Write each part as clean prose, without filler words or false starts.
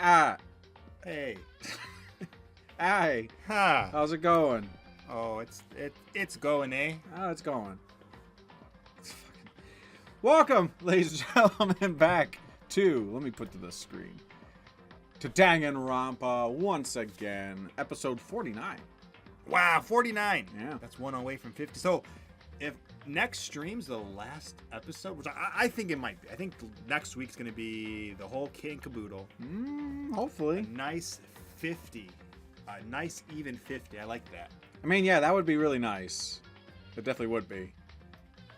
Hey. Hey. Huh. How's it going? Oh, it's going, eh? Oh, it's going. Welcome, ladies and gentlemen, back to, let me put to the screen, to Danganronpa once again, episode 49. Wow, 49. Yeah. That's one away from 50. So, if next stream's the last episode, which I think it might be. I think next week's going to be the whole kit and caboodle. Hopefully. A nice 50. A nice even 50. I like that. I mean, yeah, that would be really nice. It definitely would be.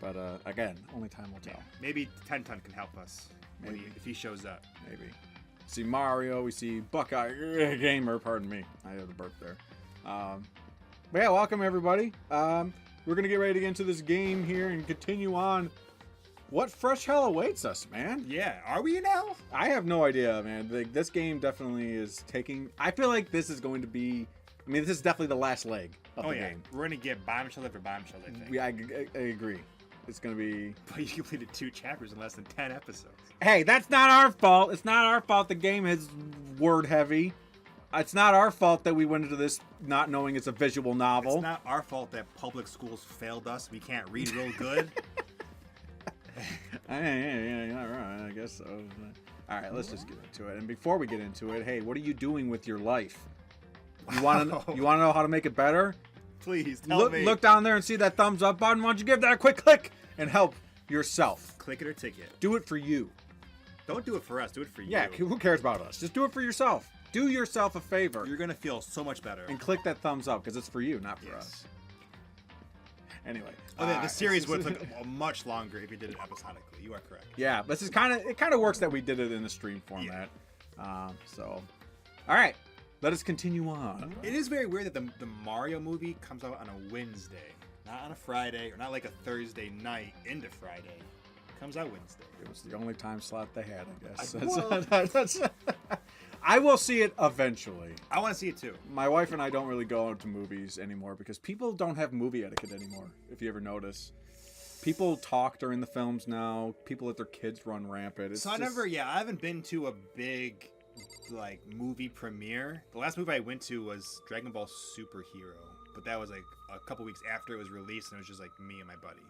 But, again, only time will tell. Yeah. Maybe Tenton can help us if he shows up. Maybe. See Mario, we see Buckeye Gamer, pardon me. I had a burp there. But yeah, welcome everybody. We're going to get ready to get into this game here and continue on. What fresh hell awaits us, man? Yeah, are we now? I have no idea, man. This game definitely is taking... I feel like this is going to be... I mean, this is definitely the last leg of the game. We're going to get bombshell after bombshell, I think. Yeah, I agree. It's going to be... But you completed 2 chapters in less than 10 episodes. Hey, that's not our fault. It's not our fault the game is word heavy. It's not our fault that we went into this not knowing it's a visual novel. It's not our fault that public schools failed us. We can't read real good. Yeah, you're not wrong. I guess so. All right, let's just get into it. And before we get into it, hey, what are you doing with your life? You want to know how to make it better? Please tell me. Look down there and see that thumbs up button. Why don't you give that a quick click and help yourself? Click it or ticket. Do it for you. Don't do it for us. Do it for you. Yeah, who cares about us? Just do it for yourself. Do yourself a favor. You're going to feel so much better. And click that thumbs up because it's for you, not for us. Anyway. The series would have took much longer if you did it episodically. You are correct. Yeah, this is it kind of works that we did it in the stream format. Yeah. All right. Let us continue on. It is very weird that the Mario movie comes out on a Wednesday, not on a Friday, or not like a Thursday night into Friday. It comes out Wednesday. It was the only time slot they had, I guess. I will see it eventually. I want to see it too. My wife and I don't really go out to movies anymore because people don't have movie etiquette anymore, if you ever notice. People talk during the films now. People let their kids run rampant. I haven't been to a big movie premiere. The last movie I went to was Dragon Ball Superhero, but that was like a couple weeks after it was released, and it was just like me and my buddy.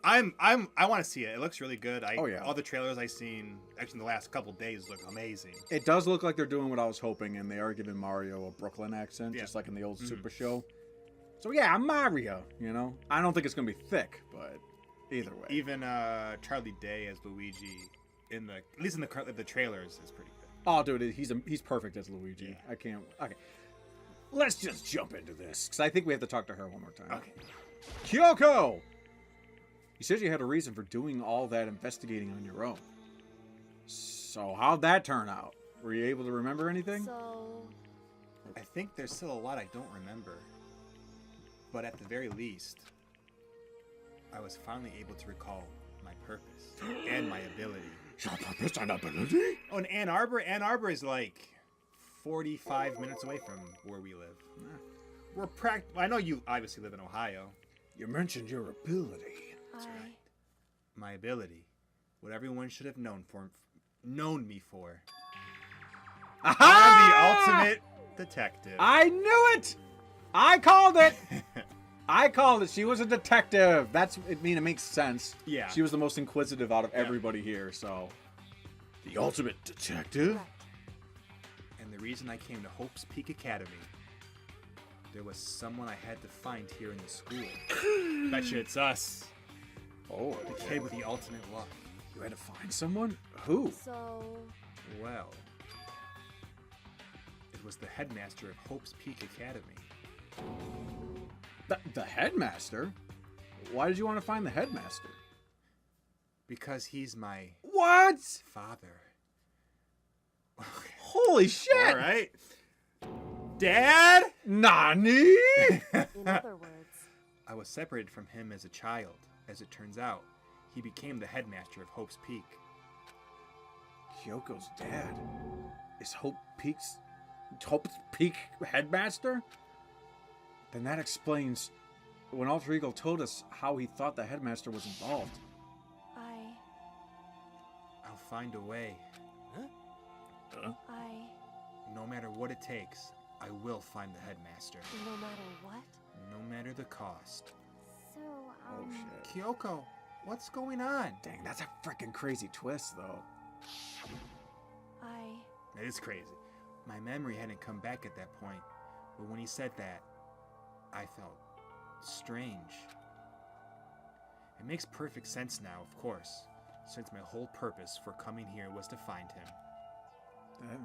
I want to see it. It looks really good. All the trailers I've seen, actually in the last couple days, look amazing. It does look like they're doing what I was hoping, and they are giving Mario a Brooklyn accent, just like in the old Super Show. So yeah, I'm Mario, you know? I don't think it's going to be thick, but either way. Even Charlie Day as Luigi, at least in the trailers, is pretty good. Oh, dude, he's perfect as Luigi. Yeah. I can't... Okay. Let's just jump into this, because I think we have to talk to her one more time. Okay. Kyoko! You said you had a reason for doing all that investigating on your own. So how'd that turn out? Were you able to remember anything? I think there's still a lot I don't remember. But at the very least, I was finally able to recall my purpose and my ability. Your purpose and ability? Oh, and Ann Arbor? Ann Arbor is like 45 minutes away from where we live. I know you obviously live in Ohio. You mentioned your ability. That's right. My ability. What everyone should have known me for. Aha! I'm the ultimate detective. I knew it! I called it! I called it. She was a detective. It makes sense. Yeah. She was the most inquisitive out of everybody here, so. The ultimate detective? And the reason I came to Hope's Peak Academy, there was someone I had to find here in the school. Betcha it's us. Oh, the kid with the ultimate luck. You had to find someone? Who? Well, it was the headmaster of Hope's Peak Academy. The headmaster? Why did you want to find the headmaster? Because he's my... What? Father. Holy shit! All right. Dad? Nani? In other words, I was separated from him as a child. As it turns out, he became the headmaster of Hope's Peak. Kyoko's dad is Hope's Peak headmaster? Then that explains when Alter Ego told us how he thought the headmaster was involved. I'll find a way. Huh? No matter what it takes, I will find the headmaster. No matter what? No matter the cost. So, Oh, shit. Kyoko, what's going on? Dang, that's a freaking crazy twist, though. That is crazy. My memory hadn't come back at that point, but when he said that, I felt strange. It makes perfect sense now, of course, since my whole purpose for coming here was to find him.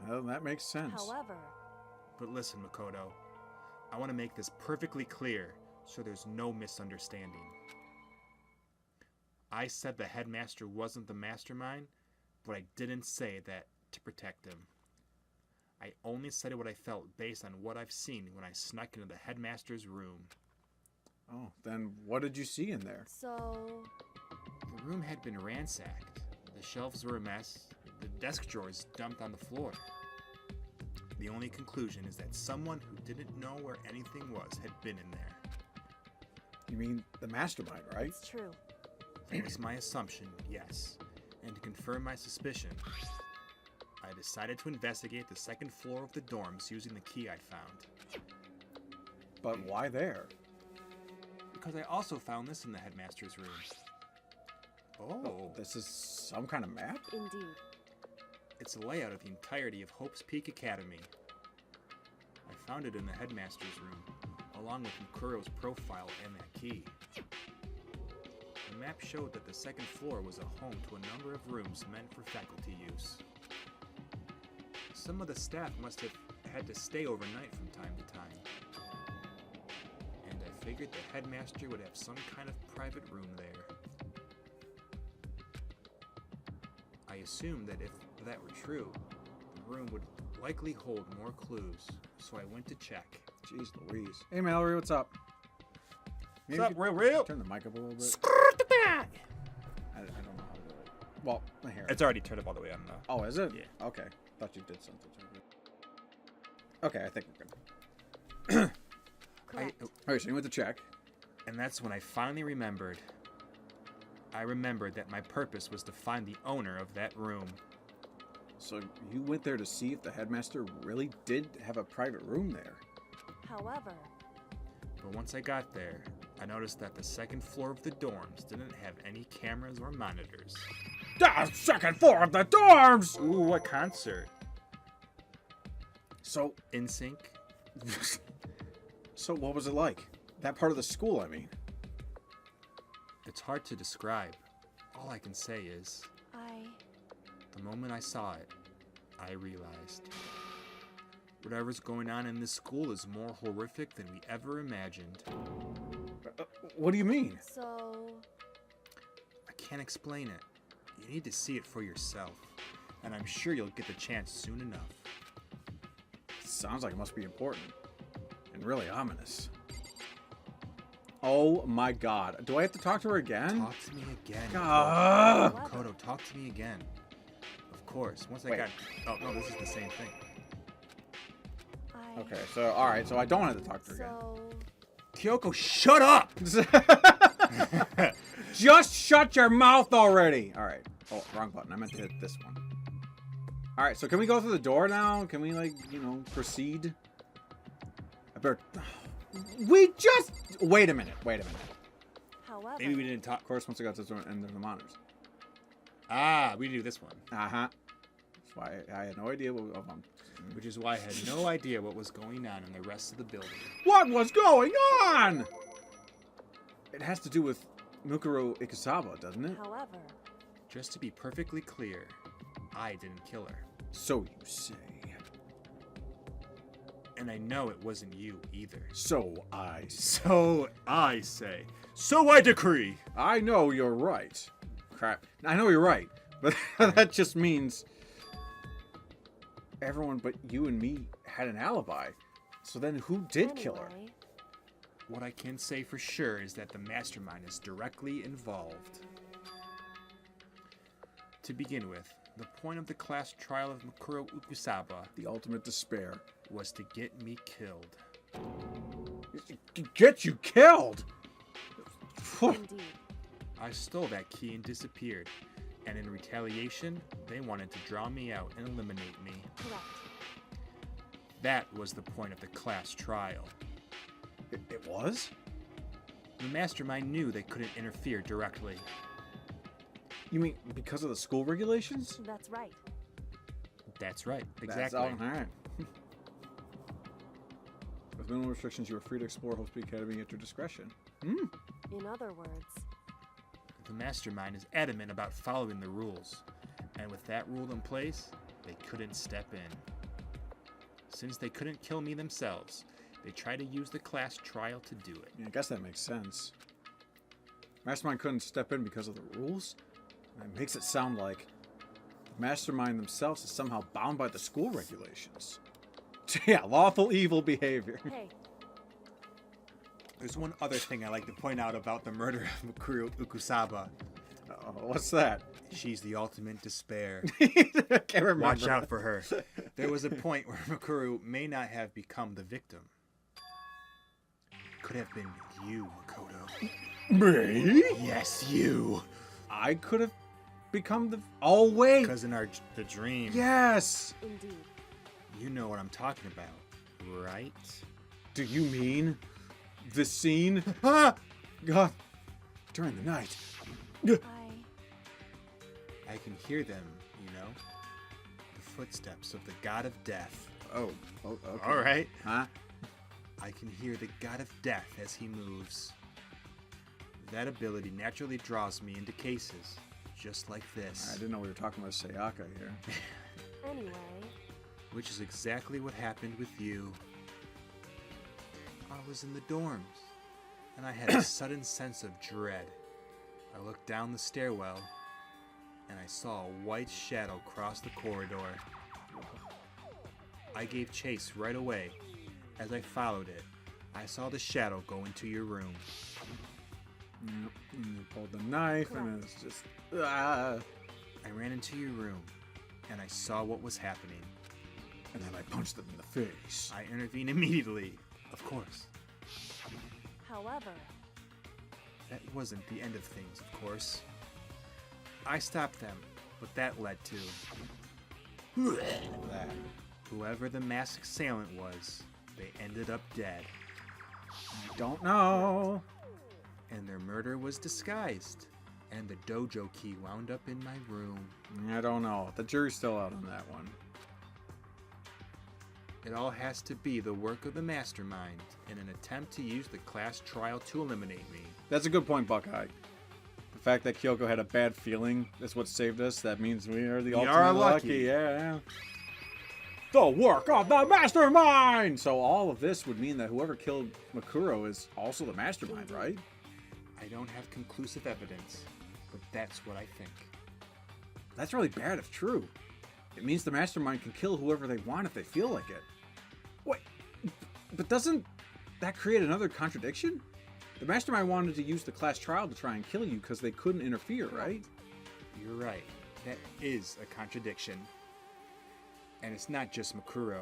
Well, that makes sense. However, But listen, Makoto, I want to make this perfectly clear so there's no misunderstanding. I said the headmaster wasn't the mastermind, but I didn't say that to protect him. I only said what I felt based on what I've seen when I snuck into the headmaster's room. Oh, then what did you see in there? so The room had been ransacked. The shelves were a mess, the desk drawers dumped on the floor. The only conclusion is that someone who didn't know where anything was had been in there. You mean the mastermind, right? it's true. That was my assumption, yes. And to confirm my suspicion, I decided to investigate the second floor of the dorms using the key I found. But why there? Because I also found this in the headmaster's room. Oh, This is some kind of map? Indeed. it's a layout of the entirety of Hope's Peak Academy. I found it in the headmaster's room, along with Mukuro's profile and that key. The map showed that the second floor was a home to a number of rooms meant for faculty use. Some of the staff must have had to stay overnight from time to time. And I figured the headmaster would have some kind of private room there. I assumed that if that were true, the room would likely hold more clues, so I went to check. Jeez Louise. Hey, Mallory, what's up? Maybe you could real? turn the mic up a little bit. I don't know how to do it. Well, here. It's already turned up all the way on though. Oh, is it? Yeah. Okay. Thought you did something to it. Okay, I think we're good. Correct. Alright, so you went to check. And that's when I finally remembered. I remembered that my purpose was to find the owner of that room. So you went there to see if the headmaster really did have a private room there. However, But once I got there, I noticed that the second floor of the dorms didn't have any cameras or monitors. The second floor of the dorms! Ooh, what concert? So, In sync? so what was it like? That part of the school, I mean. It's hard to describe. All I can say is, the moment I saw it, I realized. Whatever's going on in this school is more horrific than we ever imagined. What do you mean? so I can't explain it. You need to see it for yourself. And I'm sure you'll get the chance soon enough. Sounds like it must be important. And really ominous. Oh my god. Do I have to talk to her again? Talk to me again. Ah! however, Kodo, talk to me again. Of course. Once I Wait. got... Oh, no, this is the same thing. Okay, so, alright, so I don't have to talk to her so Kyoko, shut up! again. Just shut your mouth already! Alright. Oh, wrong button. I meant to hit this one. Alright, so can we go through the door now? Can we, like, you know, proceed? I better... We just... Wait a minute. however, Maybe we didn't talk... Of course, once I got to this one, and there's the monitors. Ah, we do this one. Uh-huh. That's why I had no idea what... Which is why I had no idea what was going on in the rest of the building. What was going on? It has to do with Mukuro Ikusawa, doesn't it? however, Just to be perfectly clear, I didn't kill her. So you say. And I know it wasn't you either. So I say. So I say. So I decree. I know you're right. Crap. I know you're right, but that just means everyone but you and me had an alibi. So then who did kill her? anyway, What I can say for sure is that the mastermind is directly involved. To begin with, the point of the class trial of Mukuro Ikusawa The ultimate despair. was to get me killed. Get you killed! indeed, I stole that key and disappeared, And in retaliation, they wanted to draw me out and eliminate me. Correct. That was the point of the class trial. It was? The mastermind knew they couldn't interfere directly. You mean because of the school regulations? That's right. That's right, exactly. That's all right. With minimal restrictions, you are free to explore Hope Speed Academy at your discretion. Hmm. In other words, The mastermind is adamant about following the rules, and with that rule in place, they couldn't step in. Since they couldn't kill me themselves, they tried to use the class trial to do it. Yeah, I guess that makes sense. Mastermind couldn't step in because of the rules? It makes it sound like Mastermind themselves is somehow bound by the school regulations. Yeah, lawful evil behavior. hey, There's one other thing I like to point out about the murder of Mikuru Ukusaba. What's that? She's the ultimate despair. I can't remember. Watch out for her. There was a point where Mikuru may not have become the victim. Could have been you, Makoto. Me? Yes, you. I could have become the... Oh, wait. Because in the dream, Yes. indeed. you know what I'm talking about, right? Do you mean the scene? Ah! God. During the night. I can hear them, you know? The footsteps of the god of death. Oh, okay. All right. Huh? I can hear the god of death as he moves. That ability naturally draws me into cases, just like I this. didn't know we were talking about Sayaka here. Anyway, Which is exactly what happened with you. I was in the dorms, and I had a sudden sense of dread. I looked down the stairwell, and I saw a white shadow cross the corridor. I gave chase right away. As I followed it, I saw the shadow go into your room. And you pulled the knife, and it's just... Ah. I ran into your room, and I saw what was happening. And then I punched them in the face. I intervened immediately, of course. however, That wasn't the end of things, of course. I stopped them, but that led to... That. Whoever the masked assailant was, they ended up dead. I don't know. And their murder was disguised. And the dojo key wound up in my room. I don't know. The jury's still out on that one. It all has to be the work of the mastermind in an attempt to use the class trial to eliminate me. That's a good point, Buckeye. The fact that Kyoko had a bad feeling is what saved us. That means we are the We ultimate are lucky. lucky. Yeah. The work of the mastermind! So all of this would mean that whoever killed Makuro is also the mastermind, right? I don't have conclusive evidence, but that's what I think. That's really bad if true. It means the mastermind can kill whoever they want if they feel like it. Wait, but doesn't that create another contradiction? The mastermind wanted to use the class trial to try and kill you because they couldn't interfere, right? You're right. That is a contradiction. And it's not just Makuro.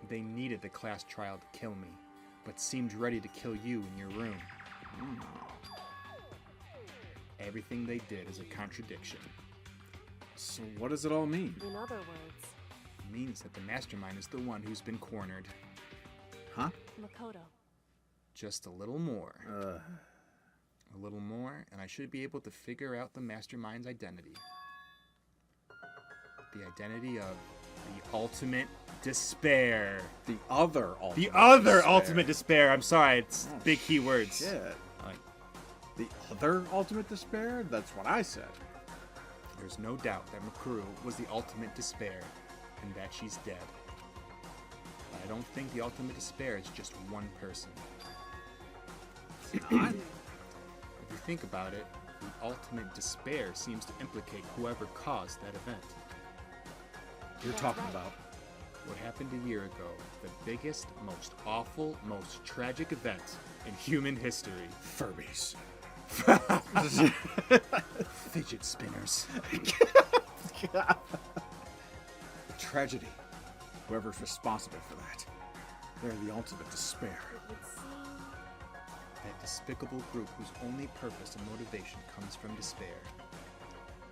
They needed the class trial to kill me, but seemed ready to kill you in your room. Everything they did is a contradiction. So what does it all mean? in other words, It means that the mastermind is the one who's been cornered. Huh? Makoto. Just a little more. A little more, and I should be able to figure out the mastermind's identity. The identity of the ultimate despair. The other ultimate The other despair. ultimate despair. I'm sorry, it's Oh, big key words. Shit. Like, The other ultimate despair? That's what I said. there's no doubt that Makuru was the ultimate despair, and that she's dead. But I don't think the ultimate despair is just one person. It's not. If you think about it, the ultimate despair seems to implicate whoever caused that event. You're That's talking right. about What happened a year ago, the biggest, most awful, most tragic event in human history. Furbies. Fidget spinners. The tragedy. Whoever's responsible for that. They're the ultimate despair. It would seem That despicable group whose only purpose and motivation comes from despair.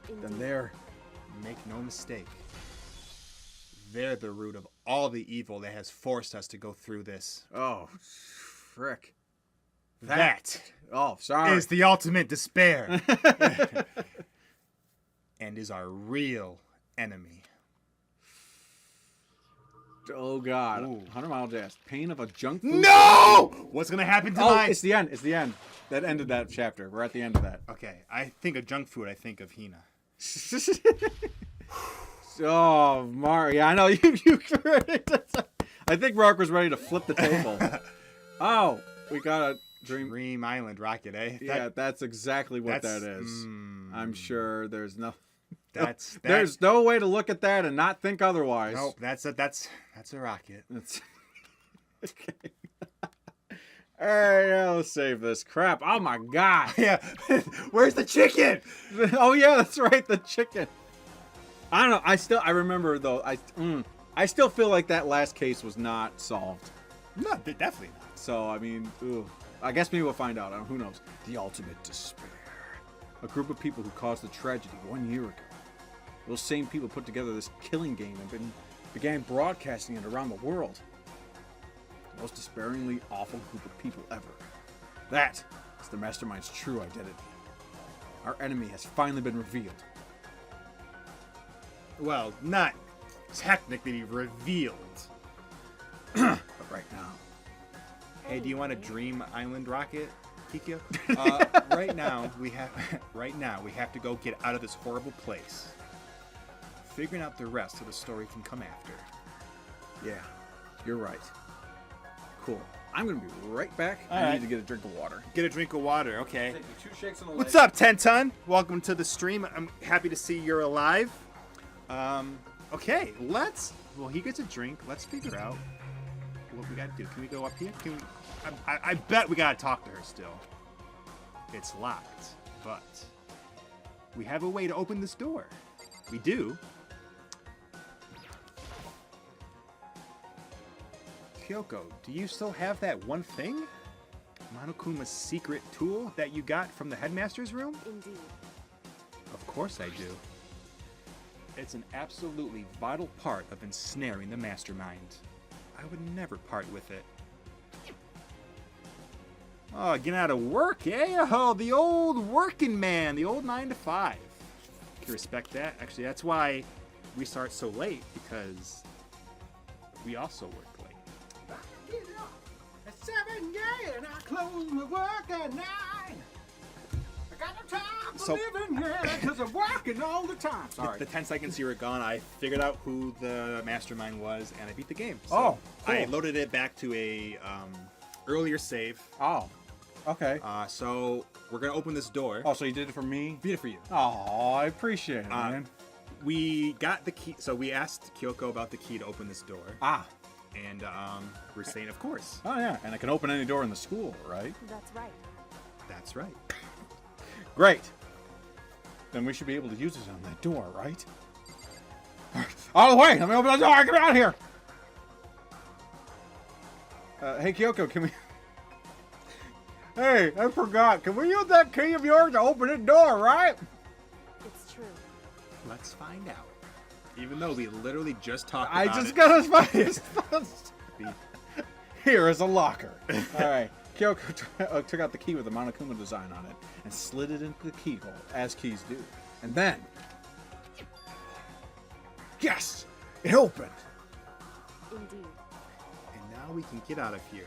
then Indeed. they're... Make no mistake. They're the root of all the evil that has forced us to go through this. Oh, frick. That Oh, sorry. is the ultimate despair. And is our real enemy. Oh, God. Ooh. 100 Mile Jazz. Pain of a junk food... No! What's going to happen to Oh, mine? it's the end. It's the end. That ended that chapter. We're at the end of that. Okay, I think of junk food, I think of Hina. Oh, Mario. Yeah, I know. I think Mark was ready to flip the table. Oh, we got a dream. Dream Island Rocket, eh? Yeah, that's exactly what that's- that is. I'm sure there's no... That's There's no way to look at that and not think otherwise. Nope, that's a rocket. That's... Okay. All right, yeah, let's save this crap. Oh my God. Yeah. Where's the chicken? Oh yeah, that's right, the chicken. I don't know. I remember though. I still feel like that last case was not solved. No, definitely not. So I mean, I guess maybe we'll find out. Who knows? The ultimate despair. A group of people who caused the tragedy 1 year ago. Those same people put together this killing game and began broadcasting it around the world. The most despairingly awful group of people ever. That is the Mastermind's true identity. Our enemy has finally been revealed. Well, not technically revealed. But right now, Hey, do you want a Dream Island rocket, Kikyo? Right now we have to go get out of this horrible place. Figuring out the rest of the story can come after. yeah, you're right. Cool. I'm gonna be right back. All I right. need to get a drink of water. Get a drink of water, okay? Take me 2 shakes in the What's up, 10 Ton? Welcome to the stream. I'm happy to see you're alive. Okay, well, he gets a drink. Let's figure out what we gotta do. Can we go up here? I bet we gotta talk to her still. It's locked, but we have a way to open this door. We do. Kyoko, do you still have that one thing? Monokuma's secret tool that you got from the headmaster's room? Indeed. Of course I do. It's an absolutely vital part of ensnaring the mastermind. I would never part with it. Oh, getting out of work, eh? Oh, the old working man, the old 9 to 5. You respect that? Actually, that's why we start so late, because we also work late. Get up at 7, yeah, and I close my work at 9. I got no time for So- living here because I'm working all the time. Sorry. The 10 seconds you were gone, I figured out who the mastermind was, and I beat the game. So Oh, cool. I loaded it back to a earlier save. Oh, okay. So we're gonna open this door. Oh, so you did it for me? Beat it for you. Oh, I appreciate it, man. We got the key. So we asked Kyoko about the key to open this door, Ah. and we're saying, of course. Oh, yeah. And I can open any door in the school, right? That's right. That's right. Great. Then we should be able to use it on that door, right? Out of the way! Let me open the door! Get out of here! Hey, Kyoko, can we... Hey, I forgot. Can we use that key of yours to open the door, right? It's true. Let's find out. Even though we literally just talked I about just it. got to Here is a locker. All right. Kyoko took out the key with the Monokuma design on it and slid it into the keyhole, as keys do. And then... Yes! It opened! Indeed. And now we can get out of here.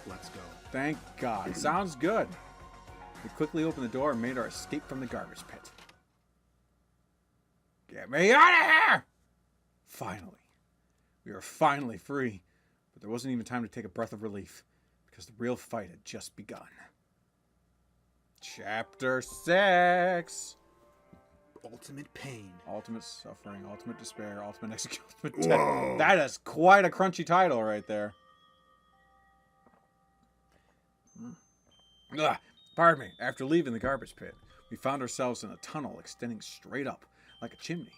Let's go. Thank God. Sounds good. We quickly opened the door and made our escape from the garbage pit. Get me out of here! Finally. We were finally free. But there wasn't even time to take a breath of relief because the real fight had just begun. Chapter 6. Ultimate pain. Ultimate suffering, ultimate despair, ultimate execution. Whoa. That is quite a crunchy title right there. Ugh, pardon me. After leaving the garbage pit, we found ourselves in a tunnel extending straight up like a chimney.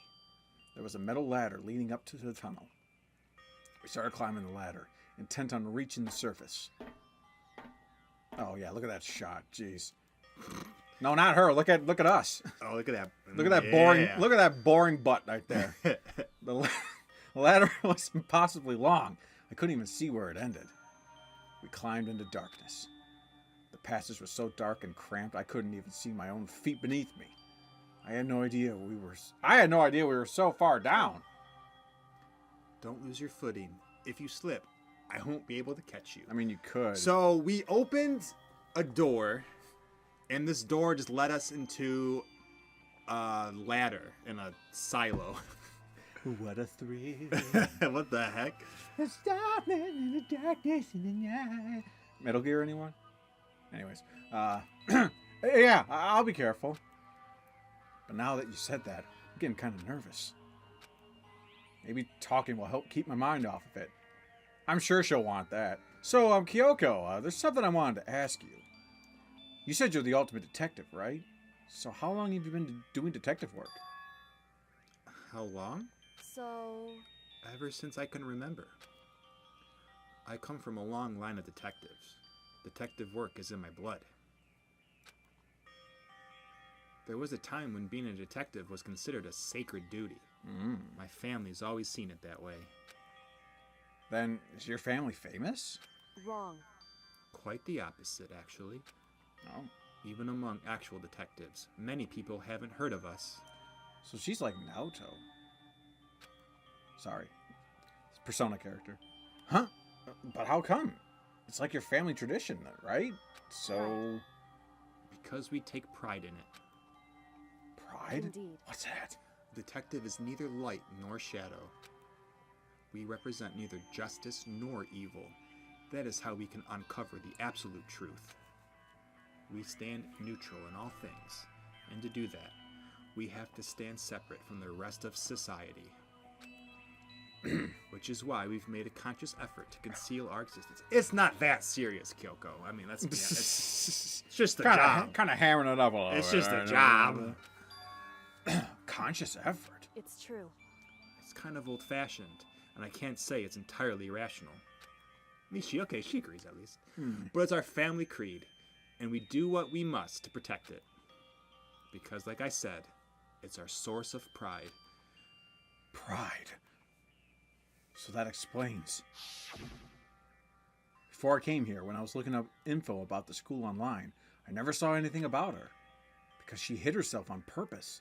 There was a metal ladder leading up to the tunnel. We started climbing the ladder, intent on reaching the surface. Oh yeah, look at that shot. Jeez. No, not her. Look at us. Oh, look at that. Look at that boring. Look at that boring butt right there. The ladder was impossibly long. I couldn't even see where it ended. We climbed into darkness. The passage was so dark and cramped I couldn't even see my own feet beneath me. I had no idea we were so far down. Don't lose your footing. If you slip, I won't be able to catch you. I mean, you could. So we opened a door, and this door just led us into a ladder in a silo. What a thrill. What the heck? It's darkness in the darkness in the night. Metal Gear, anyone? Anyways, yeah, I'll be careful. But now that you said that, I'm getting kind of nervous. Maybe talking will help keep my mind off of it. I'm sure she'll want that. So, Kyoko, there's something I wanted to ask you. You said you're the ultimate detective, right? So how long have you been doing detective work? How long? So, Ever since I can remember. I come from a long line of detectives. Detective work is in my blood. There was a time when being a detective was considered a sacred duty. My family's always seen it that way. Then, is your family famous? wrong. Quite the opposite, actually. Oh. Even among actual detectives, many people haven't heard of us. So she's like Naoto. Sorry. It's a Persona character. Huh? But how come? It's like your family tradition, right? So... Because we take pride in it. Pride? Indeed. What's that? Detective is neither light nor shadow. We represent neither justice nor evil. That is how we can uncover the absolute truth. We stand neutral in all things, and to do that, we have to stand separate from the rest of society. Which is why we've made a conscious effort to conceal our existence. It's not that serious, Kyoko. I mean, let's be honest. It's just a job. Kind of hammering it up a little It's bit, just a right? job. Conscious effort. It's true. It's kind of old-fashioned, and I can't say it's entirely rational. I mean, she agrees at least. But it's our family creed, and we do what we must to protect it. Because, like I said, it's our source of pride. Pride. So that explains. Before I came here, when I was looking up info about the school online, I never saw anything about her. Because she hid herself on purpose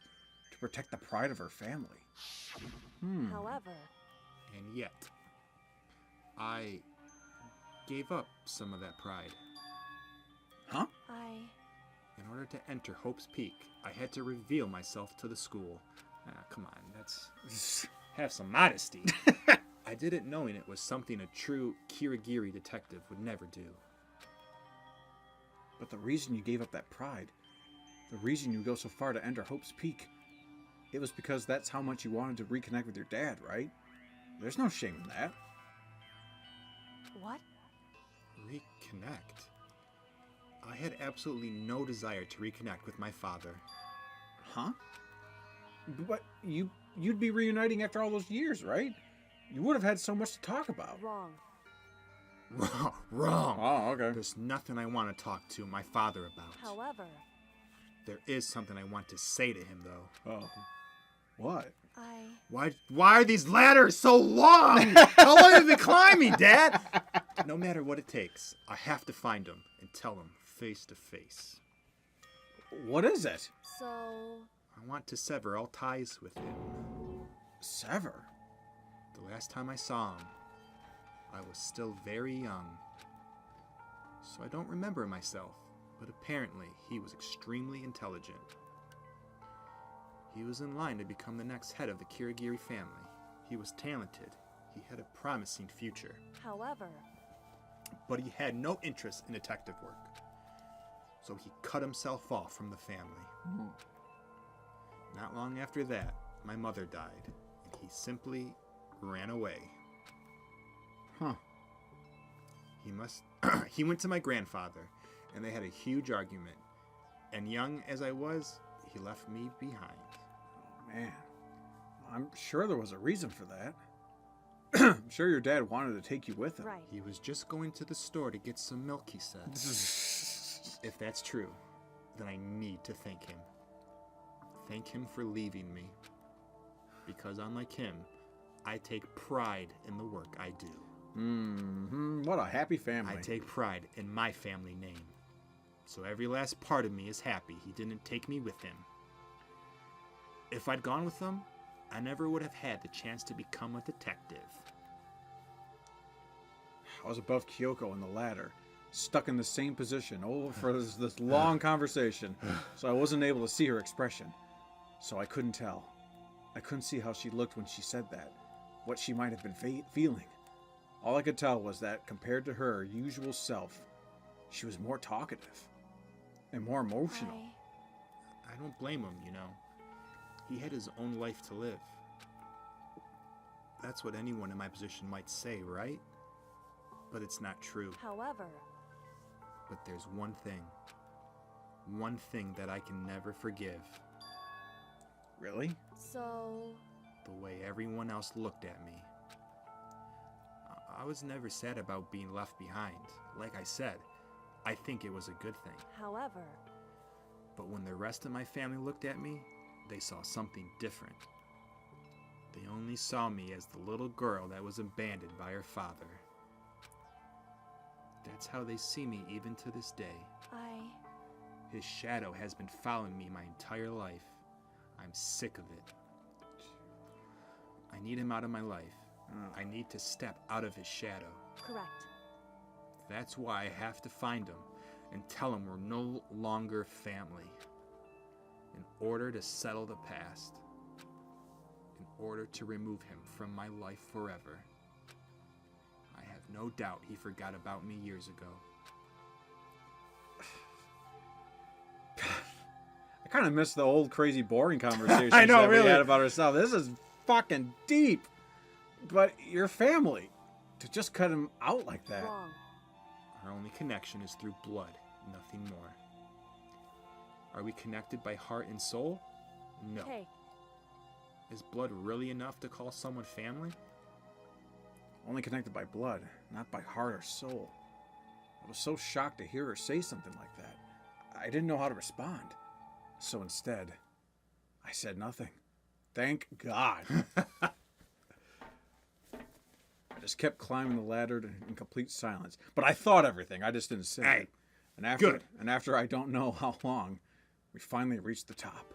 to protect the pride of her family. However, And yet, I gave up some of that pride. Huh? In order to enter Hope's Peak, I had to reveal myself to the school. Come on, that's... Have some modesty. I did it knowing it was something a true Kirigiri detective would never do. But the reason you gave up that pride, the reason you go so far to enter Hope's Peak, it was because that's how much you wanted to reconnect with your dad, right? There's no shame in that. what? Reconnect? I had absolutely no desire to reconnect with my father. Huh? But you'd be reuniting after all those years, right? You would have had so much to talk about. Wrong. Wrong. Oh, okay. There's nothing I want to talk to my father about. However, There is something I want to say to him, though. Oh. What? Why are these ladders so long? How long have you been climbing, Dad? No matter what it takes, I have to find him and tell him face to face. What is it? so I want to sever all ties with him. Sever? The last time I saw him, I was still very young. So I don't remember myself, but apparently he was extremely intelligent. He was in line to become the next head of the Kirigiri family. He was talented. He had a promising future. however, But he had no interest in detective work. So he cut himself off from the family. Not long after that, my mother died, and he simply ran away. Huh. He went to my grandfather, and they had a huge argument. And young as I was, he left me behind. Man. I'm sure there was a reason for that. I'm sure your dad wanted to take you with him. right. He was just going to the store to get some milk, he said. If that's true. then I need to thank him. Thank him for leaving me. Because unlike him, I take pride in the work I do. What a happy family. I take pride in my family name. So every last part of me is happy he didn't take me with him. If I'd gone with him, I never would have had the chance to become a detective. I was above Kyoko on the ladder, stuck in the same position for this long conversation, so I wasn't able to see her expression. So I couldn't tell. I couldn't see how she looked when she said that, what she might have been feeling. All I could tell was that, compared to her usual self, she was more talkative and more emotional. I don't blame him, you know. He had his own life to live. That's what anyone in my position might say, right? But it's not true. However, But there's one thing that I can never forgive. Really? so The way everyone else looked at me. I was never sad about being left behind. Like I said, I think it was a good thing. however, But when the rest of my family looked at me, they saw something different. They only saw me as the little girl that was abandoned by her father. That's how they see me even to this day. His shadow has been following me my entire life. I'm sick of it. I need him out of my life. I need to step out of his shadow. correct. That's why I have to find him and tell him we're no longer family. In order to settle the past. In order to remove him from my life forever. I have no doubt he forgot about me years ago. I kind of miss the old crazy boring conversations I know, that really. we had about ourselves. This is fucking deep. But your family, to just cut him out like that. Wrong. Our only connection is through blood, nothing more. Are we connected by heart and soul? No. Okay, Is blood really enough to call someone family? Only connected by blood, not by heart or soul. I was so shocked to hear her say something like that. I didn't know how to respond. So instead, I said nothing. Thank God. I just kept climbing the ladder in complete silence. But I thought everything. I just didn't say Hey, it. And after, good. And after I don't know how long, we finally reached the top.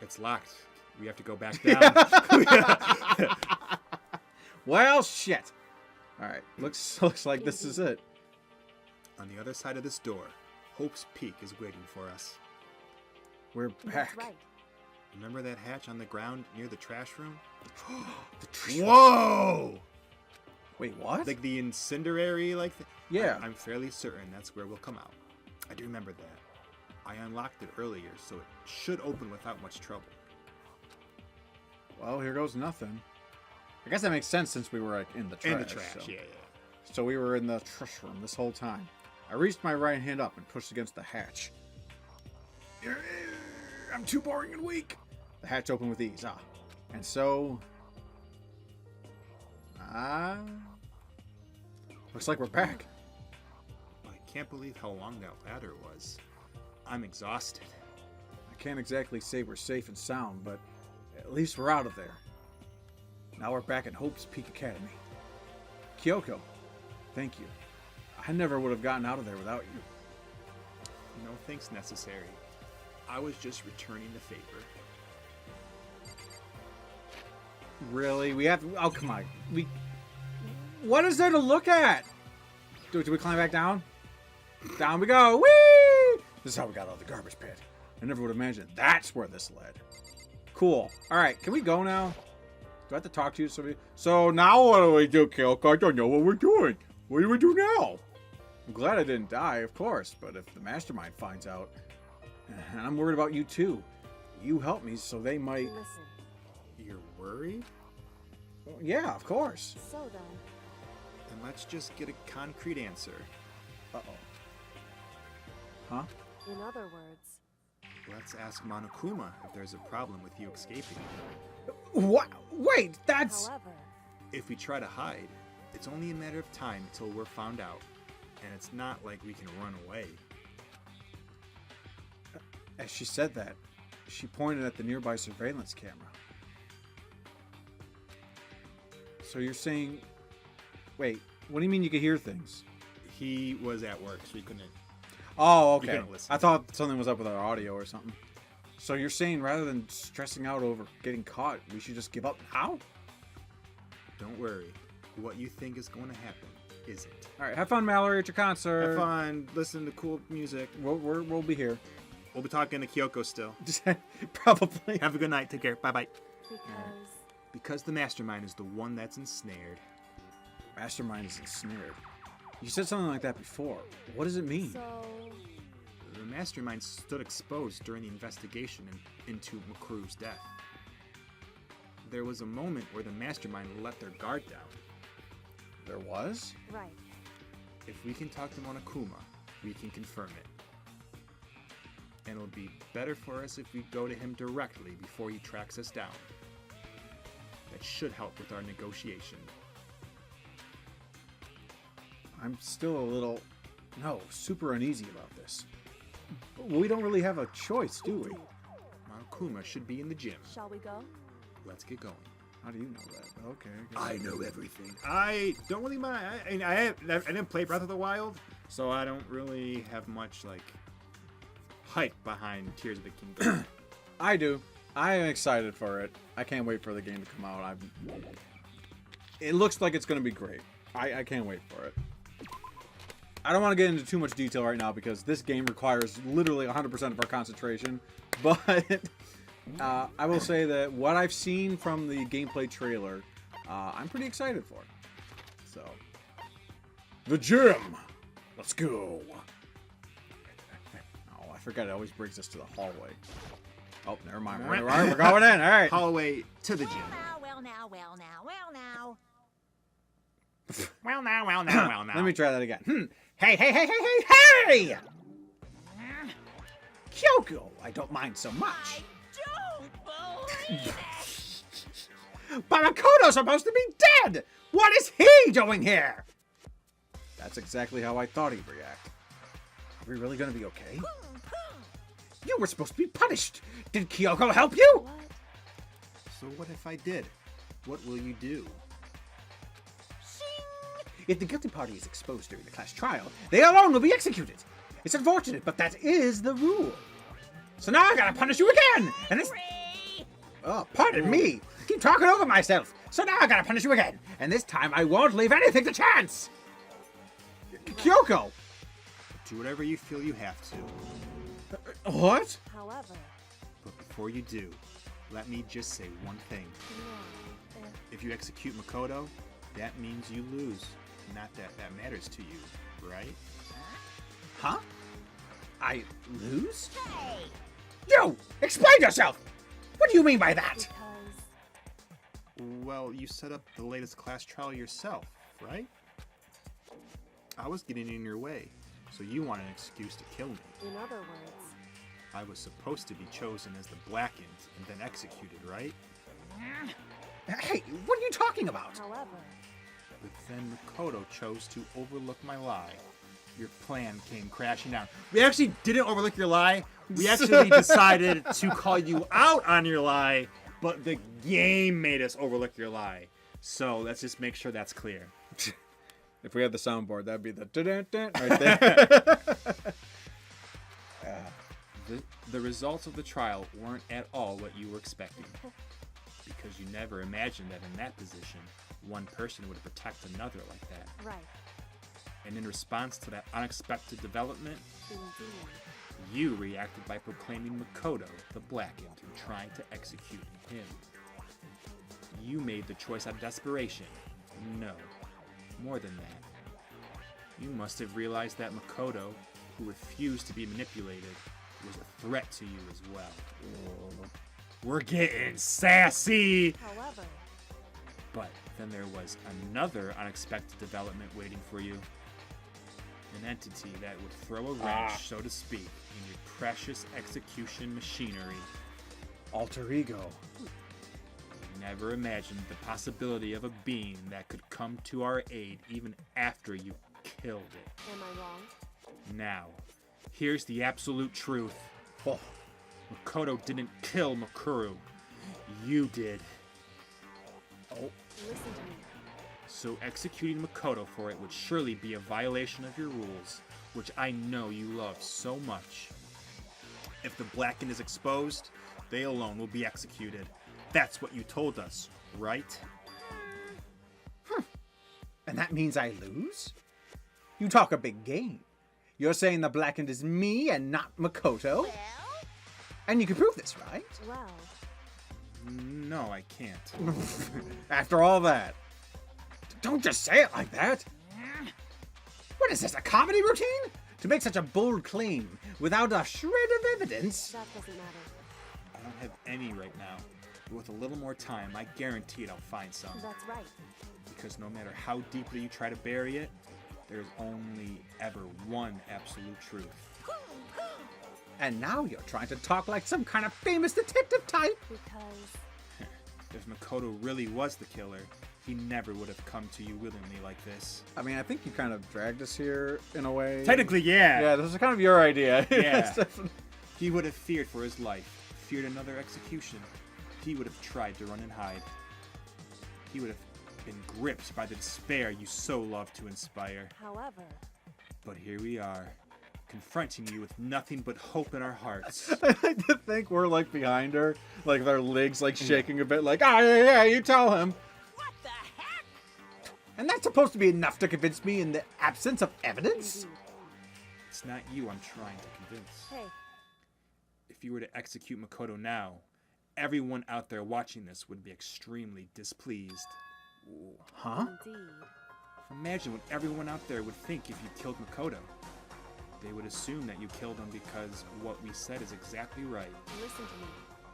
It's locked. We have to go back down. Well, shit. All right. Looks like this is it. On the other side of this door, Hope's Peak is waiting for us. We're that's back. right. Remember that hatch on the ground near the trash room? The tree. Whoa! Wait, what? Like the incendiary, like? Yeah. I'm fairly certain that's where we'll come out. I do remember that. I unlocked it earlier, so it should open without much trouble. Well, here goes nothing. I guess that makes sense since we were like in the trash. In the trash, so. yeah. So we were in the trash room this whole time. I reached my right hand up and pushed against the hatch. I'm too boring and weak. The hatch opened with ease. And so... looks like we're back. I can't believe how long that ladder was. I'm exhausted. I can't exactly say we're safe and sound, but at least we're out of there. Now we're back at Hope's Peak Academy. Kyoko, thank you. I never would have gotten out of there without you. No thanks necessary. I was just returning the favor. Really? We have to... Oh, come on. What is there to look at? Do we climb back down? Down we go. Whee! This is how we got out of the garbage pit. I never would have imagined that's where this led. Cool. All right, can we go now? Do I have to talk to you? So now what do we do, Kyoko? I don't know what we're doing. What do we do now? I'm glad I didn't die, of course, but if the mastermind finds out, and I'm worried about you too. You helped me, so they might... Listen, You're worried? Well, yeah, of course. so then, Then let's just get a concrete answer. Uh-oh. Huh? in other words, Let's ask Monokuma if there's a problem with you escaping. What? Wait, that's... however, If we try to hide, it's only a matter of time until we're found out. And it's not like we can run away. As she said that, she pointed at the nearby surveillance camera. So you're saying... Wait, what do you mean you could hear things? He was at work, so he couldn't... Oh, You okay. couldn't listen. I thought something was up with our audio or something. So you're saying rather than stressing out over getting caught, we should just give up now? Don't worry. What you think is going to happen isn't. All right, have fun, Mallory, at your concert. Have fun. Listen to cool music. We'll be here. We'll be talking to Kyoko still. Probably. Have a good night. Take care. Bye-bye. Because Because the mastermind is the one that's ensnared. Mastermind is ensnared. You said something like that before. What does it mean? so The mastermind stood exposed during the investigation into McCrew's death. There was a moment where the mastermind let their guard down. There was? right. If we can talk to Monokuma, we can confirm it. And it'll be better for us if we go to him directly before he tracks us down. That should help with our negotiation. I'm still a little... No, super uneasy about this. We don't really have a choice, do we? Monokuma should be in the gym. Shall we go? Let's get going. How do you know that? Okay. I know everything. I don't really mind. I didn't play Breath of the Wild, so I don't really have much like hype behind Tears of the Kingdom. I do. I am excited for it. I can't wait for the game to come out. It looks like it's going to be great. I can't wait for it. I don't want to get into too much detail right now because this game requires literally 100% of our concentration. But I will say that what I've seen from the gameplay trailer, I'm pretty excited for it. So, the gym. Let's go. Oh, I forgot it always brings us to the hallway. Oh, never mind. We're going in. All right. Hallway to the gym. Well now. Well now. Let me try that again. Hey! Kyoko, I don't mind so much. Don't believe it. But Makoto's supposed to be dead! What is he doing here? That's exactly how I thought he'd react. Are we really going to be okay? You were supposed to be punished. Did Kyoko help you? What? So what if I did? What will you do? If the guilty party is exposed during the class trial, they alone will be executed. It's unfortunate, but that is the rule. So now I gotta punish you again! And it's... Oh, pardon me. I keep talking over myself. So now I gotta punish you again. And this time I won't leave anything to chance. Kyoko! Do whatever you feel you have to. What? However, But before you do, let me just say one thing. no. If you execute Makoto, that means you lose. Not that that matters to you, right? Huh? I lose? Hey, You! Explain yourself! What do you mean by that? Because Well, you set up the latest class trial yourself, right? I was getting in your way, so you want an excuse to kill me. in other words, I was supposed to be chosen as the Blackened and then executed, right? Hey, what are you talking about? however, But then Makoto chose to overlook my lie. Your plan came crashing down. We actually didn't overlook your lie. We actually decided to call you out on your lie, but the game made us overlook your lie. So let's just make sure that's clear. If we had the soundboard, that'd be the dun-dun-dun right there. The results of the trial weren't at all what you were expecting. Because you never imagined that in that position, one person would protect another like that. right, And in response to that unexpected development, indeed. you reacted by proclaiming Makoto the Blackened and trying to execute him. You made the choice out of desperation. No, more than that. You must have realized that Makoto, who refused to be manipulated, was a threat to you as well. We're getting sassy! However, But then there was another unexpected development waiting for you. An entity that would throw a wrench, so to speak, in your precious execution machinery. Alter ego. Never imagined the possibility of a being that could come to our aid even after you killed it. Am I wrong? Now, here's the absolute truth. Oh, Makoto didn't kill Makuru. You did. Listen to me. So executing Makoto for it would surely be a violation of your rules, which I know you love so much. If the Blackened is exposed, they alone will be executed. That's what you told us, right? and that means I lose? You talk a big game. You're saying the Blackened is me and not Makoto? Well, And you can prove this, right? Well, No, I can't. After all that. Don't just say it like that. What is this, a comedy routine? To make such a bold claim without a shred of evidence? that doesn't matter. I don't have any right now. But with a little more time, I guarantee I'll find some. That's right. Because no matter how deeply you try to bury it, there's only ever one absolute truth. And now you're trying to talk like some kind of famous detective type. Because If Makoto really was the killer, he never would have come to you willingly like this. I mean, I think you kind of dragged us here in a way. Technically, yeah. Yeah, this is kind of your idea. Yeah. It's definitely- He would have feared for his life, feared another execution. He would have tried to run and hide. He would have been gripped by the despair you so love to inspire. however, But here we are, confronting you with nothing but hope in our hearts. I like to think we're like behind her, like with our legs like shaking a bit, like, yeah, you tell him. what the heck? And that's supposed to be enough to convince me in the absence of evidence? indeed. It's not you I'm trying to convince. Hey, If you were to execute Makoto now, everyone out there watching this would be extremely displeased. Huh? indeed. Imagine what everyone out there would think if you killed Makoto. They would assume that you killed him because what we said is exactly right. Listen to me.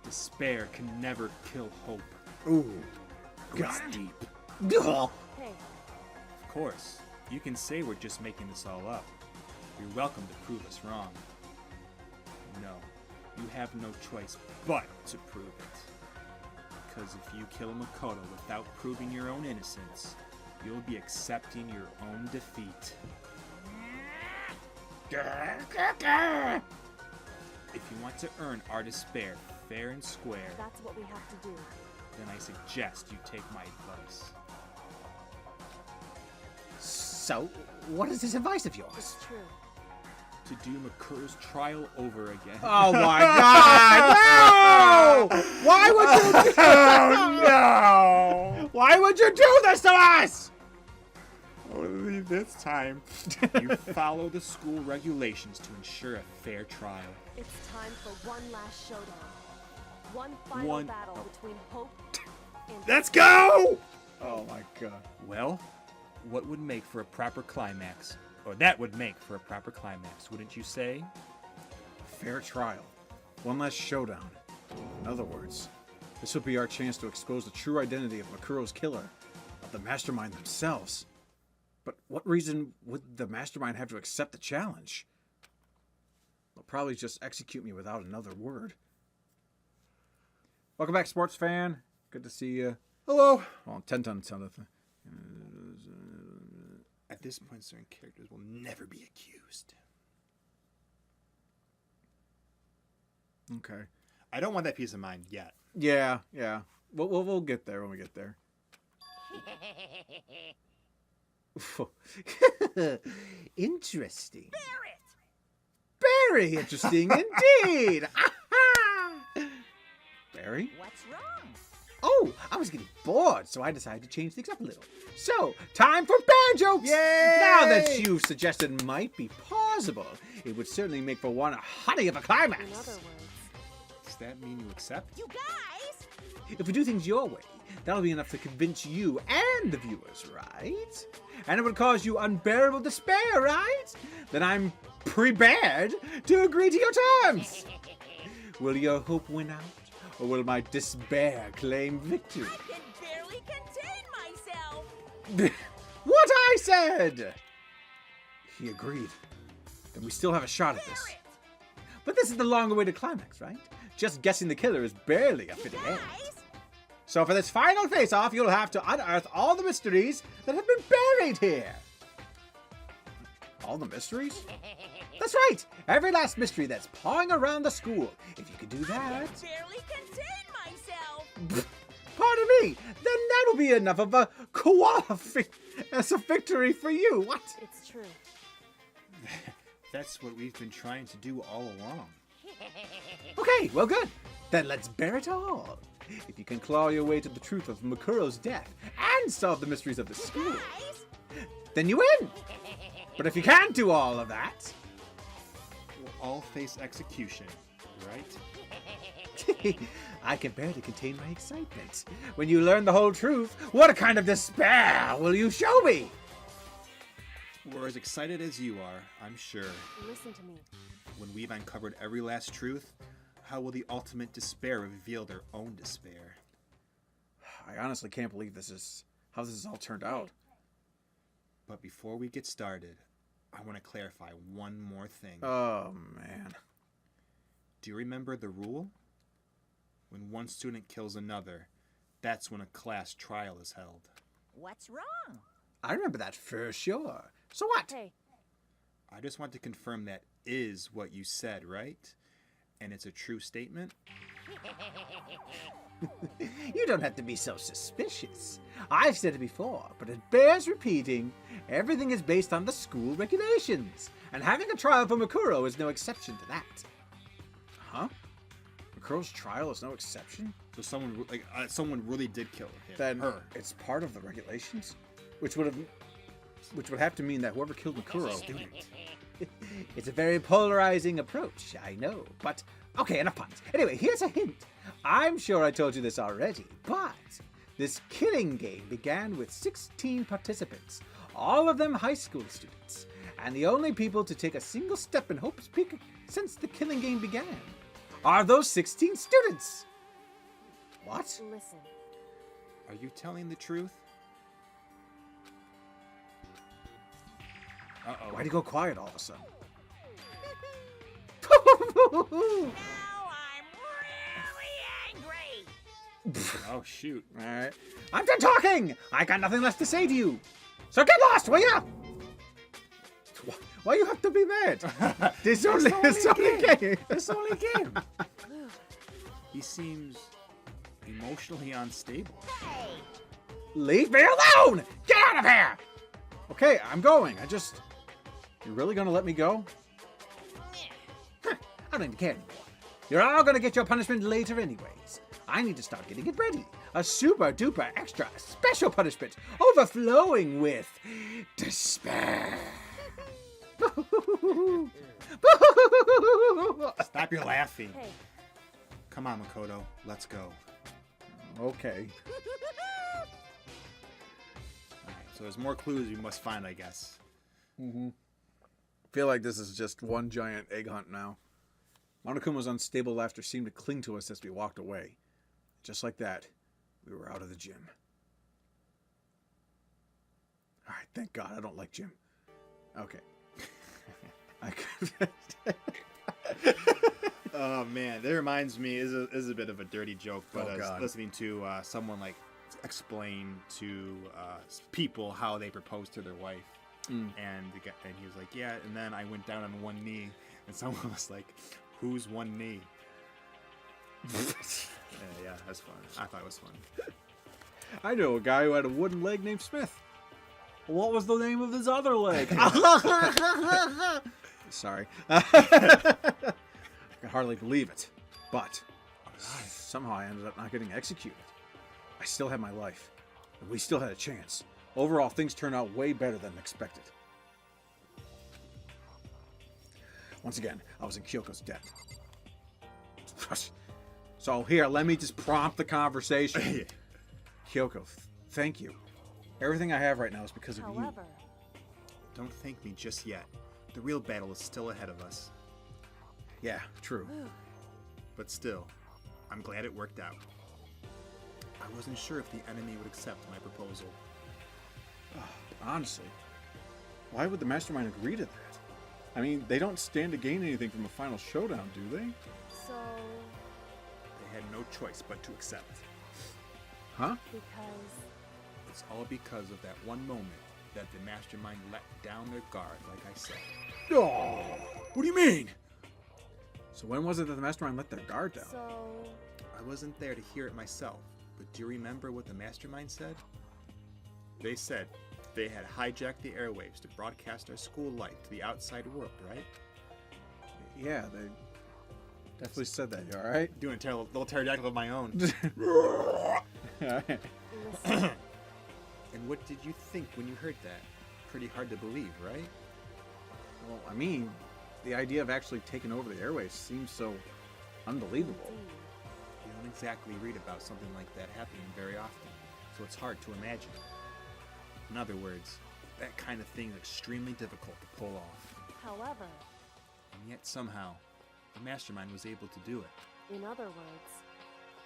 Despair can never kill hope. Ooh. It's Got it. deep. Ugh. Hey, Of course, you can say we're just making this all up. You're welcome to prove us wrong. No, you have no choice but to prove it. Because if you kill Makoto without proving your own innocence, you'll be accepting your own defeat. If you want to earn our despair fair and square, that's what we have to do. then I suggest you take my advice. So, what is this advice of yours? It's true. To do Makuru's trial over again. Oh my God! No! Why would you do no! Why would you do this to us? Only this time. You follow the school regulations to ensure a fair trial. It's time for one last showdown. One final One- battle between hope and Let's go! Oh my god. Well, what would make for a proper climax? Or that would make for a proper climax, wouldn't you say? Fair trial. One last showdown. In other words, this would be our chance to expose the true identity of Makuro's killer, of the mastermind themselves. But what reason would the mastermind have to accept the challenge? They'll probably just execute me without another word. Welcome back, sports fan. Good to see you. Hello. Well, 10 tons of the At this point, certain characters will never be accused. Okay. I don't want that peace of mind yet. Yeah. We'll get there when we get there. Interesting. Barrett! Very interesting indeed. Barry? What's wrong? Oh, I was getting bored, so I decided to change things up a little. So, time for bear jokes! Yay! Now that you've suggested might be plausible, it would certainly make for one honey of a in climax. other words. Does that mean you accept? You guys! If we do things your way, that'll be enough to convince you and the viewers, right? And it would cause you unbearable despair, right? Then I'm prepared to agree to your terms. Will your hope win out, or will my despair claim victory? I can barely contain myself! What I said! He agreed. Then we still have a shot at this. Barrett! But this is the long-awaited climax, right? Just guessing the killer is barely a fitting end. Guys! So for this final face-off, you'll have to unearth all the mysteries that have been buried here. All the mysteries? That's right! Every last mystery that's pawing around the school. If you could do I that... can barely contain myself. Pardon me! Then that'll be enough of a as a victory for you. What? It's true. That's what we've been trying to do all along. Okay, well good. Then let's bear it all. If you can claw your way to the truth of Makuro's death and solve the mysteries of the school, Guys, then you win! But if you can't do all of that... We'll all face execution, right? I can barely contain my excitement. When you learn the whole truth, what kind of despair will you show me? We're as excited as you are, I'm sure. Listen to me. When we've uncovered every last truth, how will the ultimate despair reveal their own despair? I honestly can't believe how this has all turned out. But before we get started, I want to clarify one more thing. Oh, man. Do you remember the rule? When one student kills another, that's when a class trial is held. what's wrong? I remember that for sure. So what? Hey, I just want to confirm that is what you said, right? And it's a true statement? You don't have to be so suspicious. I've said it before, but it bears repeating. Everything is based on the school regulations, and having a trial for Makuro is no exception to that. Huh? Makuro's trial is no exception? So someone really did kill him. Then her. it's part of the regulations? Which would have to mean that whoever killed Makuro... It's a very polarizing approach, I know, but okay, enough puns. Anyway, here's a hint. I'm sure I told you this already, but this killing game began with 16 participants, all of them high school students, and the only people to take a single step in Hope's Peak since the killing game began are those 16 students. What? listen. Are you telling the truth? Uh-oh. Why'd he go quiet all of a sudden? Now I'm really angry. Oh, shoot. Alright. I'm done talking! I got nothing left to say to you. So get lost, will ya? Why you have to be mad? This only game. It's only a game. He seems emotionally unstable. Hey, Leave me alone! Get out of here! Okay, I'm going. You're really gonna let me go? Huh, I don't even care anymore. You're all gonna get your punishment later anyways. I need to start getting it ready. A super duper extra special punishment overflowing with despair. Stop your laughing. Hey, Come on, Makoto. Let's go. Okay. Alright, so there's more clues we must find, I guess. Feel like this is just one giant egg hunt now. Monokuma's unstable laughter seemed to cling to us as we walked away. Just like that, we were out of the gym. Alright, thank God I don't like gym. Okay. I could... Oh man, that reminds me is a bit of a dirty joke, but Oh, I was God. listening to someone like explain to people how they propose to their wife, and he was like, yeah, and then I went down on one knee, and someone was like, who's one knee? Yeah, that's fun. I thought it was fun. I know a guy who had a wooden leg named Smith. What was the name of his other leg? Sorry. I can hardly believe it. But somehow I ended up not getting executed. I still had my life. And we still had a chance. Overall, things turned out way better than expected. Once again, I was in Kyoko's debt. So here, let me just prompt the conversation. Kyoko, thank you. Everything I have right now is because of you. however, Don't thank me just yet. The real battle is still ahead of us. Yeah, true. But still, I'm glad it worked out. I wasn't sure if the enemy would accept my proposal. Honestly, why would the mastermind agree to that? I mean, they don't stand to gain anything from a final showdown, do they? so They had no choice but to accept. Huh? because It's all because of that one moment that the mastermind let down their guard, like I said. Oh, what do you mean? So when was it that the mastermind let their guard down? So, I wasn't there to hear it myself, but do you remember what the mastermind said? They said they had hijacked the airwaves to broadcast our school life to the outside world, right? Yeah, they definitely said that. You all right? Doing a little pterodactyl of my own. All right. listen, And what did you think when you heard that? Pretty hard to believe, right? Well, I mean, the idea of actually taking over the airways seems so unbelievable. indeed. You don't exactly read about something like that happening very often, so it's hard to imagine. In other words, that kind of thing is extremely difficult to pull off. However, And yet somehow, the mastermind was able to do it. in other words,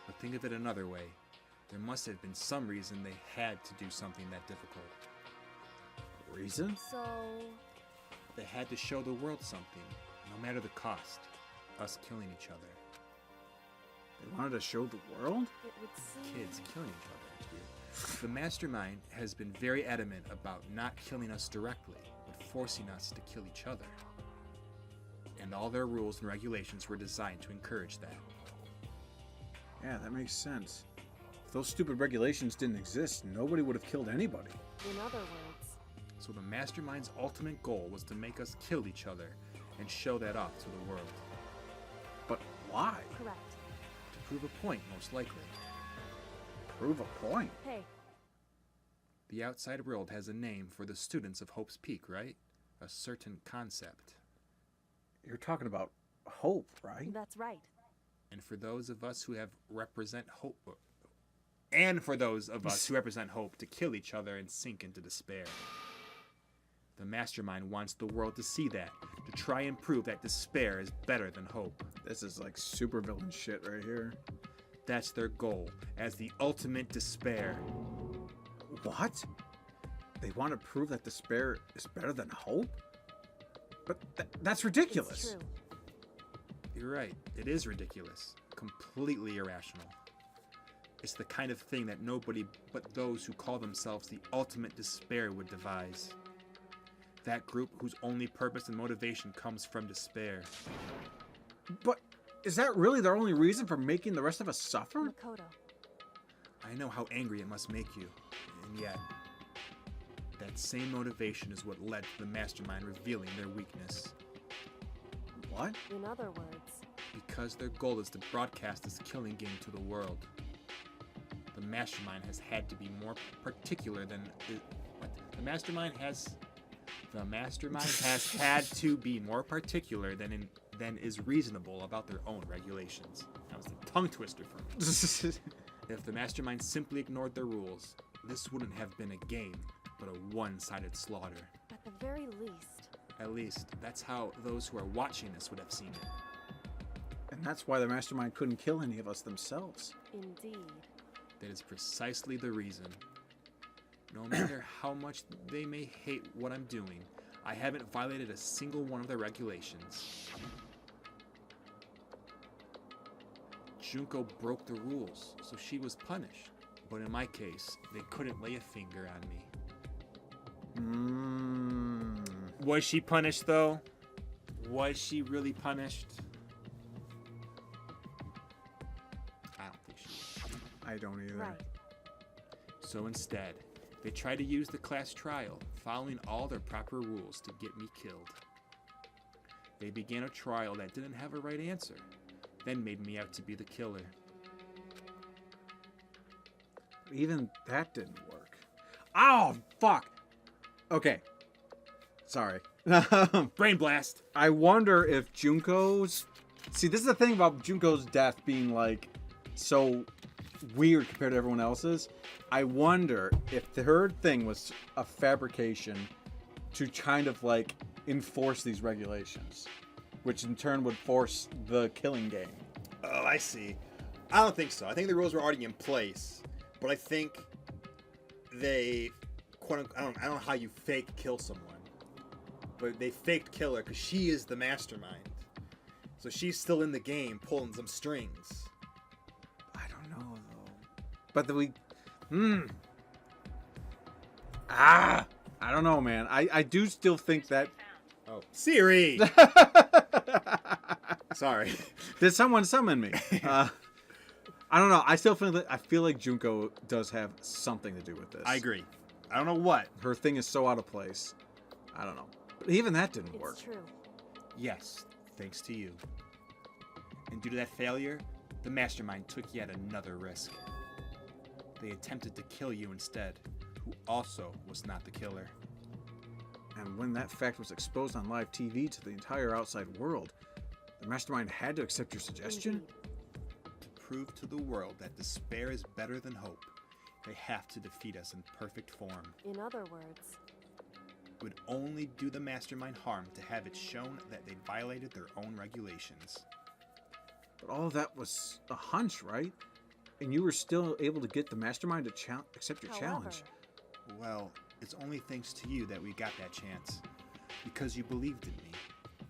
But think of it another way. There must have been some reason they had to do something that difficult. Reason? so, They had to show the world something, no matter the cost. Us killing each other. They wanted to show the world? it would seem... Kids killing each other. The mastermind has been very adamant about not killing us directly, but forcing us to kill each other. And all their rules and regulations were designed to encourage that. Yeah, that makes sense. If those stupid regulations didn't exist, nobody would have killed anybody. In other words, So the mastermind's ultimate goal was to make us kill each other and show that off to the world. But why? correct. To prove a point, most likely. Prove a point. Hey, The outside world has a name for the students of Hope's Peak, right? A certain concept. You're talking about hope, right? that's right. And for those of us who represent hope, and for those of us who represent hope to kill each other and sink into despair. The mastermind wants the world to see that, to try and prove that despair is better than hope. This is like supervillain shit right here. That's their goal, as the ultimate despair. What? They want to prove that despair is better than hope? But that's ridiculous. It's true. You're right, it is ridiculous, completely irrational. It's the kind of thing that nobody but those who call themselves the ultimate despair would devise. That group whose only purpose and motivation comes from despair. But is that really their only reason for making the rest of us suffer? Makoto, I know how angry it must make you, and yet, that same motivation is what led to the mastermind revealing their weakness. What? in other words, Because their goal is to broadcast this killing game to the world. The mastermind has had to be more particular than the mastermind has had to be more particular than is reasonable about their own regulations. That was a tongue twister for me. If the mastermind simply ignored their rules, this wouldn't have been a game, but a one-sided slaughter. at the very least, At least, that's how those who are watching this would have seen it. And that's why the mastermind couldn't kill any of us themselves. indeed. That is precisely the reason. No matter how much they may hate what I'm doing, I haven't violated a single one of their regulations. Junko broke the rules, so she was punished. But in my case, they couldn't lay a finger on me. Was she punished, though? Was she really punished? I don't think she was. I don't either. Right. So instead, they tried to use the class trial, following all their proper rules, to get me killed. They began a trial that didn't have a right answer, then made me out to be the killer. Even that didn't work. Oh, fuck. Okay. Sorry. Brain blast! I wonder if Junko's... See, this is the thing about Junko's death being, like, so weird compared to everyone else's. I wonder if her thing was a fabrication to kind of, like, enforce these regulations, which in turn would force the killing game. Oh, I see. I don't think so. I think the rules were already in place, but I think they, quote-unquote, I don't know how you fake kill someone, but they faked kill her because she is the mastermind. So she's still in the game, pulling some strings. I don't know, though. But I I don't know, man. I do still think that. Oh, Siri. Sorry. Did someone summon me? I don't know. I feel like Junko does have something to do with this. I agree. I don't know what. Her thing is so out of place. I don't know. But even that didn't work. It's true. Yes, thanks to you. And due to that failure, the Mastermind took yet another risk. They attempted to kill you instead, who also was not the killer. And when that fact was exposed on live TV to the entire outside world, the Mastermind had to accept your suggestion? Indeed. To prove to the world that despair is better than hope, they have to defeat us in perfect form. In other words, It would only do the Mastermind harm to have it shown that they violated their own regulations. But all of that was a hunch, right? And you were still able to get the Mastermind to accept your however, challenge. Well, it's only thanks to you that we got that chance. Because you believed in me.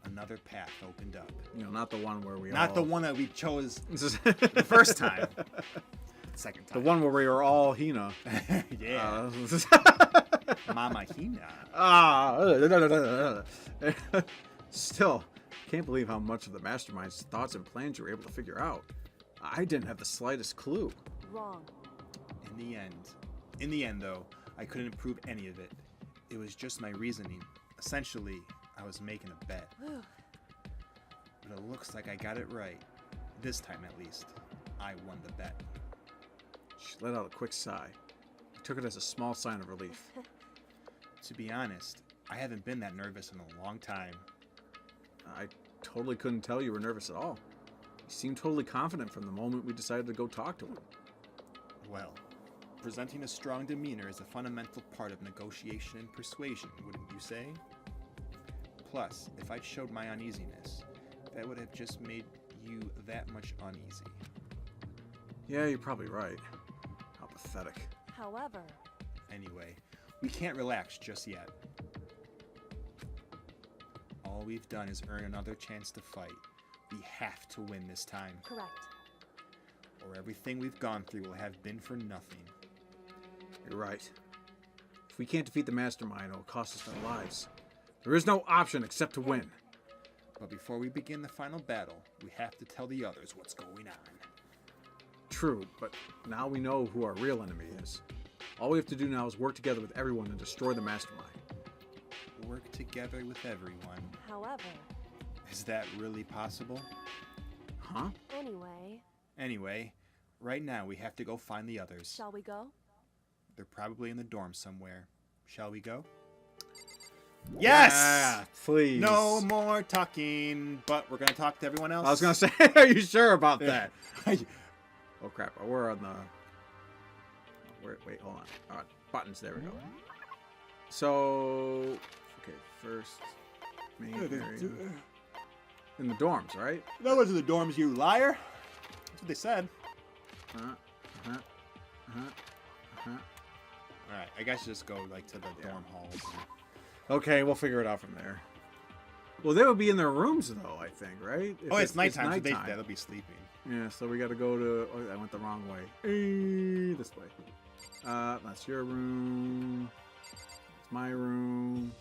Another path opened up. You know, not the one where we Not the one that we chose the the first time. Second The time. one where we were all Hina. Yeah. Mama Hina. Still, can't believe how much of the Mastermind's thoughts and plans you were able to figure out. I didn't have the slightest clue. wrong. In the end, though, I couldn't prove any of it. It was just my reasoning. Essentially, I was making a bet. But it looks like I got it right. This time, at least. I won the bet. She let out a quick sigh. I took it as a small sign of relief. To be honest, I haven't been that nervous in a long time. I totally couldn't tell you were nervous at all. You seemed totally confident from the moment we decided to go talk to him. Well, presenting a strong demeanor is a fundamental part of negotiation and persuasion, wouldn't you say? Plus, if I'd showed my uneasiness, that would have just made you that much uneasy. Yeah, you're probably right. How pathetic. However, Anyway, we can't relax just yet. All we've done is earn another chance to fight. We have to win this time, correct. or everything we've gone through will have been for nothing. You're right. If we can't defeat the Mastermind, it'll cost us our lives. There is no option except to win. But before we begin the final battle, we have to tell the others what's going on. True, but now we know who our real enemy is. All we have to do now is work together with everyone and destroy the Mastermind. Work together with everyone. However, Is that really possible? Huh? Anyway, right now we have to go find the others. shall we go? They're probably in the dorm somewhere. Shall we go? Yes! Yeah, please. No more talking, but we're gonna talk to everyone else. I was gonna say, are you sure about that? Oh crap! We're on the. Wait, hold on. All right, buttons. There we go. So, okay, first, main area. In the dorms, right? Those are the dorms, you liar. That's what they said. All right, I guess just go like to the dorm halls. Okay, we'll figure it out from there. Well, they would be in their rooms though, I think, right? If Oh, it's nighttime, so nighttime. they'll be sleeping. Yeah, so we got to go to. Oh, I went the wrong way. This way. That's your room. It's my room.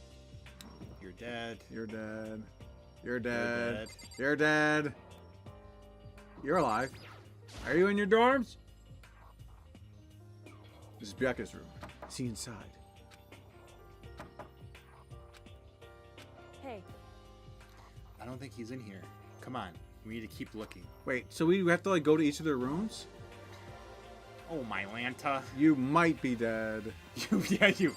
You're dead. You're dead. You're You're dead. dead. You're dead. You're alive. Are you in your dorms? This is Biaka's room. See inside. Hey, I don't think he's in here. Come on, we need to keep looking. Wait, so we have to like go to each of their rooms? Oh my Lanta. You might be dead. You.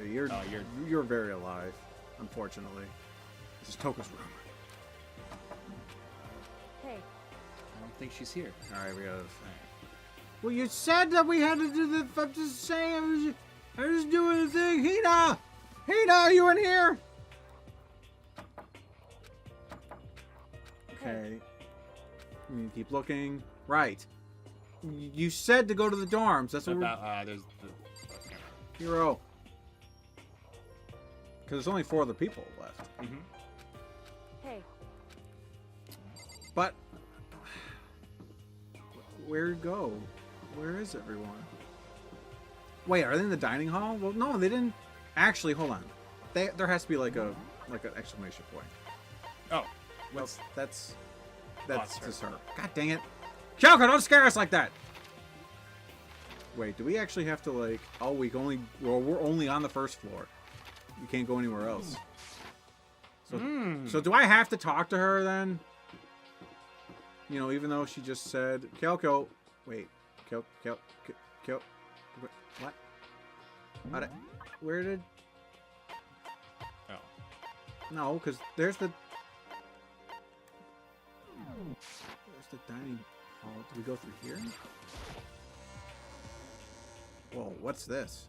You're Oh, you're very alive, unfortunately. This is Toka's room. hey, I don't think she's here. All right, we got. Well, you said that we had to do the. I'm just saying. I was doing the thing. Hina, are you in here? Okay. You keep looking. Right. You said to go to the dorms. That's what About there's the Hero. Because there's only 4 other people left. Mm-hmm. hey, But where to go? Where is everyone? Wait, are they in the dining hall? Well, no, they didn't. Actually, hold on. There has to be like an exclamation point. Oh, That's That's just her. God dang it. Kyoko, don't scare us like that! Wait, do we actually have to like... Oh, we're only on the first floor. You can't go anywhere else. So do I have to talk to her then? You know, even though she just said... Kyoko... Wait. Kyoko... What? Where did... oh. No, because there's the dining hall. Do we go through here? Whoa, what's this?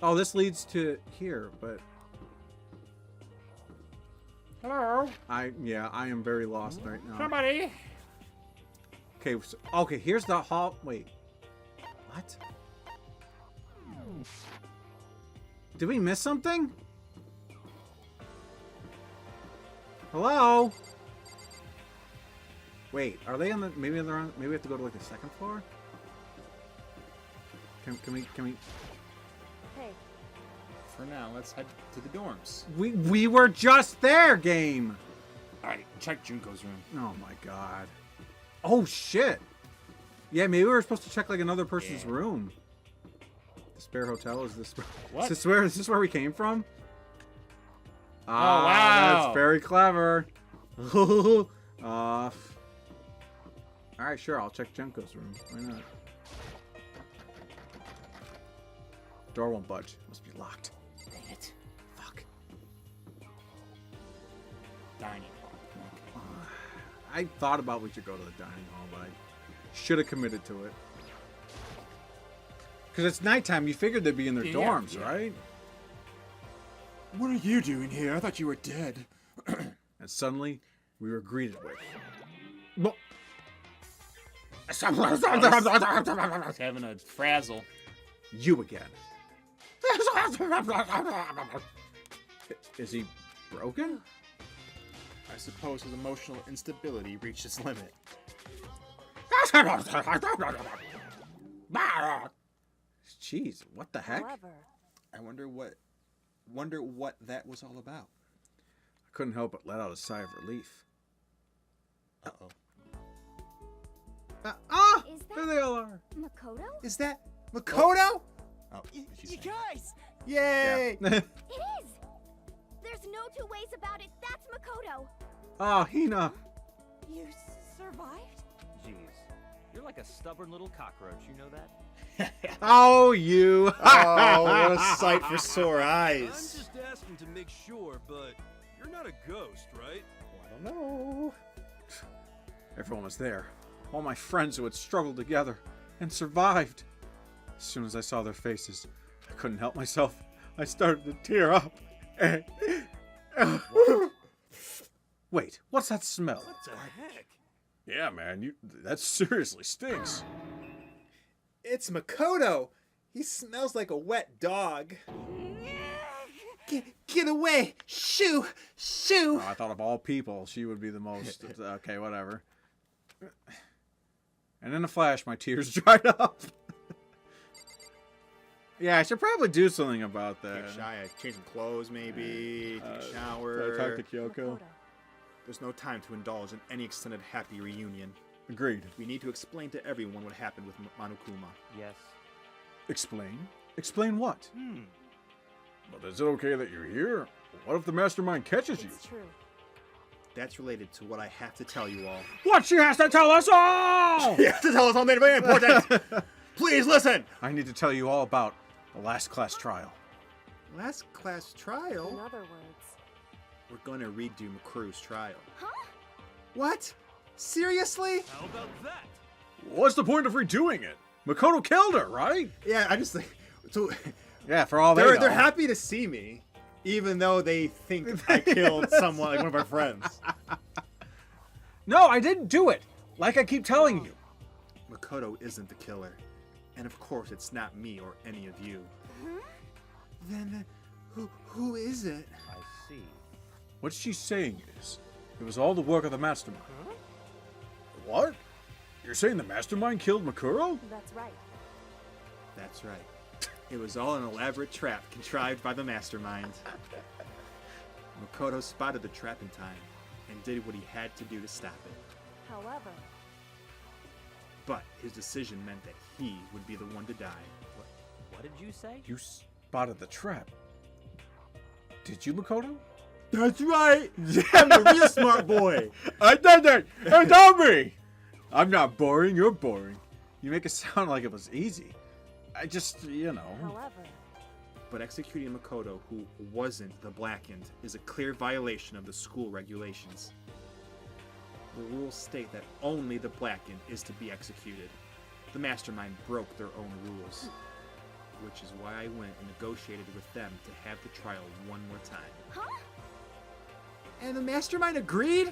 Oh, this leads to here, but... Hello? I am very lost right now. Somebody? Okay, here's the hall. Wait. What? Did we miss something? Hello? Wait, are they on the... Maybe they're on... Maybe we have to go to like the second floor? Can we... Hey, For now, let's head to the dorms. We were just there, game! Alright, check Junko's room. Oh my god. Oh shit! Yeah, maybe we were supposed to check like another person's room. The spare hotel, is this... What? Is this where we came from? wow. That's very clever. Alright, sure, I'll check Junko's room. Why not? Door won't budge. Must be locked. Dang it. Fuck. Dining hall. Okay. I thought about we should go to the dining hall, but I should have committed to it. Because it's nighttime. You figured they'd be in their dorms, right? What are you doing here? I thought you were dead. And suddenly, we were greeted with... Having a frazzle. You again. Is he broken? I suppose his emotional instability reached its limit. Jeez, what the heck? clever. I wonder what that was all about. I couldn't help but let out a sigh of relief. Uh-oh. Is that- There they all are. Makoto? Is that Makoto? Oh, You guys! Yay! Yeah. It is! There's no two ways about it. That's Makoto. Oh, Hina. You survived? Jeez, you're like a stubborn little cockroach, you know that? Oh, you. Oh, what a sight for sore I'm eyes. just asking to make sure, but you're not a ghost, right? I don't know. Everyone was there. All my friends who had struggled together and survived. As soon as I saw their faces, I couldn't help myself. I started to tear up. Wait, what's that smell? What the heck? Yeah, man, that seriously stinks. It's Makoto. He smells like a wet dog. Get away! Shoo! Shoo! Oh, I thought of all people, she would be the most. Okay, whatever. And in a flash, my tears dried up. Yeah, I should probably do something about that. Get shy. Change some clothes, maybe. Take a shower. Talk to Kyoko. There's no time to indulge in any extended happy reunion. Agreed. We need to explain to everyone what happened with Monokuma. Yes. Explain? Explain what? But is it okay that you're here? What if the mastermind catches you? It's true. That's related to what I have to tell you all. What she has to tell us all! You have to tell us something very important! Please listen! I need to tell you all about the last class trial. Last class In trial? other words. We're gonna redo McCrew's trial. Huh? What? Seriously? How about that? What's the point of redoing it? Makoto killed her, right? Yeah, I just so Yeah, for all they're happy to see me, even though they think I killed someone, like one of our friends. No, I didn't do it. Like I keep telling you. Makoto isn't the killer, and of course it's not me or any of you. Then who is it? I see. What she's saying is, it was all the work of the mastermind. What? You're saying the mastermind killed Makuro? That's right. That's right. It was all an elaborate trap contrived by the mastermind. Makoto spotted the trap in time and did what he had to do to stop it. However, But his decision meant that he would be the one to die. What did you say? You spotted the trap. Did you, Makoto? That's right! I'm the real smart boy! I did it! It's on me! I'm not boring, you're boring. You make it sound like it was easy. I just, however, But executing Makoto, who wasn't the Blackened, is a clear violation of the school regulations. The rules state that only the Blackened is to be executed. The mastermind broke their own rules, which is why I went and negotiated with them to have the trial one more time. huh? And the mastermind agreed?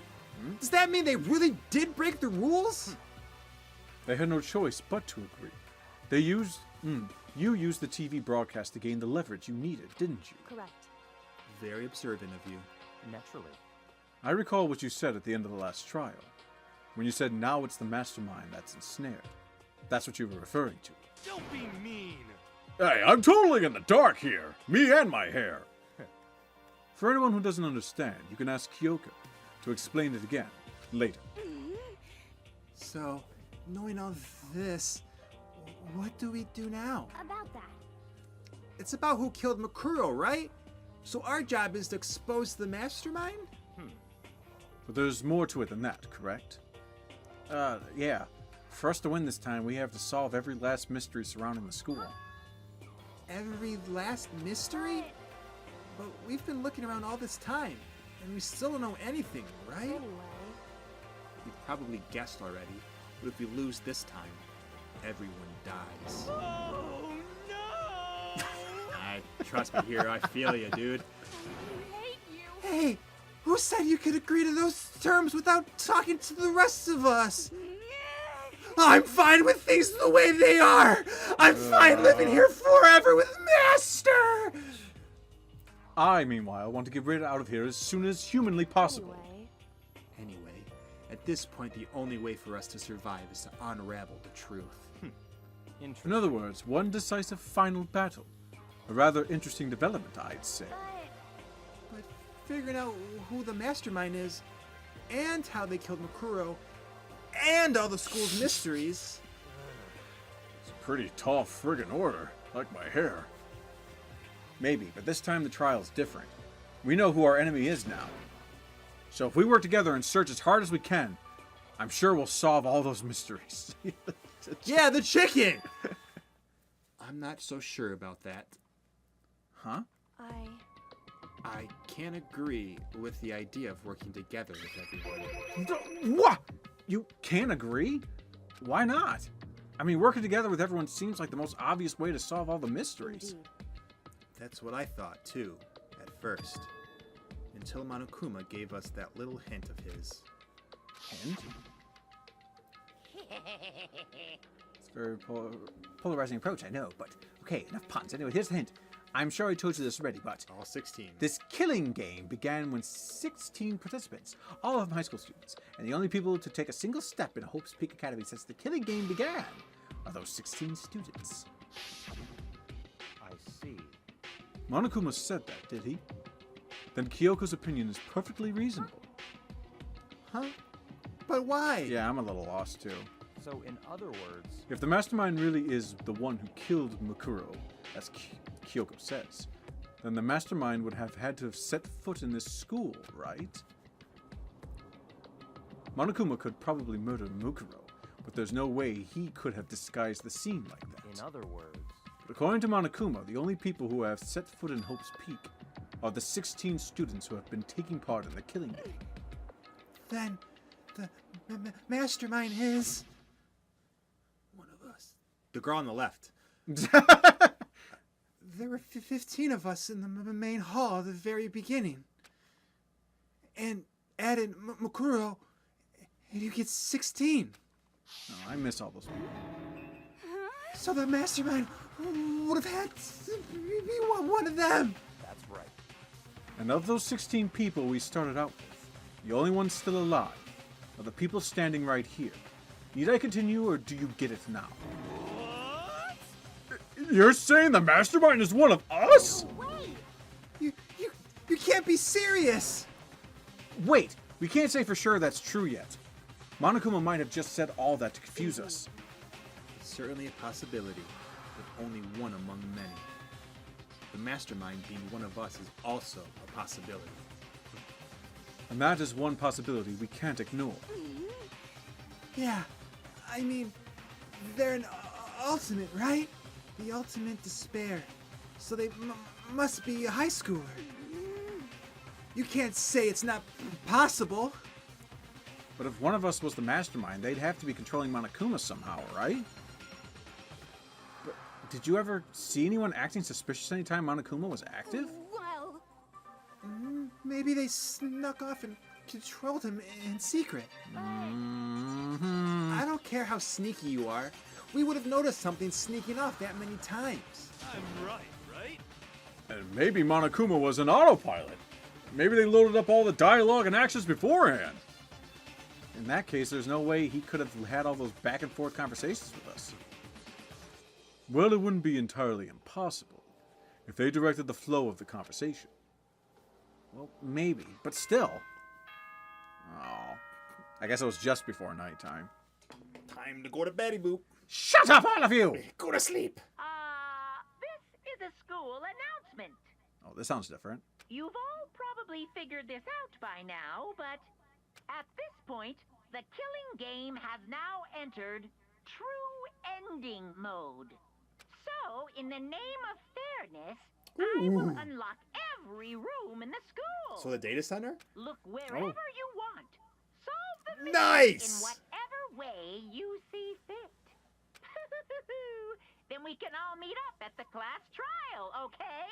Does that mean they really did break the rules? They had no choice but to agree. They used... you used the TV broadcast to gain the leverage you needed, didn't you? Correct. Very observant of you. Naturally. I recall what you said at the end of the last trial. When you said now it's the mastermind that's ensnared. That's what you were referring to. Don't be mean. Hey, I'm totally in the dark here. Me and my hair. For anyone who doesn't understand, you can ask Kyoko to explain it again later. So, knowing all this, what do we do now? About that. It's about who killed Makuro, right? So our job is to expose the mastermind? But there's more to it than that, correct? Yeah. For us to win this time, we have to solve every last mystery surrounding the school. Every last mystery? But we've been looking around all this time, and we still don't know anything, right? Anyway, We probably guessed already, but if we lose this time, everyone dies. Oh no! Trust me here, I feel you, dude. I hate you. Hey, who said you could agree to those terms without talking to the rest of us? I'm fine with things the way they are. I'm fine living here forever with Master. I, meanwhile, want to get rid out of here as soon as humanly possible. Anyway, at this point, the only way for us to survive is to unravel the truth. In other words, one decisive final battle. A rather interesting development, I'd say. But figuring out who the mastermind is, and how they killed Makuro, and all the school's mysteries. It's a pretty tall friggin' order, like my hair. Maybe, but this time the trial's different. We know who our enemy is now. So if we work together and search as hard as we can, I'm sure we'll solve all those mysteries. Yeah, the chicken! I'm not so sure about that. Huh? I can't agree with the idea of working together with everyone. What? You can't agree? Why not? I mean, working together with everyone seems like the most obvious way to solve all the mysteries. Indeed. That's what I thought, too, at first. Until Monokuma gave us that little hint of his. Hint? It's a very polarizing approach, I know, but okay, enough puns. Anyway, here's the hint. I'm sure I told you this already, but All 16. this killing game began when 16 participants, all of them high school students, and the only people to take a single step in Hope's Peak Academy since the killing game began are those 16 students. I see. Monokuma said that, did he? Then Kyoko's opinion is perfectly reasonable. Huh? But why? Yeah, I'm a little lost too. So, in other words, If the mastermind really is the one who killed Makuro, as Kyoko says, then the mastermind would have had to have set foot in this school, right? Monokuma could probably murder Makuro, but there's no way he could have disguised the scene like in that. other words, But according to Monokuma, the only people who have set foot in Hope's Peak are the 16 students who have been taking part in the killing game. Then the mastermind is one of us. The girl on the left. There were 15 of us in the main hall at the very beginning. And added Makuro, and you get 16. Oh, I miss all those people. So the mastermind would have had to be one of them. that's right. And of those 16 people we started out with, the only ones still alive are the people standing right here. Need I continue, or do you get it now? You're saying the mastermind is one of us? You can't be serious! Wait, we can't say for sure that's true yet. Monokuma might have just said all that to confuse us. Certainly a possibility, but only one among many. The mastermind being one of us is also a possibility. And that is one possibility we can't ignore. Yeah, I mean, they're an ultimate, right? The ultimate despair. So they must be a high schooler. You can't say it's not possible. But if one of us was the mastermind, they'd have to be controlling Monokuma somehow, right? But did you ever see anyone acting suspicious anytime Monokuma was active? Well, Maybe they snuck off and controlled him in secret. Mm-hmm. I don't care how sneaky you are. We would have noticed something sneaking off that many times. I'm right, right? And maybe Monokuma was an autopilot. Maybe they loaded up all the dialogue and actions beforehand. In that case, there's no way he could have had all those back and forth conversations with us. Well, it wouldn't be entirely impossible if they directed the flow of the conversation. Well, maybe, but still. Oh, I guess it was just before nighttime. Time to go to Betty Boop. Shut up, all of you! Go to sleep. This is a school announcement. Oh, this sounds different. You've all probably figured this out by now, but at this point, the killing game has now entered true ending mode. So, in the name of fairness, I will unlock every room in the school. So the data center? Look wherever you want. Solve the mystery Nice! in whatever way you see fit. Then we can all meet up at the class trial, okay?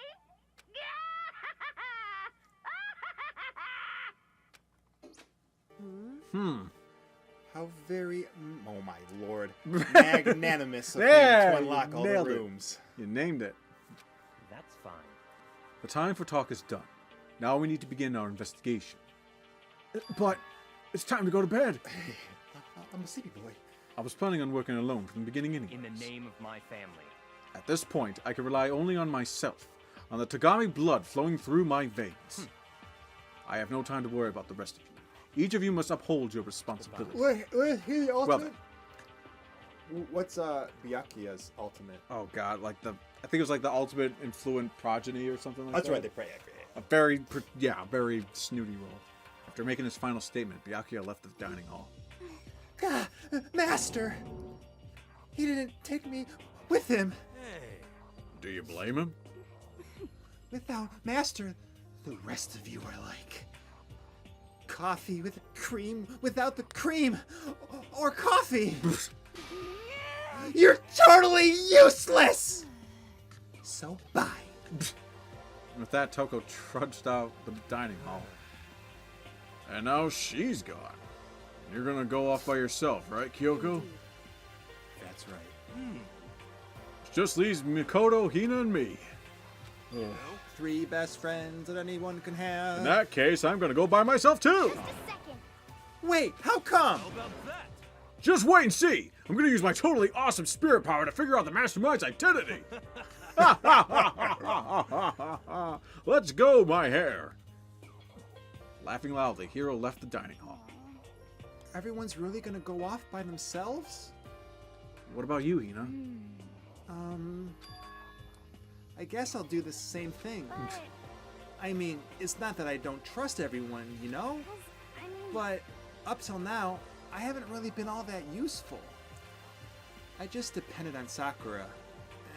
How very, oh my lord, magnanimous of There, him to unlock you all the nailed it. rooms. You named it. That's fine. The time for talk is done. Now we need to begin our investigation. But it's time to go to bed. I'm a sleepy boy. I was planning on working alone from the beginning anyways. In the name of my family. At this point, I can rely only on myself, on the Tagami blood flowing through my veins. I have no time to worry about the rest of you. Each of you must uphold your responsibility. Where's the ultimate? What's Byakuya's ultimate? Oh god, like I think it was like the ultimate influent progeny or something like that. That's right, they pray after it. A very snooty role. After making his final statement, Byakuya left the dining hall. God, Master! He didn't take me with him. Hey. Do you blame him? Without Master, the rest of you are like coffee with cream without the cream, or coffee. You're totally useless. So bye. With that, Toko trudged out the dining hall. And now she's gone. You're gonna go off by yourself, right, Kyoko? That's right. Just leaves Mikoto, Hina, and me. Three best friends that anyone can have. In that case, I'm gonna go by myself too. just a second. Wait, how come? How about that? Just wait and see. I'm gonna use my totally awesome spirit power to figure out the mastermind's identity. Let's go, my hair. Laughing loudly, Hiro left the dining hall. Everyone's really gonna go off by themselves? What about you, Hina? I guess I'll do the same thing. I mean, it's not that I don't trust everyone, you know? But up till now, I haven't really been all that useful. I just depended on Sakura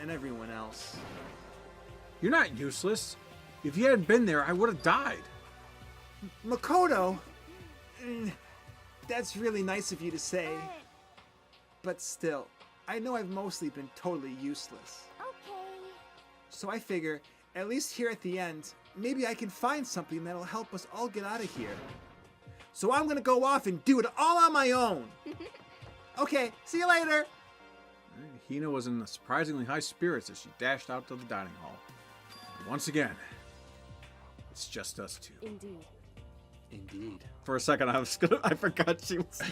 and everyone else. You're not useless. If you hadn't been there, I would have died. Makoto! That's really nice of you to say. But still, I know I've mostly been totally useless. Okay. So I figure, at least here at the end, maybe I can find something that'll help us all get out of here. So I'm gonna go off and do it all on my own. Okay, see you later. Hina was in surprisingly high spirits as she dashed out to the dining hall. And once again, it's just us two. Indeed. Indeed. For a second, I forgot she was.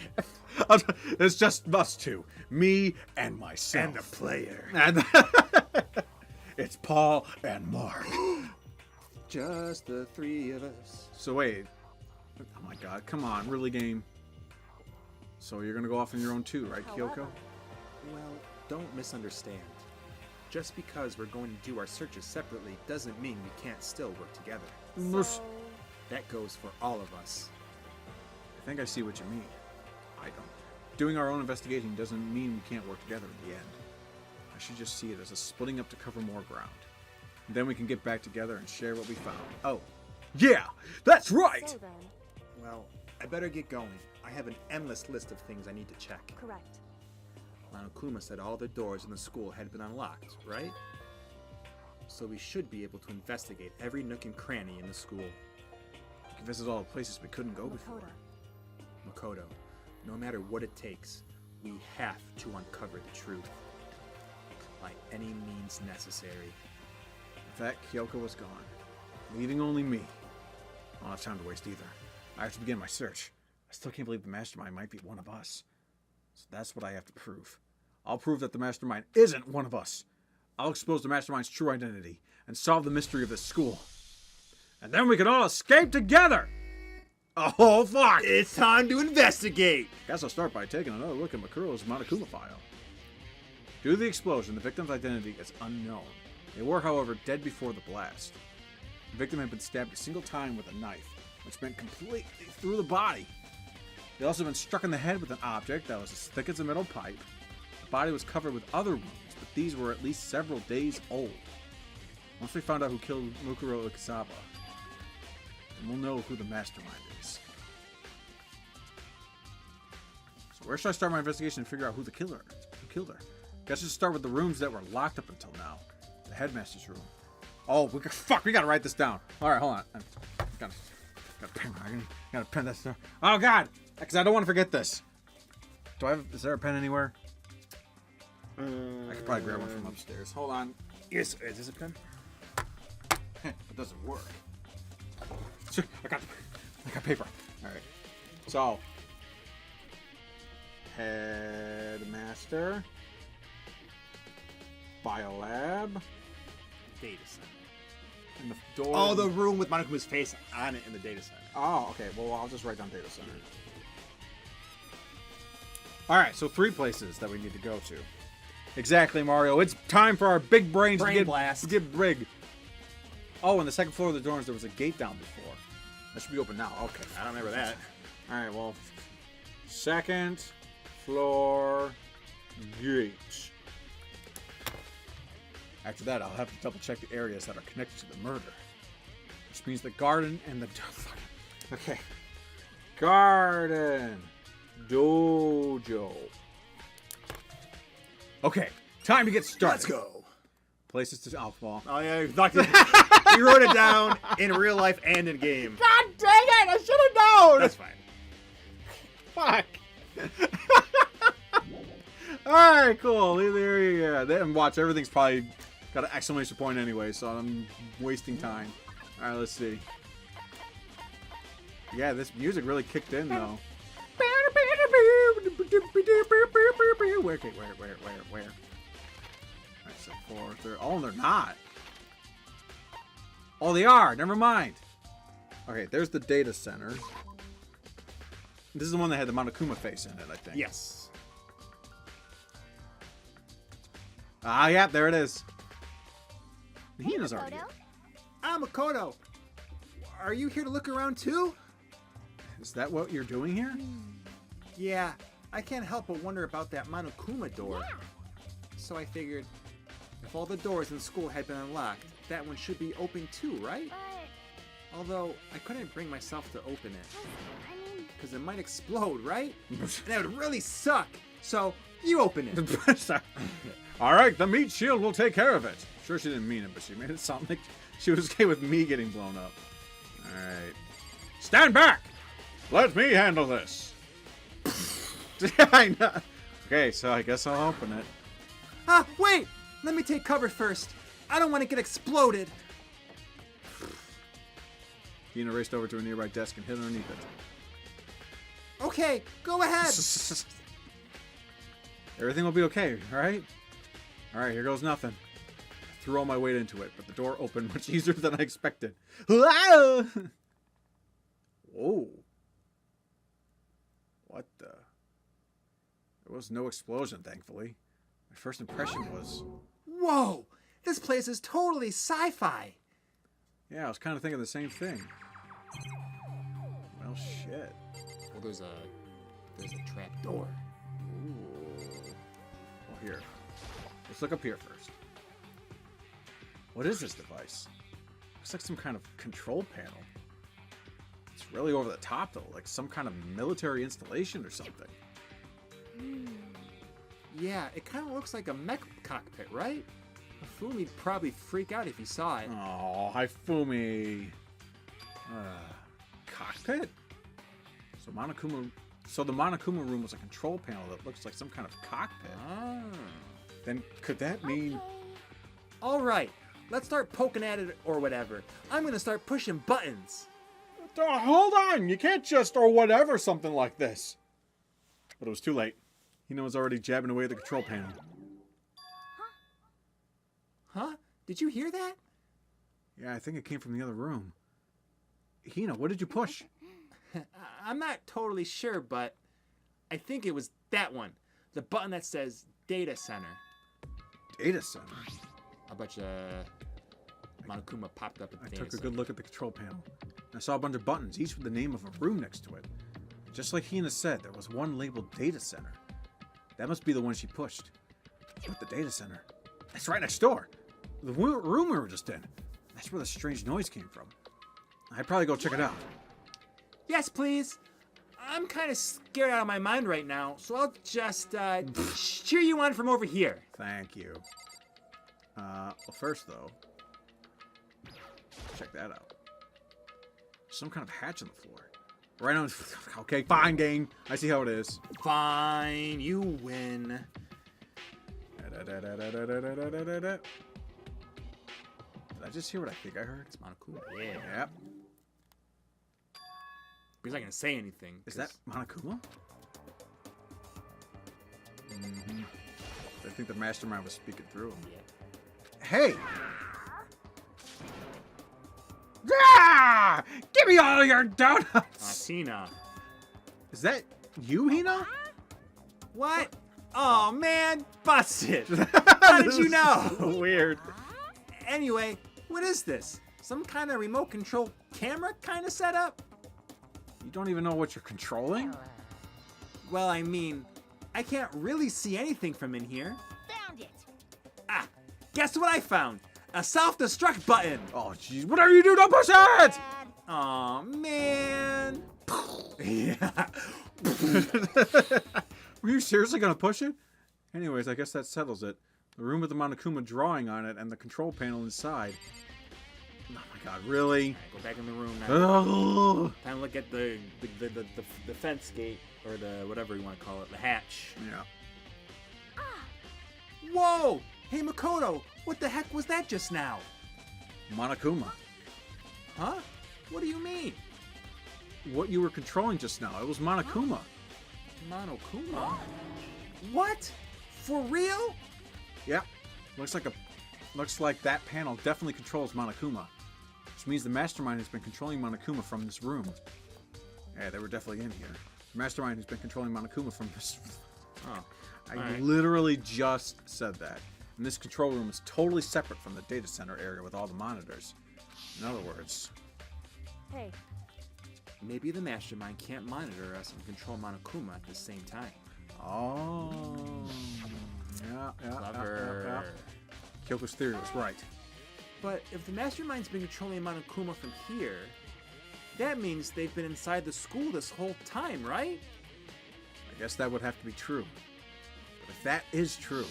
It's just us two, me and myself, And the player. And It's Paul and Mark. Just the three of us. So wait. Oh my god, come on, really game. So you're gonna go off on your own too, right, Kyoko? However, Well, don't misunderstand. Just because we're going to do our searches separately doesn't mean we can't still work together. so That goes for all of us. I think I see what you mean. I don't. Doing our own investigation doesn't mean we can't work together in the end. I should just see it as a splitting up to cover more ground. And then we can get back together and share what we found. Oh, yeah, that's right! so then, Well, I better get going. I have an endless list of things I need to check. correct. Monokuma said all the doors in the school had been unlocked, right? So we should be able to investigate every nook and cranny in the school. We can visit all the places we couldn't go before. Makoto. Makoto, no matter what it takes, we have to uncover the truth. By any means necessary. In fact, Kyoko was gone, leaving only me. I don't have time to waste either. I have to begin my search. I still can't believe the mastermind might be one of us. So that's what I have to prove. I'll prove that the mastermind isn't one of us. I'll expose the mastermind's true identity and solve the mystery of this school. And then we can all escape together! Oh, fuck! It's time to investigate! Guess I'll start by taking another look at Makuro's Monokuma file. Due to the explosion, the victim's identity is unknown. They were, however, dead before the blast. The victim had been stabbed a single time with a knife, which went completely through the body. They'd also been struck in the head with an object that was as thick as a metal pipe. The body was covered with other wounds, but these were at least several days old. Once we found out who killed Mukuro Ikizawa, then we'll know who the mastermind is. So where should I start my investigation and figure out who killed her? Guess I should start with the rooms that were locked up until now. The headmaster's room. Oh, we gotta write this down. Alright, hold on. Gotta pen this down. Oh god! Because I don't want to forget this. Is there a pen anywhere? I could probably grab one from upstairs. Hold on. Yes, is this a pen? It doesn't work. Sure, I got paper. Alright. So. Headmaster. Biolab. Data center. And the door. Oh, the room with Monokuma's face on it in the data center. Oh, okay. Well, I'll just write down data center. Alright, so 3 places that we need to go to. Exactly, Mario. It's time for our big brains Brain to blast. get big. Oh, on the second floor of the dorms, there was a gate down before. That should be open now. Okay. I don't remember that. Alright, well. Second floor gate. After that, I'll have to double check the areas that are connected to the murder. Which means the garden and the... Okay. Garden. Dojo. Okay, time to get started. Let's go. Places to... Oh, well. Oh yeah, you wrote it down in real life and in game. God dang it! I should have known! That's fine. Fuck. Alright, cool. There you go. Then watch, everything's probably got an exclamation point anyway, so I'm wasting time. Alright, let's see. Yeah, this music really kicked in, though. Where? Alright, so 4, 3. Oh, they're not. Oh, they are. Never mind. Okay, there's the data center. This is the one that had the Monokuma face in it, I think. Yes. Ah, yeah, there it is. Hina's already here. I'm Makoto. Are you here to look around too? Is that what you're doing here? Yeah, I can't help but wonder about that Monokuma door. So I figured, if all the doors in the school had been unlocked, that one should be open too, right? Although, I couldn't bring myself to open it. Because it might explode, right? And that would really suck. So, you open it. Alright, the meat shield will take care of it. Sure she didn't mean it, but she made it sound like she was okay with me getting blown up. Alright. Stand back! Let me handle this. I know. Okay, so I guess I'll open it. Ah, wait! Let me take cover first. I don't want to get exploded. Hina raced over to a nearby desk and hid underneath it. Okay, go ahead. Everything will be okay, alright? Alright, here goes nothing. threw all my weight into it, but the door opened much easier than I expected. Whoa! What the? There was no explosion, thankfully. My first impression was... Whoa! This place is totally sci-fi. Yeah, I was kind of thinking the same thing. Well, shit. Well, there's a trap door. Ooh. Well, here. Let's look up here first. What is this device? Looks like some kind of control panel. It's really over the top, though. Like some kind of military installation or something. Yeah, it kind of looks like a mech cockpit, right? Fumi'd probably freak out if he saw it. Oh, Hifumi. Cockpit? So the Monokuma room was a control panel that looks like some kind of cockpit. Ah. Then could that mean... All right, let's start poking at it or whatever. I'm gonna start pushing buttons. Hold on, you can't just or whatever something like this. But it was too late. Hina was already jabbing away at the control panel. Huh? Did you hear that? Yeah, I think it came from the other room. Hina, what did you push? I'm not totally sure, but I think it was that one. The button that says Data Center. Data center? I bet you Monokuma popped up at the I data took a center. good look at the control panel. I saw a bunch of buttons, each with the name of a room next to it. Just like Hina said, there was one labeled Data Center. That must be the one she pushed. But the Data Center, that's right next door. The room we were just in. That's where the strange noise came from. I'd probably go check it out. Yes, please. I'm kind of scared out of my mind right now, so I'll just cheer you on from over here. Thank you. Well, first though, check that out. Some kind of hatch on the floor. Right on. Okay, fine, gang. I see how it is. Fine, you win. Did I just hear what I think I heard? It's Monokuma. Yeah. Yep. He's not gonna say anything. Is that Monokuma? Mm-hmm. I think the mastermind was speaking through him. Yeah. Hey! Ah! Give me all your donuts! Hina. Is that you, Hina? What? Oh man, busted! How did you know? So weird. Anyway, what is this? Some kind of remote control camera kind of setup? You don't even know what you're controlling? Well, I mean, I can't really see anything from in here. Found it. Ah, guess what I found? A self-destruct button. Oh, jeez. Whatever you do, don't push it! Aw, man. Yeah. Were you seriously going to push it? Anyways, I guess that settles it. The room with the Monokuma drawing on it and the control panel inside. Oh my god, really? Go back in the room now. Oh. Time to look at the fence gate, or the whatever you want to call it, the hatch. Yeah. Whoa! Hey Makoto, what the heck was that just now? Monokuma. Huh? What do you mean? What you were controlling just now, it was Monokuma. Monokuma? What? For real? Yeah. Looks like that panel definitely controls Monokuma. Which means the mastermind has been controlling Monokuma from this room. Yeah, they were definitely in here. The mastermind has been controlling Monokuma from this. Oh. I Alright. literally just said that. And this control room is totally separate from the data center area with all the monitors. In other words, Hey, Maybe the mastermind can't monitor us and control Monokuma at the same time. oh, yeah. Clever. Kyoko's theory was right. But if the mastermind's been controlling Monokuma from here, that means they've been inside the school this whole time, right? I guess that would have to be true. But if that is true...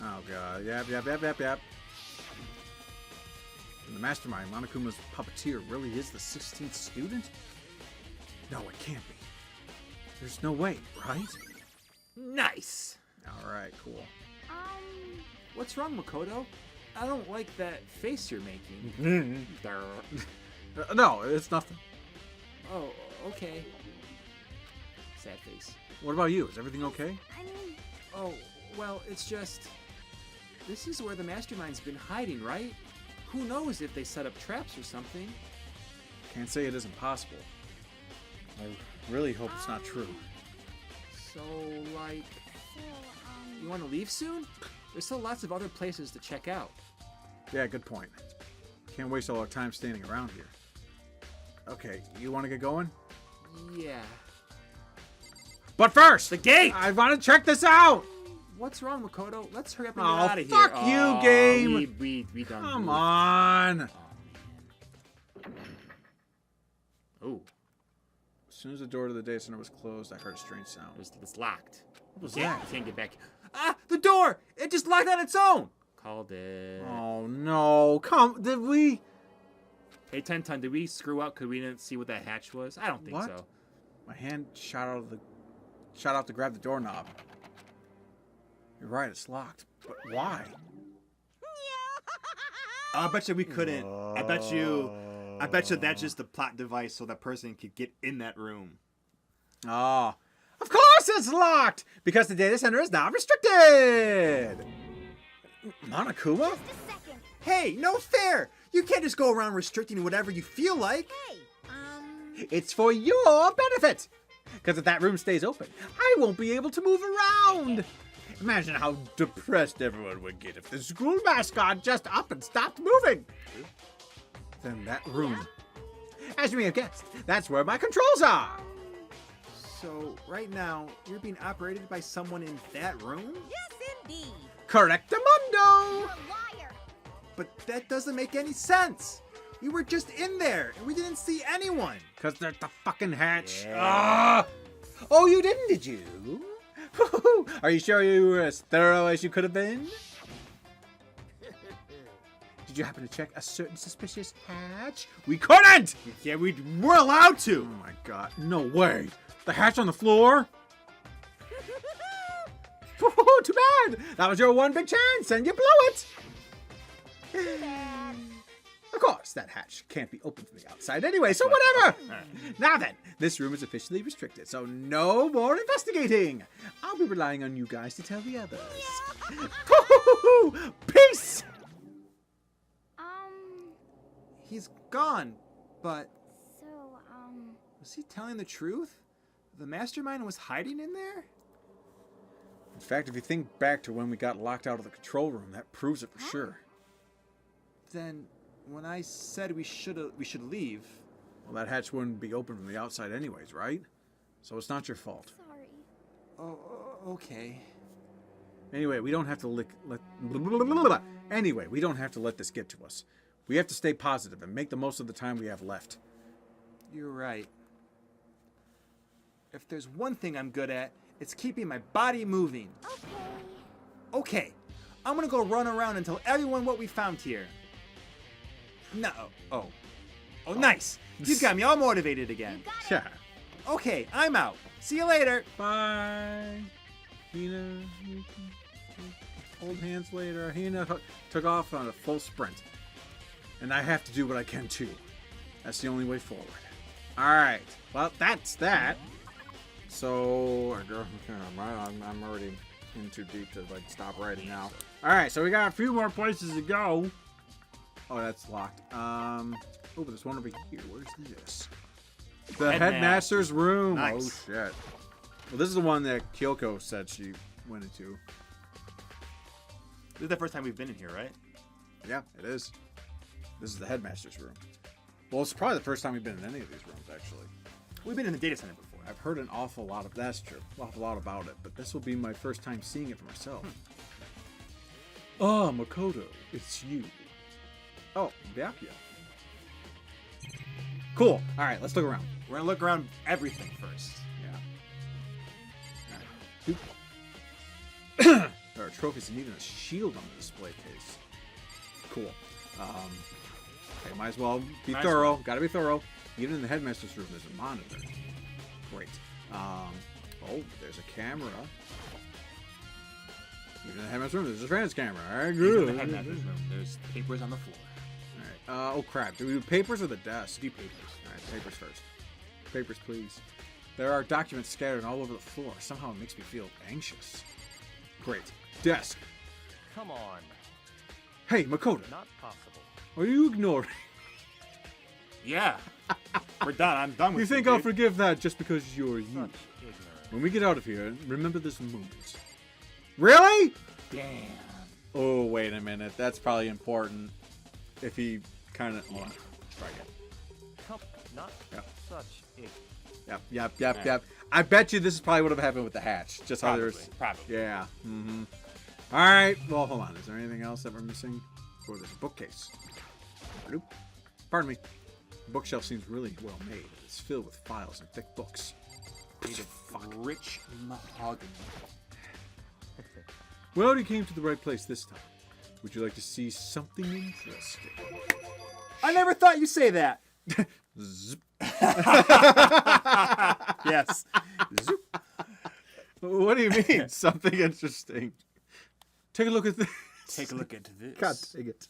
Oh god, yep. And the mastermind, Monokuma's puppeteer, really is the 16th student? No, it can't be. There's no way, right? Nice! Alright, cool. What's wrong, Makoto? I don't like that face you're making. No, it's nothing. Oh, okay. Sad face. What about you? Is everything okay? I mean, Oh, Well, it's just... This is where the mastermind's been hiding, right? Who knows if they set up traps or something? Can't say it isn't possible. I really hope it's not true. So, like... You want to leave soon? There's still lots of other places to check out. Yeah, good point. Can't waste all our time standing around here. Okay, you want to get going? Yeah. But first! The gate! I want to check this out! What's wrong, Makoto? Let's hurry up and Oh, get out of here. fuck you, game! We done. Come on! Oh, As soon as the door to the data center was closed, I heard a strange sound. it's locked. What was You that? can't get back. Ah, the door! It just locked on its own! Called it. Oh no! Did we? Hey, Ten, did we screw up because we didn't see what that hatch was? I don't think What? so. My hand shot out to grab the doorknob. You're right, it's locked. But why? I bet you we couldn't. I bet you that's just the plot device so that person could get in that room. Oh, of course it's locked! Because the data center is now restricted! Monokuma? Hey, no fair! You can't just go around restricting whatever you feel like. It's for your benefit! Because if that room stays open, I won't be able to move around! Imagine how depressed everyone would get if the school mascot just up and stopped moving! Then that room... As you may have guessed, that's where my controls are! So, right now, you're being operated by someone in that room? Yes, indeed. Correctamundo! Liar. But that doesn't make any sense! We were just in there, and we didn't see anyone! Because there's the fucking hatch. Yeah. Ah! Oh, you didn't, did you? Are you sure you were as thorough as you could have been? Did you happen to check a certain suspicious hatch? We couldn't! Yeah, we were allowed to! Oh my god, no way! The hatch on the floor? Too bad! That was your one big chance, and you blew it! Of course, that hatch can't be opened from the outside anyway, so whatever! Now then, this room is officially restricted, so no more investigating! I'll be relying on you guys to tell the others. Peace! He's gone, but So, was he telling the truth? The mastermind was hiding in there? In fact, if you think back to when we got locked out of the control room, that proves it for sure. Then, when I said we should leave, Well, that hatch wouldn't be open from the outside anyways, right? So it's not your fault. sorry. okay. Anyway, we don't have to Anyway, we don't have to let this get to us. We have to stay positive and make the most of the time we have left. You're right. If there's one thing I'm good at, it's keeping my body moving. Okay, I'm gonna go run around and tell everyone what we found here. No. Oh, nice. You got me all motivated again. Yeah. Okay, I'm out. See you later. Bye. Hina. Hold hands later. Hina took off on a full sprint. And I have to do what I can too. That's the only way forward. Alright. Well, that's that. So, I'm already in too deep to like stop writing now. Alright, so we got a few more places to go. Oh, that's locked. Oh, but there's one over here. Where's this? The headmaster's room. Nice. Oh shit. Well, this is the one that Kyoko said she went into. This is the first time we've been in here, right? Yeah, it is. This is the headmaster's room. Well, it's probably the first time we've been in any of these rooms, actually. We've been in the data center before. I've heard an awful lot of that's true. An awful lot about it, but this will be my first time seeing it for myself. Oh, Makoto, it's you. Oh, yeah. Cool. All right, let's look around. We're gonna look around everything first. Yeah. All right. There are trophies and even a shield on the display case. Cool. Okay, might as well be thorough. Gotta be thorough. Even in the headmaster's room, there's a monitor. Great. Oh, there's a camera. Even in the headmaster's room, there's a surveillance camera. All right, good. In the headmaster's room, there's papers on the floor. All right. Oh crap. Do we do papers or the desk? Do papers. All right, papers first. Papers, please. There are documents scattered all over the floor. Somehow it makes me feel anxious. Great. Desk. Come on. Hey, Makoto. Not possible. Are you ignoring? Yeah. We're done. I'm done with You think dude. I'll forgive that just because you're you? Such ignorance. When we get out of here, remember this moment. Really? Damn. Oh, wait a minute. That's probably important. If he kind of... Hold on. Try again. Come, not Yep. such ignorance. Yep. I bet you this is probably what would have happened with the hatch. Just how Probably. there's... Probably. Yeah. Mm-hmm. All right. Well, hold on. Is there anything else that we're missing? Or there's a bookcase. Bloop. Pardon me. The bookshelf seems really well made. It's filled with files and thick books. Made of rich mahogany. Well, you came to the right place this time. Would you like to see something interesting? I never thought you'd say that. Zip. Yes. Zoop. What do you mean, something interesting? Take a look at this. Take a look at this. God dang it.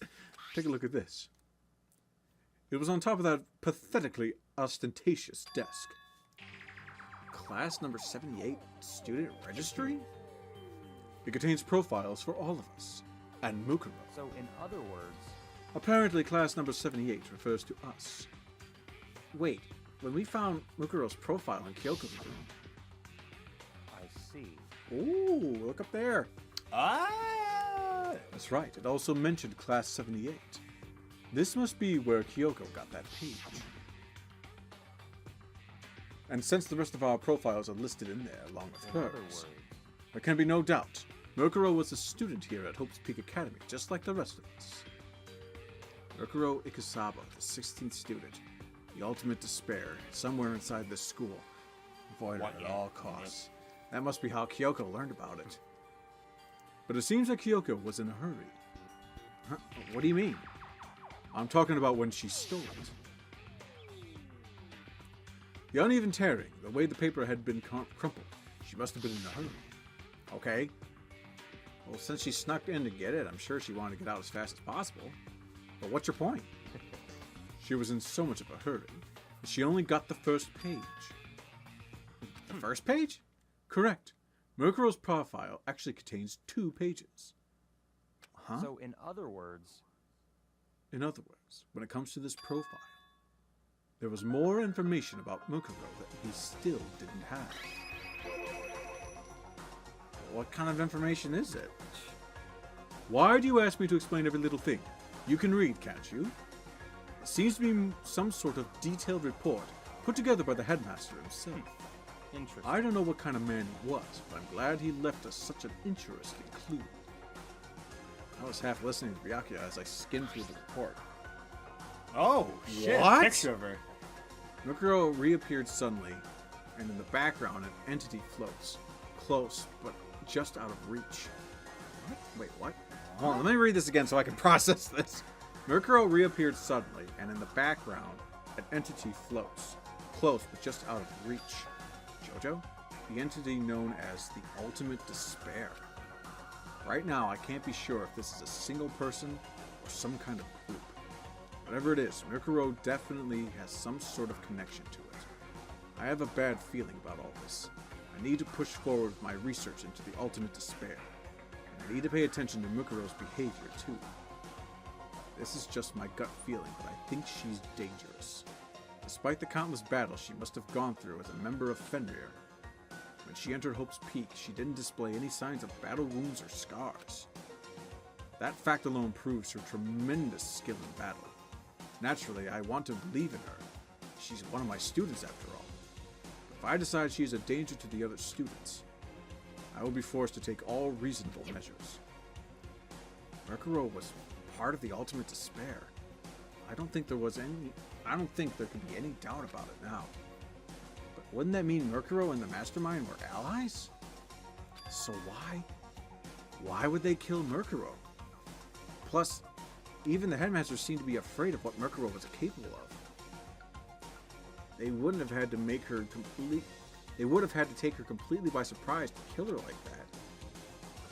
Take a look at this. It was on top of that pathetically ostentatious desk. Class number 78 student registry? It contains profiles for all of us. And Mukuro. So, in other words, Apparently, class number 78 refers to us. Wait, when we found Mukuro's profile in Kyoko's room. I see. Ooh, look up there. Ah. That's right, it also mentioned class 78. This must be where Kyoko got that page. And since the rest of our profiles are listed in there along with In other hers, words, there can be no doubt Mukuro was a student here at Hope's Peak Academy, just like the rest of us. Mukuro Ikusawa, the 16th student, the ultimate despair, somewhere inside this school. Avoid it at all costs. That must be how Kyoko learned about it. But it seems that Kyoko was in a hurry. Huh? What do you mean? I'm talking about when she stole it. The uneven tearing, the way the paper had been crumpled, she must have been in a hurry. Okay. Well, since she snuck in to get it, I'm sure she wanted to get out as fast as possible. But what's your point? She was in so much of a hurry. She only got the first page. The first page? Correct. Mukuro's profile actually contains 2 pages. Huh? so in other words, In other words, when it comes to this profile, there was more information about Mukuro that we still didn't have. What kind of information is it? Why do you ask me to explain every little thing? You can read, can't you? It seems to be some sort of detailed report put together by the headmaster himself. interesting. I don't know what kind of man he was, but I'm glad he left us such an interesting clue. I was half listening to Byakuya as I skimmed through the report. Oh, shit. What? Picture of her. Mukuro reappeared suddenly, and in the background, an entity floats. Close, but just out of reach. What? Wait, what? Hold on, let me read this again so I can process this. Mukuro reappeared suddenly, and in the background, an entity floats. Close, but just out of reach. Jojo? The entity known as the Ultimate Despair. Right now, I can't be sure if this is a single person or some kind of group. Whatever it is, Mukuro definitely has some sort of connection to it. I have a bad feeling about all this. I need to push forward with my research into the Ultimate Despair. And I need to pay attention to Mukuro's behavior, too. This is just my gut feeling, but I think she's dangerous. Despite the countless battles she must have gone through as a member of Fenrir, when she entered Hope's Peak, she didn't display any signs of battle wounds or scars. That fact alone proves her tremendous skill in battle. Naturally, I want to believe in her. She's one of my students after all. If I decide she is a danger to the other students, I will be forced to take all reasonable measures. Mukuro was part of the Ultimate Despair. I don't think there could be any doubt about it now. But wouldn't that mean Mukuro and the Mastermind were allies? So why would they kill Mukuro? Plus, even the headmasters seemed to be afraid of what Mukuro was capable of. They wouldn't have had to make her They would have had to take her completely by surprise to kill her like that.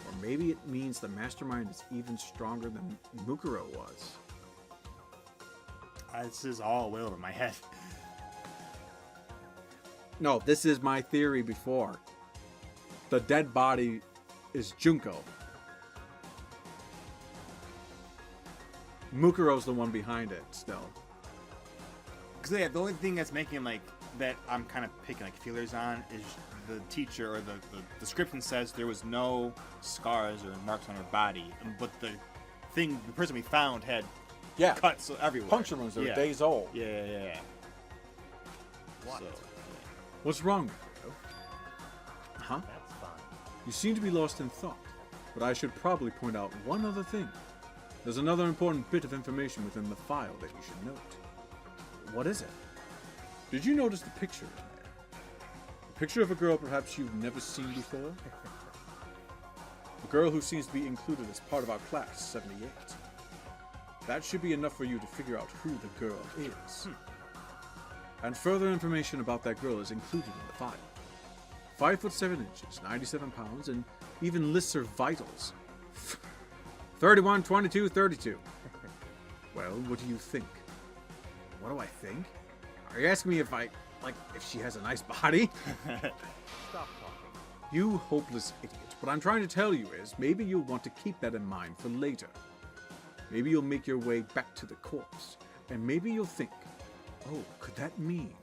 Or maybe it means the Mastermind is even stronger than Mukuro was. This is all way over my head. No, this is my theory before. The dead body is Junko. Mukuro's the one behind it still. Because yeah, the only thing that's making him like that I'm kind of picking like feelers on is the teacher or the description says there was no scars or marks on her body, but the person we found had cuts everywhere. Puncture wounds that were Yeah. days old. Yeah. What? So, What's wrong, Mukuro? Huh? That's fine. You seem to be lost in thought, but I should probably point out one other thing. There's another important bit of information within the file that you should note. What is it? Did you notice the picture in there? A picture of a girl perhaps you've never seen before? A girl who seems to be included as part of our class, 78. That should be enough for you to figure out who the girl is. And further information about that girl is included in the file. 5 foot 7 inches, 97 pounds, and even lists her vitals. 31, 22, 32. Well, what do you think? What do I think? Are you asking me if she has a nice body? Stop talking. You hopeless idiot. What I'm trying to tell you is, maybe you'll want to keep that in mind for later. Maybe you'll make your way back to the corpse, and maybe you'll think, oh, could that mean?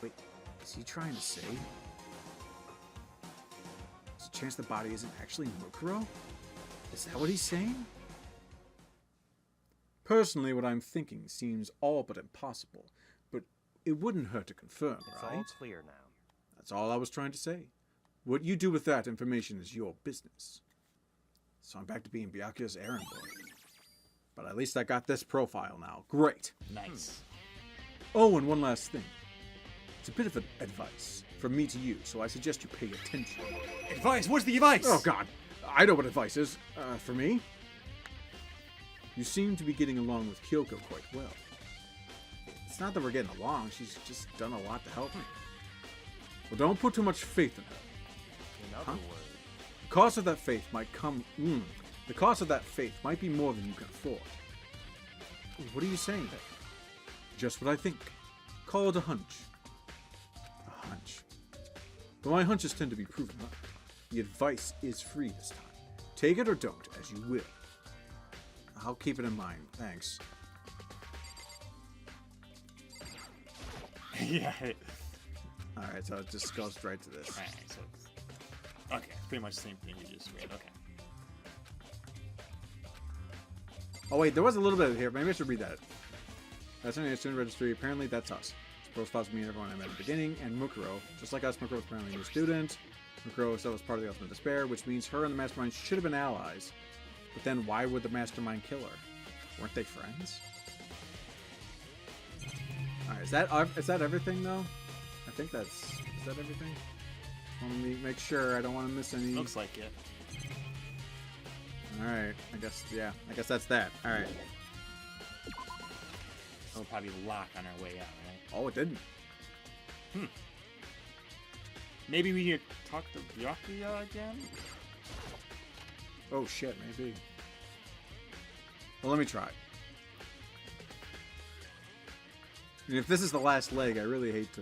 Wait, is he trying to say? There's a chance the body isn't actually Mukuro? Is that what he's saying? Personally, what I'm thinking seems all but impossible, but it wouldn't hurt to confirm, It's right? all clear now. That's all I was trying to say. What you do with that information is your business. So I'm back to being Byakuya's errand boy. But at least I got this profile now. Great. nice. Oh, and one last thing. It's a bit of an advice from me to you, so I suggest you pay attention. Advice. What's the advice? Oh, God. I know what advice is. For me? You seem to be getting along with Kyoko quite well. It's not that we're getting along. She's just done a lot to help me. Well, don't put too much faith in her. In other words, The cost of that faith might come... The cost of that faith might be more than you can afford. What are you saying there? Just what I think. Call it a hunch. A hunch. But my hunches tend to be proven right. The advice is free this time. Take it or don't, as you will. I'll keep it in mind. Thanks. yeah. Alright, so it just goes right to this. Alright, so it's... Okay, pretty much the same thing you just read. Okay. Oh wait, there was a little bit here. Maybe I should read that. That's in the student registry. Apparently that's us. It's supposed to me and everyone I met at the beginning, and Mukuro. Just like us, Mukuro was apparently a new student. Mukuro was part of the Ultimate Despair, which means her and the Mastermind should have been allies. But then why would the Mastermind kill her? Weren't they friends? Alright, is that everything though? I think is that everything? Let me make sure I don't want to miss any. Looks like it. Alright, I guess that's that. Alright. We'll probably lock on our way out, right? Oh, it didn't. Maybe we need to talk to Byakuya again? Oh shit, maybe. Well, let me try. And if this is the last leg, I really hate to.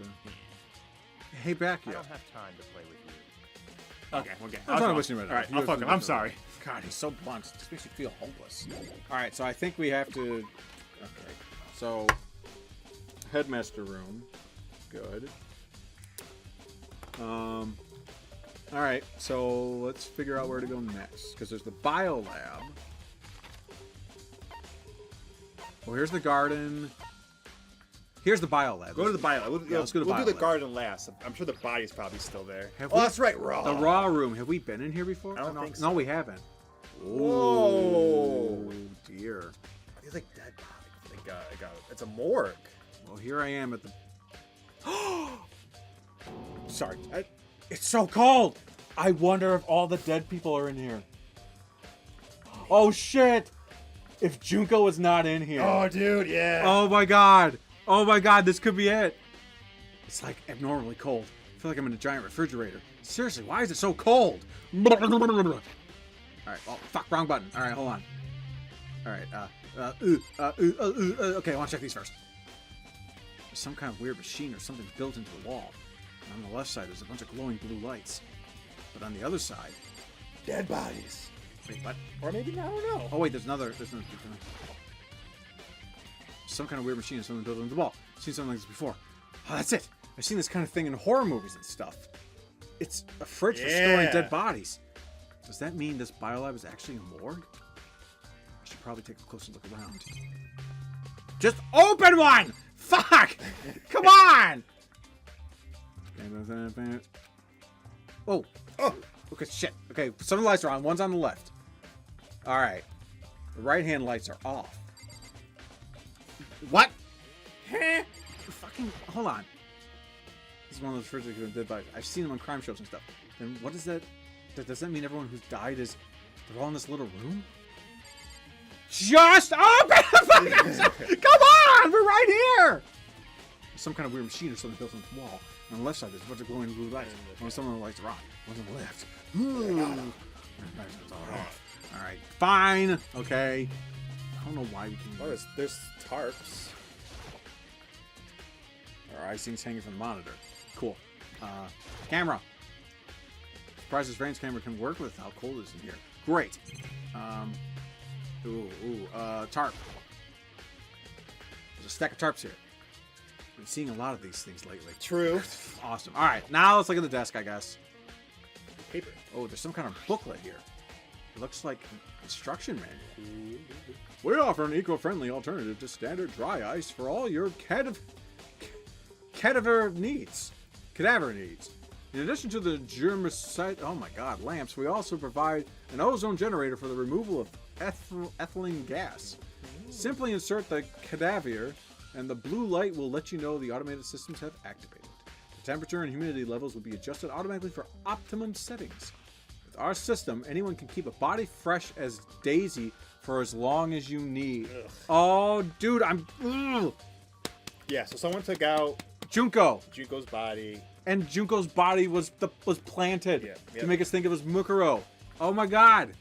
Hey, back I you. don't have time to play with you. Okay, okay. I'm not wishing him All right, I'll fuck him. I'm sorry. God, he's so blunt. It just makes you feel hopeless. All right, so I think we have to. Okay, so headmaster room, good. All right, so let's figure out where to go next because there's the bio lab. Well, here's the garden. Here's the bio lab. Go to the bio. Let's go to we'll bio do the lab. garden last. I'm sure the body's probably still there. Have Oh, we- that's right, raw. The raw room. Have we been in here before? I don't no, think so. No, we haven't. Whoa. Oh, dear. It's like dead body. It's a morgue. Well, here I am at the. Sorry. It's so cold. I wonder if all the dead people are in here. Oh shit! If Junko is not in here. Oh, dude, yeah. Oh my god. Oh my god, this could be it. It's like abnormally cold. I feel like I'm in a giant refrigerator. Seriously, why is it so cold? Alright, oh fuck, wrong button. Alright, hold on. Alright, okay, I want to check these first. There's some kind of weird machine or something built into the wall. And on the left side, there's a bunch of glowing blue lights. But on the other side, Dead bodies. Wait, what? Or maybe not, I don't know. Oh wait, there's another. Some kind of weird machine or something built into the wall. I've seen something like this before. Oh, that's it. I've seen this kind of thing in horror movies and stuff. It's a fridge for storing dead bodies. Does that mean this biolab is actually a morgue? I should probably take a closer look around. Just open one! Fuck! Come on! Oh. Oh. Okay, shit. Okay, some of the lights are on. One's on the left. Alright. The right-hand lights are off. What? Huh? Fucking... Hold on. This is one of those fridges that did by... I've seen them on crime shows and stuff. Then what is that? Does that mean everyone who's died is... They're all in this little room? Just open the fucking... Come on! We're right here! Some kind of weird machine or something built on the wall. On the left side, there's a bunch of glowing blue lights. Some of the lights are on. One's on the left. Alright, fine. Okay. I don't know why we can... Oh, there's tarps. Alright, things hanging from the monitor. Cool. Camera. Surprised this range camera can work with how cold it is in here. Great. Tarp. There's a stack of tarps here. I've been seeing a lot of these things lately. True. Awesome. Alright, now let's look at the desk, I guess. Paper. Oh, there's some kind of booklet here. It looks like an instruction manual. We offer an eco-friendly alternative to standard dry ice for all your cadaver needs. In addition to the germicide, lamps, we also provide an ozone generator for the removal of ethylene gas. Simply insert the cadaver, and the blue light will let you know the automated systems have activated. The temperature and humidity levels will be adjusted automatically for optimum settings. With our system, anyone can keep a body fresh as Daisy for as long as you need. Ugh. Oh, dude, I'm... Ugh. Yeah, so someone took out Junko's body. And Junko's body was planted Yeah. to make us think it was Mukuro. Oh my god!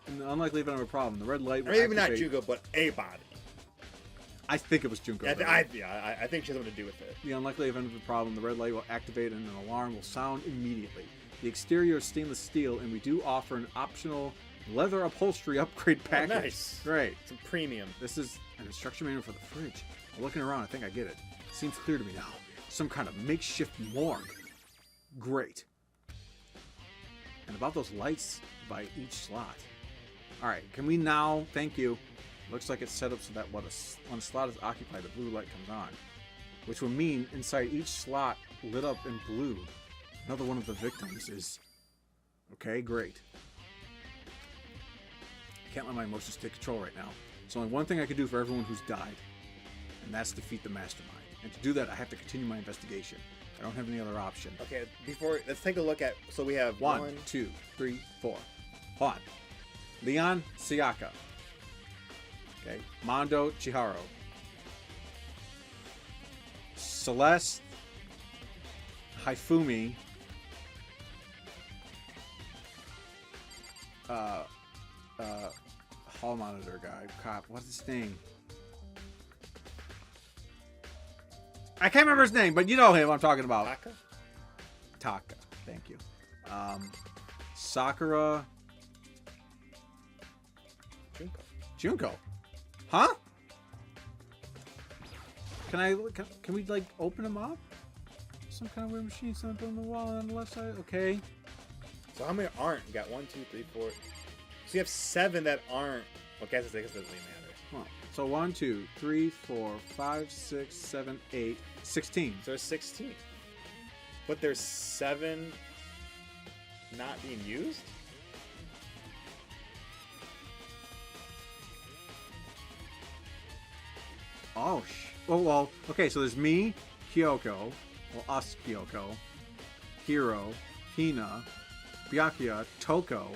In the unlikely event of a problem, the red light will Maybe not activate. Junko, but a body. I think it was Junko. I think she has something to do with it. The unlikely event of a problem, the red light will activate and an alarm will sound immediately. The exterior is stainless steel, and we do offer an optional leather upholstery upgrade package. Oh, nice. Great. Some premium. This is an instruction manual for the fridge. Looking around, I think I get it. Seems clear to me now. Some kind of makeshift morgue. Great. And about those lights by each slot. Alright, can we now... Thank you. Looks like it's set up so that when a slot is occupied, the blue light comes on. Which would mean inside each slot lit up in blue, another one of the victims is... Okay, great. Can't let my emotions take control right now. There's only one thing I can do for everyone who's died. And that's defeat the mastermind. And to do that, I have to continue my investigation. I don't have any other option. Okay, let's take a look at... So we have 1, 2, 3, 4. Hold on. Leon Sayaka. Okay. Mondo Chihiro. Celeste Haifumi. Hall monitor guy. Cop. What's his name? I can't remember his name, but you know him I'm talking about. Taka. Thank you. Sakura. Junko. Huh? Can we like open them up? Some kind of weird machine, something on the wall on the left side. Okay. So how many aren't? You got 1, 2, 3, 4. So you have 7 that aren't. Okay, I guess it doesn't really matter. Well, so 1, 2, 3, 4, 5, 6, 7, 8, 16. So there's 16. But there's 7 not being used? Oh, well, okay, so there's me, Kyoko, well, us, Kyoko, Hiro, Hina, Byakuya, Toko,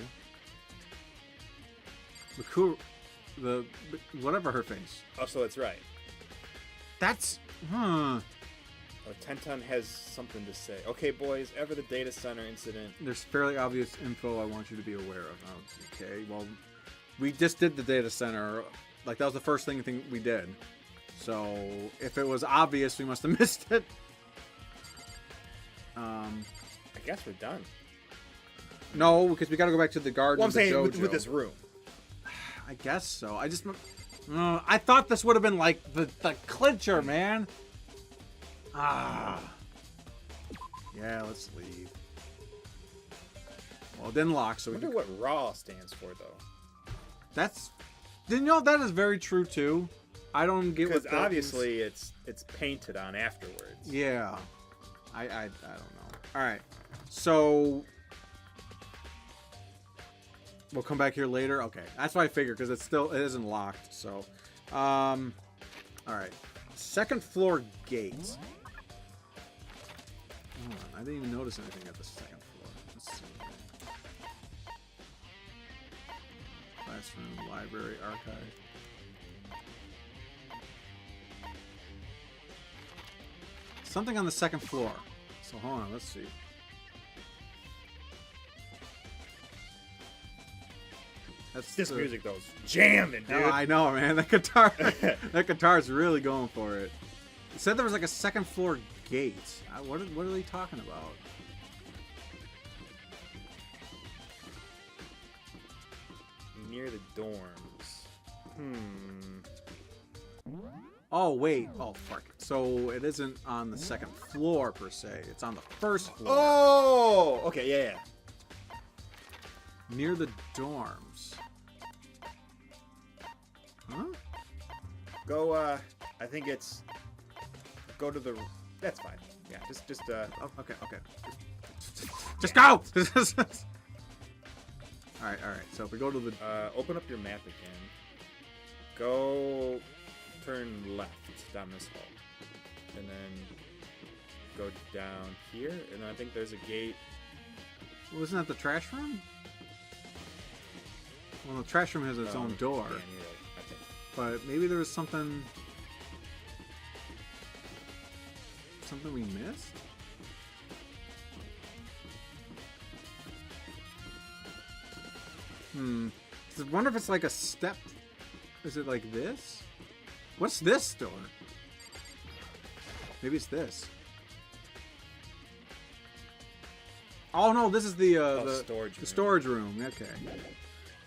whatever her face. Oh, so it's right. That's, Oh, Tenton has something to say. Okay, boys, ever the data center incident. There's fairly obvious info I want you to be aware of. Okay, well, we just did the data center. Like, that was the first thing we did. So, if it was obvious, we must have missed it. I guess we're done. No, because we got to go back to the garden. Well, I'm of the saying dojo. with this room. I guess so. I thought this would have been like the clincher, man. Ah. Yeah, let's leave. Well, it didn't lock, so I we wonder what RAW stands for, though. That's... You know, that is very true, too. I don't get what Because that obviously it's painted on afterwards. Yeah. I don't know. Alright. So... We'll come back here later? Okay. That's what I figured, because it isn't locked, so... Alright. Second floor gates. Hold on, I didn't even notice anything at the second floor. Let's see. Classroom, library, archive. Something on the second floor. So hold on, let's see. That's This music though is jamming, dude. Oh, I know, man. That guitar's really going for it. It said there was like a second floor gate. What are they talking about? Near the dorms. Oh wait. Oh fuck. So it isn't on the second floor per se. It's on the first floor. Oh, okay, yeah. Near the dorms. Huh? Go. I think it's. Go to the. That's fine. Yeah, just. Oh, okay. Just go. All right. So if we go to the. Open up your map again. Go. Turn left down this hall, and then go down here, and I think there's a gate. Wasn't that the trash room? Well, the trash room has its own door. Yeah, you're right, I think. But maybe there was something we missed? I wonder if it's like a step. Is it like this? What's this door? Maybe it's this. Oh no, this is the storage room. Okay.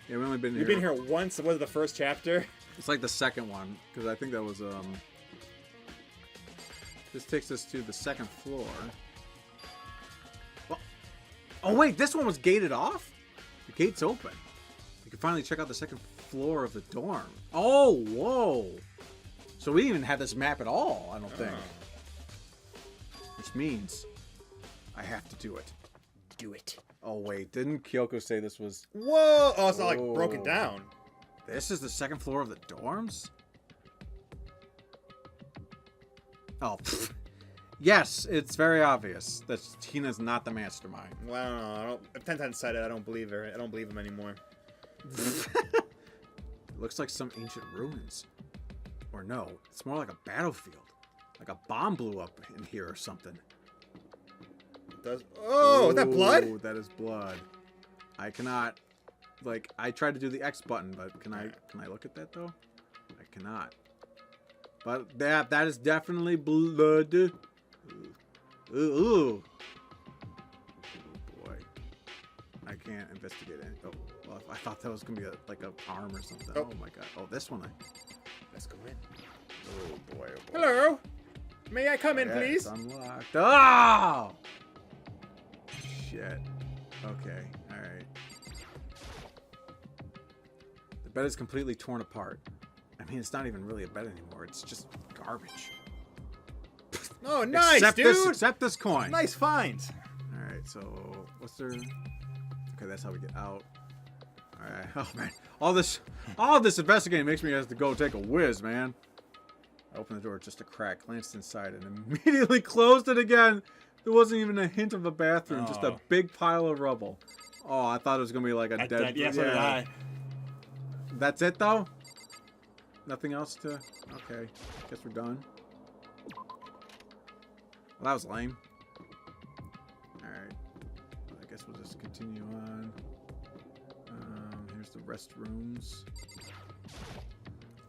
Yeah, we've only been here. You've been here once. What was the first chapter? It's like the second one, because I think that was, This takes us to the second floor. Well, oh wait, this one was gated off? The gate's open. We can finally check out the second floor of the dorm. Oh, whoa. So we didn't even have this map at all, I don't think. Which means I have to do it. Do it. Oh wait, didn't Kyoko say this was... Whoa! Oh, it's not like broken down. This is the second floor of the dorms? Oh, pfft. Yes, it's very obvious that Tina's not the mastermind. Well, I don't. If Tenten said it, I don't believe her. I don't believe him anymore. It looks like some ancient ruins. Or no, it's more like a battlefield. Like a bomb blew up in here or something. It does. Oh, is that blood? That is blood. I cannot. Like, I tried to do the X button, but can I look at that though? I cannot. But that is definitely blood. Ooh. Oh boy. I can't investigate any. Oh, well, I thought that was gonna be like a arm or something. Oh my god. Oh, this one. Let's go in. Oh boy. Hello. May I come in, Yeah, please? it's unlocked. Oh! Shit. Okay. All right. The bed is completely torn apart. I mean, it's not even really a bed anymore. It's just garbage. Oh, nice, dude. Except this coin. Nice find. All right. So what's there? Okay, that's how we get out. All right. Oh man, all this investigating makes me have to go take a whiz, man. I opened the door just a crack, glanced inside, and immediately closed it again. There wasn't even a hint of a bathroom, just a big pile of rubble. Oh, I thought it was gonna be like a dead. Yeah, so did I. That's it though. Nothing else to. Okay, guess we're done. Well, that was lame. Alright. I guess we'll just continue on. Here's the restrooms.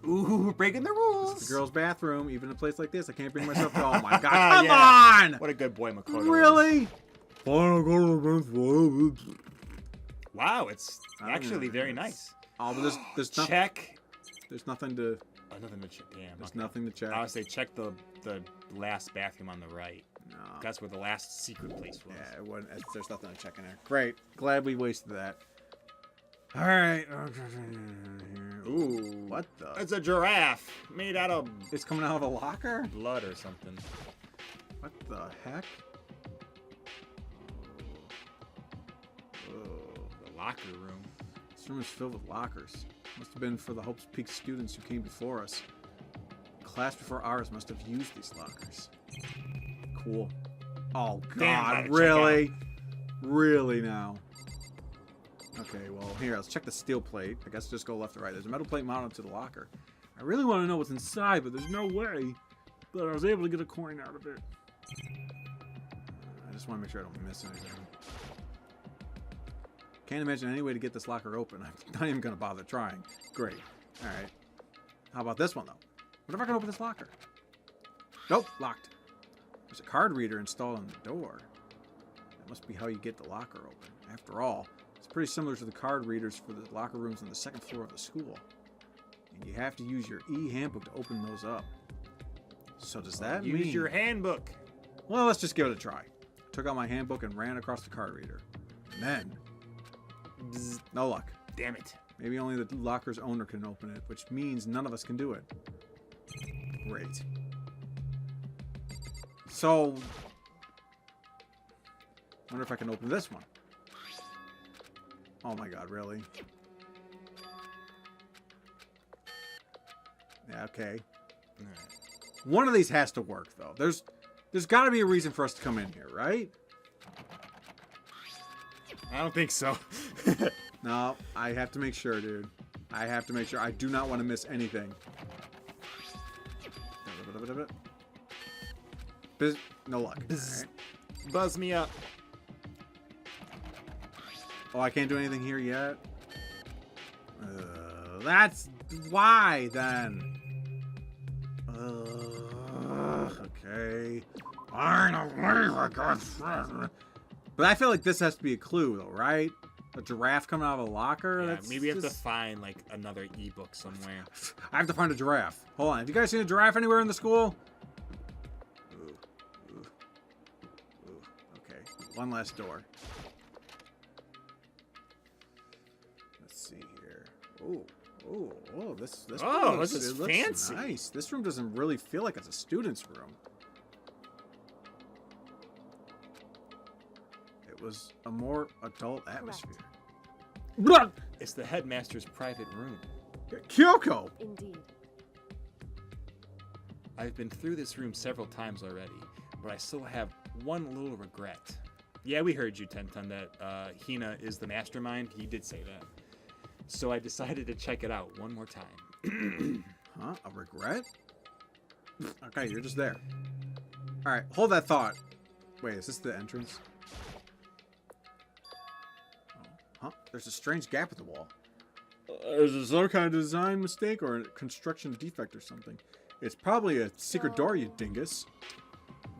Ooh, we're breaking the rules. It's the girls' bathroom. Even in a place like this, I can't bring myself to. Oh my god, come on! What a good boy, Makoto. Really? Fine, I'll go to the men's Wow, it's Oh, actually very it's- nice. Oh, but there's nothing. Check. There's nothing to. Oh, nothing to check. Damn. There's okay. nothing to check. I would say check the last bathroom on the right. No. That's where the last secret place was. Yeah, it wasn't, there's nothing to check in there. Great. Glad we wasted that. All right. Ooh, what the? It's a giraffe made out of It's coming out of a locker? blood or something. What the heck? Oh, The locker room. this room is filled with lockers. Must have been for the Hope's Peak students who came before us. Class before ours must have used these lockers. Cool. Oh Damn, God, gotta check really? Really now? Okay, well here, let's check the steel plate. I guess just go left or right. There's a metal plate mounted to the locker. I really want to know what's inside, but there's no way that I was able to get a coin out of it. I just want to make sure I don't miss anything. Can't imagine any way to get this locker open. I'm not even going to bother trying. Great. Alright. How about this one, though? What if I can open this locker? Nope, locked. There's a card reader installed on the door. That must be how you get the locker open. After all, it's pretty similar to the card readers for the locker rooms on the second floor of the school. And you have to use your e-handbook to open those up. So does that mean... Use your handbook. Well, let's just give it a try. Took out my handbook and ran across the card reader. And then... bzz, no luck. Damn it. Maybe only the locker's owner can open it, which means none of us can do it. Great. So... wonder if I can open this one. Oh my god, really? Yeah, okay. One of these has to work, though. There's got to be a reason for us to come in here, right? I don't think so. No, I have to make sure, dude. I have to make sure. I do not want to miss anything. No luck. Alright. Buzz me up. Oh, I can't do anything here yet? That's why, then. Okay. But I feel like this has to be a clue, though, right? A giraffe coming out of a locker? Yeah, That's maybe we have to just... find like another ebook somewhere. I have to find a giraffe. Hold on. Have you guys seen a giraffe anywhere in the school? Ooh. Okay. One last door. Let's see here. Oh, this Oh, room this is it looks fancy. nice. This room doesn't really feel like it's a student's room. It was a more adult atmosphere. It's the headmaster's private room. Kyoko! Indeed. I've been through this room several times already, but I still have one little regret. Yeah, we heard you, Tenten, that Hina is the mastermind. He did say that. So I decided to check it out one more time. Huh? A regret? Okay, you're just there. Alright, hold that thought. Wait, is this the entrance? Oh, huh? There's a strange gap in the wall. Is it some kind of design mistake or a construction defect or something? It's probably a secret door, you dingus.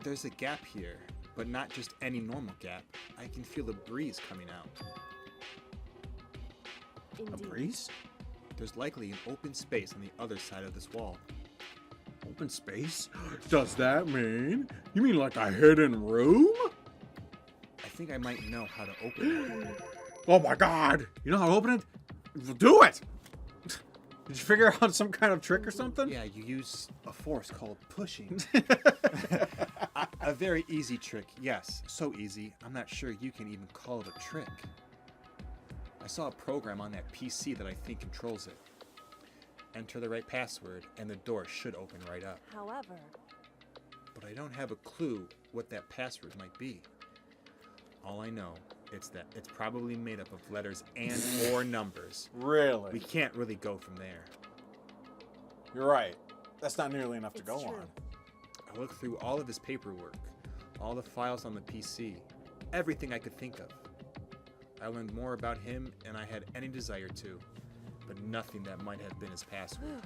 There's a gap here, but not just any normal gap. I can feel the breeze coming out. A Indeed. breeze? There's likely an open space on the other side of this wall. Open space? Does that mean? You mean like a hidden room? I think I might know how to open it. Oh my god! You know how to open it? Do it! Did you figure out some kind of trick or something? Yeah, you use a force called pushing. A very easy trick, yes. So easy, I'm not sure you can even call it a trick. I saw a program on that PC that I think controls it. Enter the right password, and the door should open right up. However, But I don't have a clue what that password might be. All I know is that it's probably made up of letters and or numbers. Really? We can't really go from there. You're right. That's not nearly enough to It's go true. on. I looked through all of his paperwork, all the files on the PC, everything I could think of. I learned more about him than I had any desire to, but nothing that might have been his password.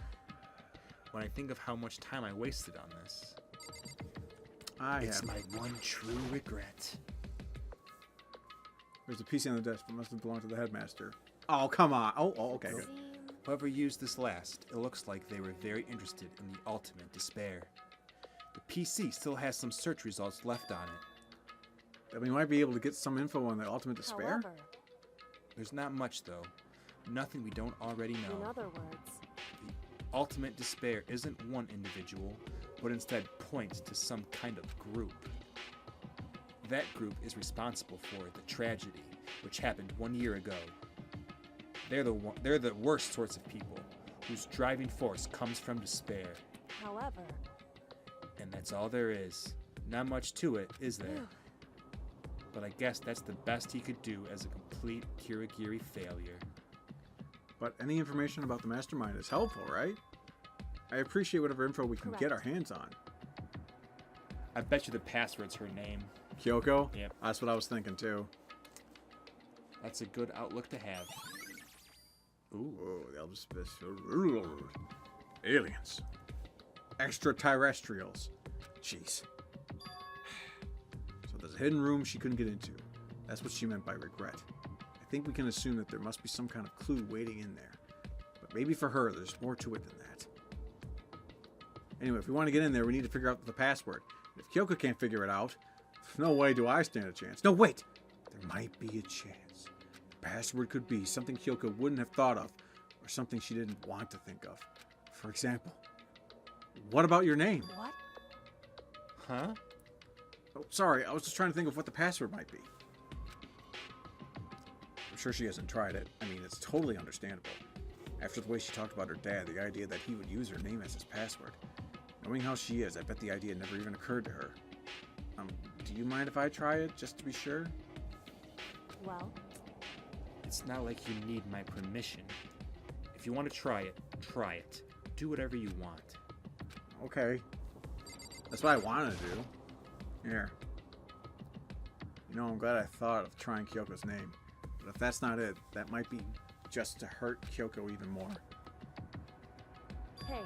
When I think of how much time I wasted on this, I it's have. my one true regret. There's a PC on the desk that must have belonged to the headmaster. Oh, come on. Oh, okay, good. Whoever used this last, it looks like they were very interested in the ultimate despair. The PC still has some search results left on it. We might be able to get some info on the ultimate despair. However, There's not much, though. Nothing we don't already in know. other words, The ultimate despair isn't one individual, but instead points to some kind of group. That group is responsible for the tragedy which happened 1 year ago. They're the worst sorts of people, whose driving force comes from despair. however, And that's all there is. Not much to it, is there? But I guess that's the best he could do as a complete Kirigiri failure. But any information about the mastermind is helpful, right? I appreciate whatever info we can get our hands on. I bet you the password's her name. Kyoko? Yep. That's what I was thinking too. That's a good outlook to have. Ooh. Whoa, that was special. Aliens. Extraterrestrials. Jeez. So there's a hidden room she couldn't get into. That's what she meant by regret. I think we can assume that there must be some kind of clue waiting in there. But maybe for her, there's more to it than that. Anyway, if we want to get in there, we need to figure out the password. If Kyoko can't figure it out, no way do I stand a chance. No, wait! There might be a chance. The password could be something Kyoko wouldn't have thought of, or something she didn't want to think of. For example, what about your name? what? Huh? Oh, sorry, I was just trying to think of what the password might be. I'm sure she hasn't tried it. I mean, it's totally understandable. After the way she talked about her dad, the idea that he would use her name as his password. Knowing how she is, I bet the idea never even occurred to her. Do you mind if I try it, just to be sure? Well, It's not like you need my permission. If you want to try it, try it. Do whatever you want. Okay. That's what I wanted to do. Here. You know, I'm glad I thought of trying Kyoko's name. But if that's not it, that might be just to hurt Kyoko even more. hey,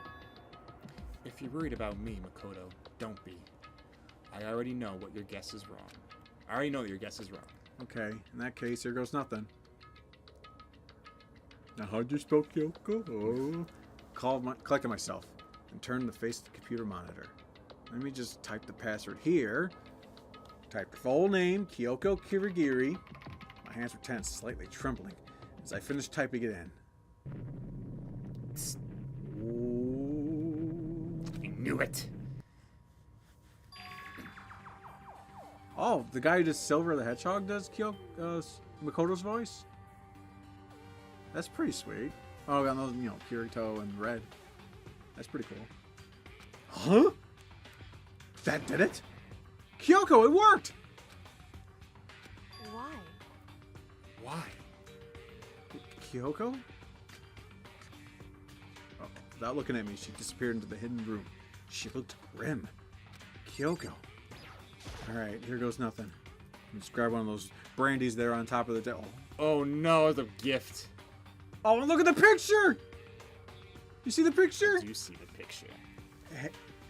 If you're worried about me, Makoto, don't be. I already know what your guess is wrong. I already know that your guess is wrong. Okay, in that case, here goes nothing. Now, how'd you spell Kyoko? Oh. Collected myself and turned to face the computer monitor. Let me just type the password here. Type the full name, Kyoko Kirigiri. My hands were tense, slightly trembling, as I finished typing it in. I knew it! Oh, the guy who does Silver the Hedgehog does Makoto's voice? That's pretty sweet. Oh, got those, Kirito and Red. That's pretty cool. Huh? That did it? Kyoko, it worked! why? Why? Kyoko? Oh, without looking at me, she disappeared into the hidden room. She looked grim. Kyoko. Alright, here goes nothing. Just grab one of those brandies there on top of the desk. Oh no, it's a gift. Oh, and look at the picture! You see the picture? Do you see the picture?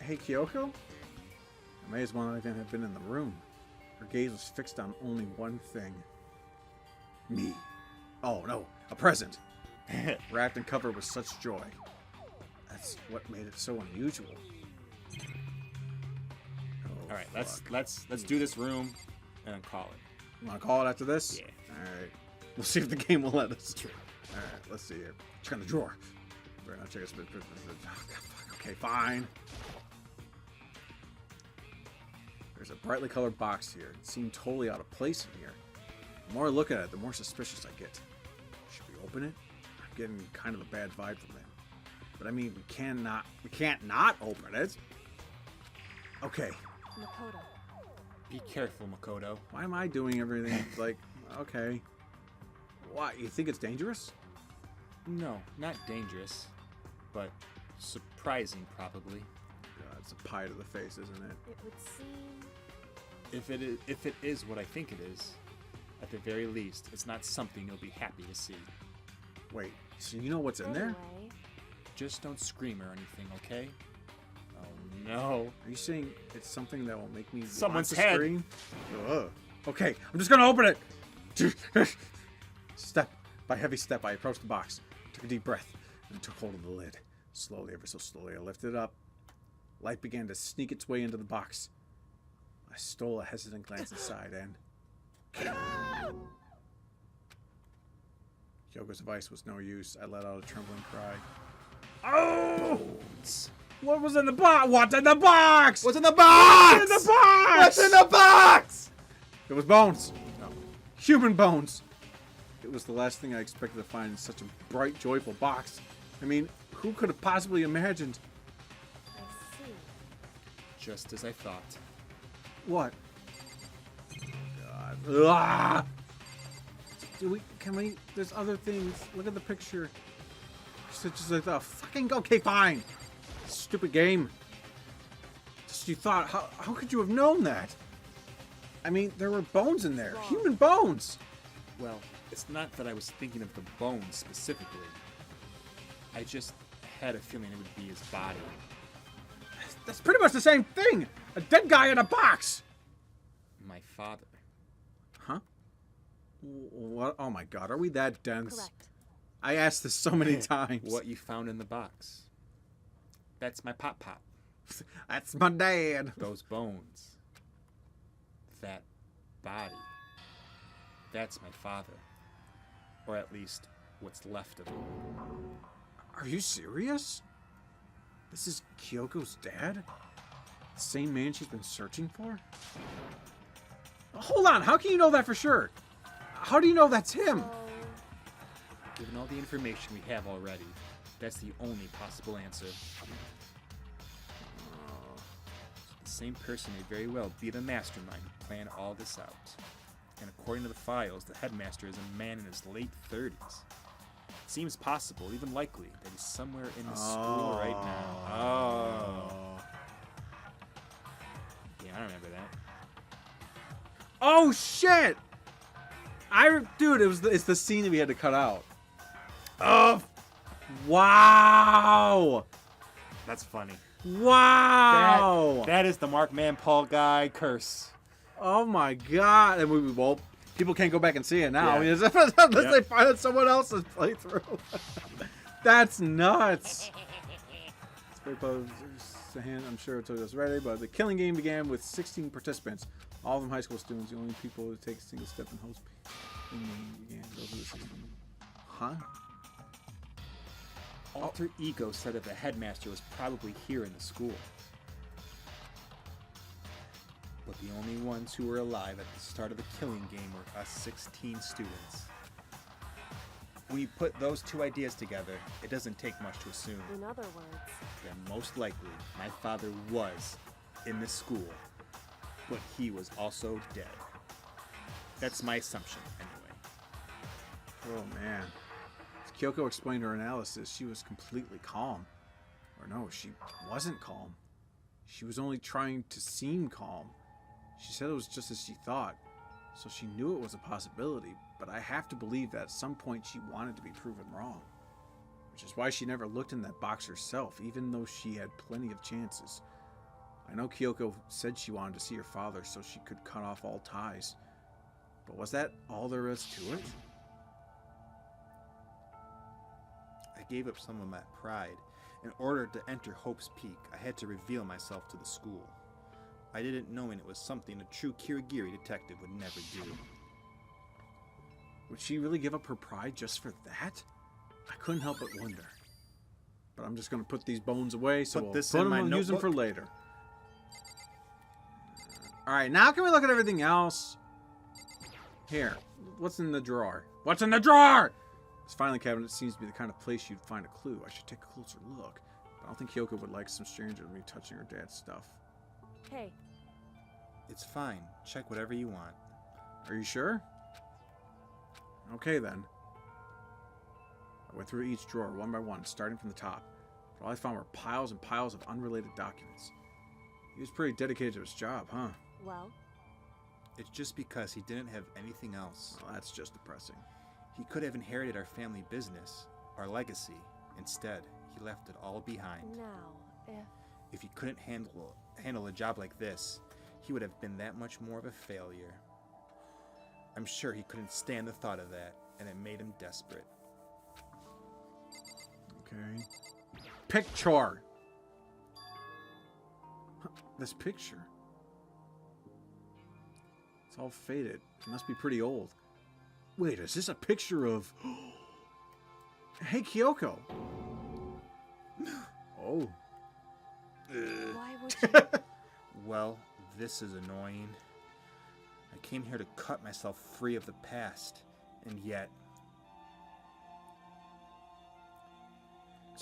Hey, Kyoko? I may as well not even have been in the room. Her gaze was fixed on only one thing. Me. Oh, no. A present. Wrapped and covered with such joy. That's what made it so unusual. Oh, All right, fuck. let's do this room and then call it. You want to call it after this? Yeah. Alright. We'll see if the game will let us. True. Alright, let's see here. Check on the drawer. Better not check us. Oh, God, fuck. Okay, fine. There's a brightly colored box here. It seemed totally out of place in here. The more I look at it, the more suspicious I get. Should we open it? I'm getting kind of a bad vibe from it. But I mean, we can't not open it. Okay. Makoto, Be careful, Makoto. Why am I doing everything? Like, okay. Why? You think it's dangerous? No, not dangerous, but surprising probably. God, it's a pie to the face, isn't it? it would seem... If it is what I think it is, at the very least, it's not something you'll be happy to see. Wait, so you know what's in there? Anyway, Just don't scream or anything, okay? Oh no. Are you saying it's something that will make me Someone's want to head. scream? Ugh. Okay, I'm just gonna open it. Step by heavy step, I approached the box, took a deep breath, and took hold of the lid. Slowly, ever so slowly, I lifted it up. Light began to sneak its way into the box. I stole a hesitant glance inside and... Kyoko's advice was no use. I let out a trembling cry. Oh! What was in the box? What's in the box? What's in the box? What's in the box? What's in the box? It was bones. No. Human bones. It was the last thing I expected to find in such a bright, joyful box. I mean, who could have possibly imagined? I see. Just as I thought. What? God. Ah! Can we? There's other things. Look at the picture. Just like, oh, fucking okay, fine. Stupid game. Just you thought, how could you have known that? I mean, there were bones in there. Human bones. Well, it's not that I was thinking of the bones specifically. I just had a feeling it would be his body. That's pretty much the same thing. A dead guy in a box. My father. Huh? What? Oh my God, are we that dense? Correct. I asked this so many times. What you found in the box. That's my pop-pop. That's my dad. Those bones. That body. That's my father. Or at least, what's left of him. Are you serious? This is Kyoko's dad? The same man she's been searching for? Hold on, how can you know that for sure? How do you know that's him? Given all the information we have already, that's the only possible answer. The same person may very well be the mastermind who planned all this out. And according to the files, the headmaster is a man in his late 30s. It seems possible, even likely, that he's somewhere in the school right now. Oh. Yeah, I remember that. Oh shit! Dude, it's the scene that we had to cut out. Oh, wow! That's funny. Wow! That is the Markman Paulguy curse. Oh my God! And well, people can't go back and see it now. Yeah. Unless they find someone else's playthrough. That's nuts. I'm sure it told us already, but the killing game began with 16 participants. All of them high school students. The only people who take a single step in host began. Those are the 16. Huh? Alter Ego said that the headmaster was probably here in the school. But the only ones who were alive at the start of the killing game were us 16 students. When you put those two ideas together, it doesn't take much to assume In other words, that most likely my father was in this school, but he was also dead. That's my assumption, anyway. Oh man. As Kyoko explained her analysis, she was completely calm. Or no, she wasn't calm. She was only trying to seem calm. She said it was just as she thought, so she knew it was a possibility, but I have to believe that at some point she wanted to be proven wrong. Which is why she never looked in that box herself, even though she had plenty of chances. I know Kyoko said she wanted to see her father so she could cut off all ties. But was that all there is to it? I gave up some of my pride. In order to enter Hope's Peak, I had to reveal myself to the school. I didn't know it was something a true Kirigiri detective would never do. Would she really give up her pride just for that? I couldn't help but wonder. But I'm just going to put these bones away, so Put this we'll in my use them for notebook. later. Alright, now can we look at everything else? Here, what's in the drawer? What's in the drawer? This filing cabinet seems to be the kind of place you'd find a clue. I should take a closer look. But I don't think Kyoko would like some stranger to be touching her dad's stuff. hey, It's fine. Check whatever you want. Are you sure? Okay then. I went through each drawer one by one, starting from the top. But all I found were piles and piles of unrelated documents. He was pretty dedicated to his job, huh? well, It's just because he didn't have anything else. Well, that's just depressing. He could have inherited our family business, our legacy. Instead, he left it all behind. now, If he couldn't handle a job like this, he would have been that much more of a failure. I'm sure he couldn't stand the thought of that, and it made him desperate. Okay. Picture. This picture. It's all faded. It must be pretty old. Wait, is this a picture of... Hey, Kyoko. Oh. Why would you? Well, this is annoying. I came here to cut myself free of the past, and yet...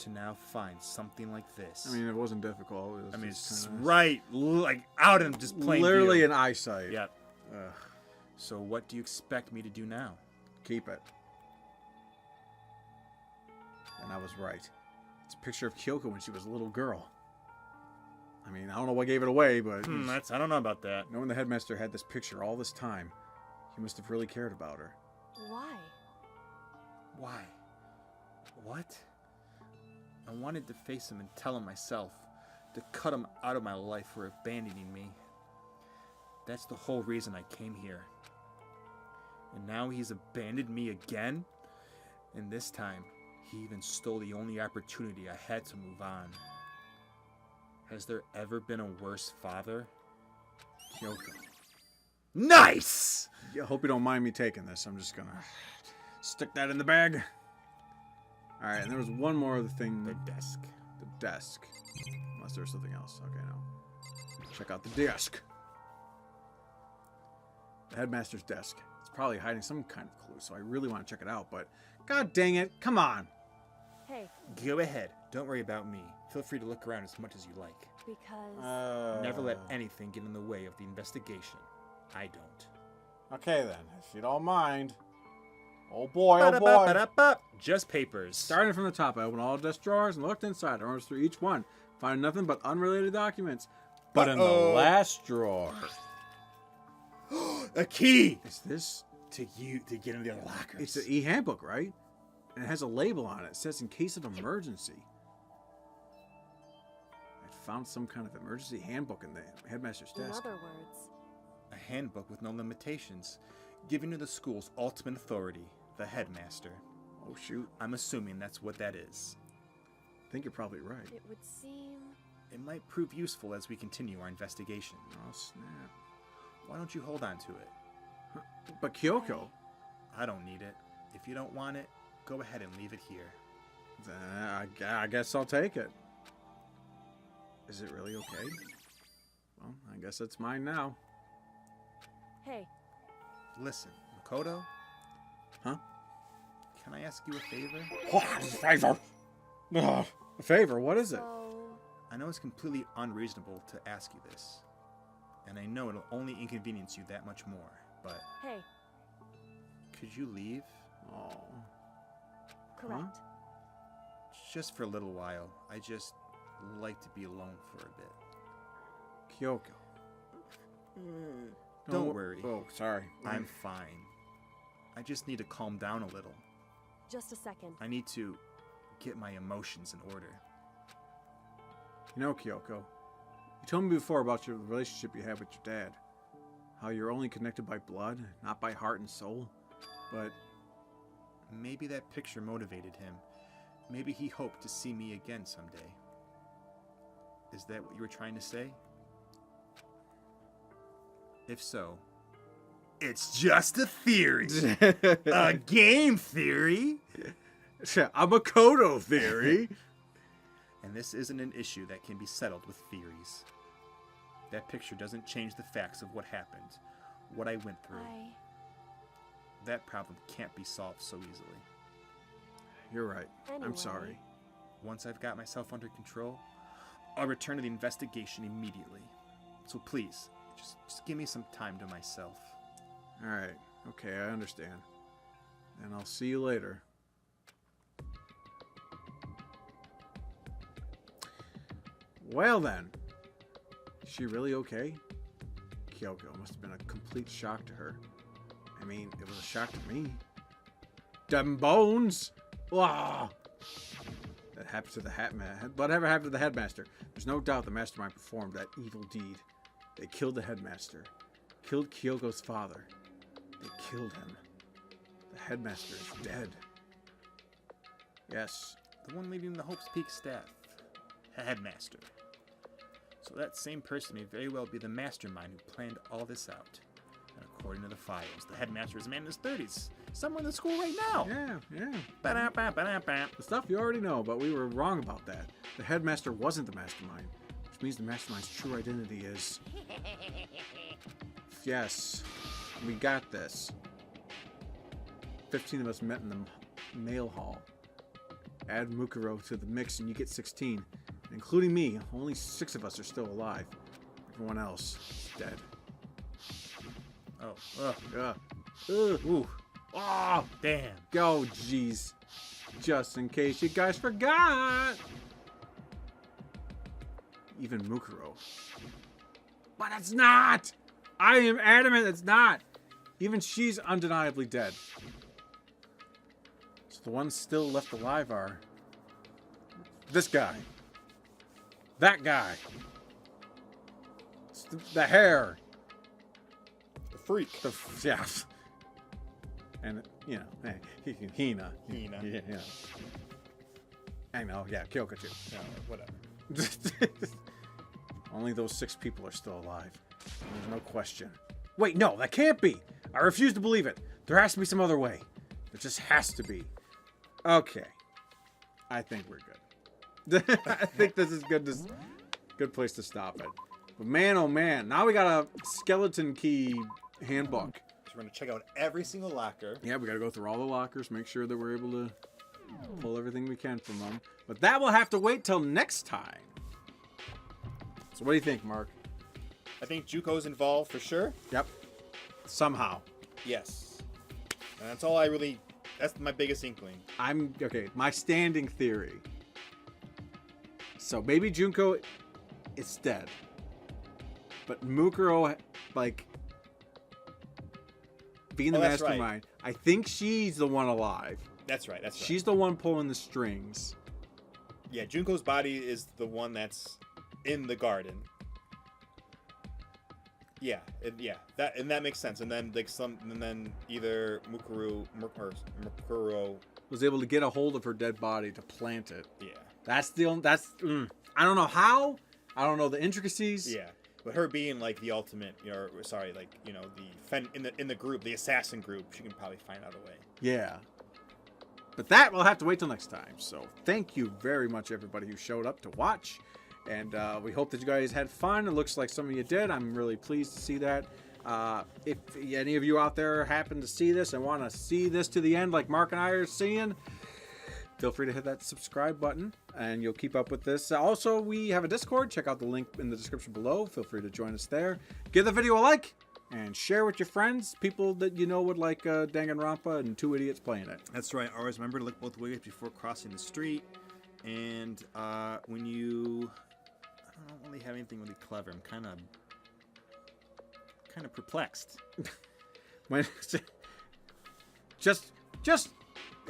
to now find something like this. I mean, it wasn't difficult. It was it's kinda... right, like, out in just plain literally view. an eyesight. Yep. Ugh. So what do you expect me to do now? Keep it. And I was right. It's a picture of Kyoko when she was a little girl. I mean, I don't know what gave it away, but... I don't know about that. Knowing the headmaster had this picture all this time, he must have really cared about her. Why? Why? What? I wanted to face him and tell him myself, to cut him out of my life for abandoning me. That's the whole reason I came here. And now he's abandoned me again? And this time, he even stole the only opportunity I had to move on. Has there ever been a worse father? Kyoko. Nice! I hope you don't mind me taking this. I'm just gonna stick that in the bag. Alright, and there was one more other thing. The desk. The desk. Unless there's something else. Okay, no. Check out the desk. The headmaster's desk. It's probably hiding some kind of clue, so I really want to check it out, but god dang it, come on! Hey, Go ahead. Don't worry about me. Feel free to look around as much as you like. because Never let anything get in the way of the investigation. I don't. Okay then, if you don't mind. Oh boy, oh boy. Ba-da-ba-ba-da-ba. Just papers. Starting from the top, I opened all the desk drawers and looked inside. I rummaged through each one, finding nothing but unrelated documents. But in the last drawer... A key! Is this... To get into the other lockers. It's the e-handbook, right? And it has a label on it. It says in case of emergency. I found some kind of emergency handbook in the headmaster's in desk. other words, A handbook with no limitations, giving to the school's ultimate authority, the headmaster. Oh shoot. I'm assuming that's what that is. I think you're probably right. it would seem. It might prove useful as we continue our investigation. Oh snap. Why don't you hold on to it? But Kyoko... I don't need it. If you don't want it, go ahead and leave it here. I guess I'll take it. Is it really okay? Well, I guess it's mine now. Hey, Listen, Makoto, Huh? can I ask you a favor? What? A favor? Ugh, a favor? What is it? so I know it's completely unreasonable to ask you this, and I know it'll only inconvenience you that much more, but hey, could you leave? Oh. correct. Just for a little while. I just like to be alone for a bit. Kyoko. Don't worry. Oh, sorry. I'm fine. I just need to calm down a little. Just a second. I need to get my emotions in order. You know, Kyoko, you told me before about your relationship you had with your dad. How you're only connected by blood, not by heart and soul. But Maybe that picture motivated him. Maybe he hoped to see me again someday. Is that what you were trying to say? If so, it's just a theory. A game theory. a Makoto theory. And this isn't an issue that can be settled with theories. That picture doesn't change the facts of what happened, what I went through. That problem can't be solved so easily. You're right. Anyway. I'm sorry. Once I've got myself under control, I'll return to the investigation immediately. So please, just give me some time to myself. Alright. Okay, I understand. And I'll see you later. Well then. Is she really okay? Kyoko must have been a complete shock to her. I mean, it was a shock to me. Them bones! Ah! That happened to the whatever happened to the headmaster? There's no doubt the mastermind performed that evil deed. They killed the headmaster. Killed Kyoko's father. They killed him. The headmaster is dead. Yes. The one leading the Hope's Peak staff. Headmaster. So that same person may very well be the mastermind who planned all this out. And according to the files, the headmaster is a man in his 30s. Somewhere in the school right now. Yeah. Ba-da-ba-ba-da-ba. The stuff you already know, but we were wrong about that. The headmaster wasn't the mastermind, which means the mastermind's true identity is... Yes, we got this. 15 of us met in the mail hall. Add Mukuro to the mix and you get 16. Including me, only 6 of us are still alive. Everyone else is dead. Oh, Ooh. oh, damn. Go, jeez. Just in case you guys forgot. Even Mukuro. But it's not! I am adamant it's not! Even she's undeniably dead. So the ones still left alive are... this guy. That guy. It's the hair. The freak. Yeah. And, you know, Hina. Yeah. I know, yeah, Kyoko too. No, whatever. Only those 6 people are still alive. There's no question. Wait, no, that can't be. I refuse to believe it. There has to be some other way. There just has to be. Okay. I think we're good. I think this is good place to stop it. But man, oh man, now we got a skeleton key handbook. So we're going to check out every single locker. Yeah, we got to go through all the lockers, make sure that we're able to pull everything we can from them. But that will have to wait till next time. So what do you think, Mark? I think Juko's involved for sure. Yep. Somehow. Yes. And that's all I really... That's my biggest inkling. Okay, my standing theory. So maybe Junko is dead. But Mukuro, like... being the that's right. mastermind, I think she's the one alive. That's right, that's right. She's the one pulling the strings. Yeah, Junko's body is the one that's in the garden. Yeah, that makes sense. And then either Mukuro was able to get a hold of her dead body to plant it. Yeah. That's the only. I don't know how. I don't know the intricacies. Yeah, but her being like the ultimate, in the group, the assassin group, she can probably find out a way. Yeah. But that we'll have to wait till next time. So thank you very much, everybody who showed up to watch. And we hope that you guys had fun. It looks like some of you did. I'm really pleased to see that. If any of you out there happen to see this and want to see this to the end like Mark and I are seeing, feel free to hit that subscribe button and you'll keep up with this. Also, we have a Discord. Check out the link in the description below. Feel free to join us there. Give the video a like and share with your friends, people that you know would like Danganronpa and 2 idiots playing it. That's right. Always remember to look both ways before crossing the street. And when you... I don't really have anything really clever. I'm kind of perplexed. just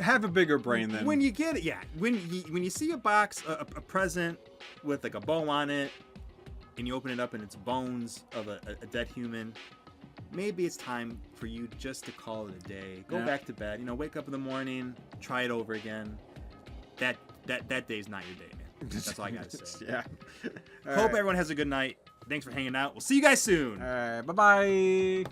have a bigger brain than when you get it. Yeah, when you see a box, a present with like a bow on it, and you open it up and it's bones of a dead human. Maybe it's time for you just to call it a day. Go back to bed. Wake up in the morning, try it over again. That day's not your day, man. That's all I gotta say. Yeah. Hope everyone has a good night. Thanks for hanging out. We'll see you guys soon. All right. Bye-bye.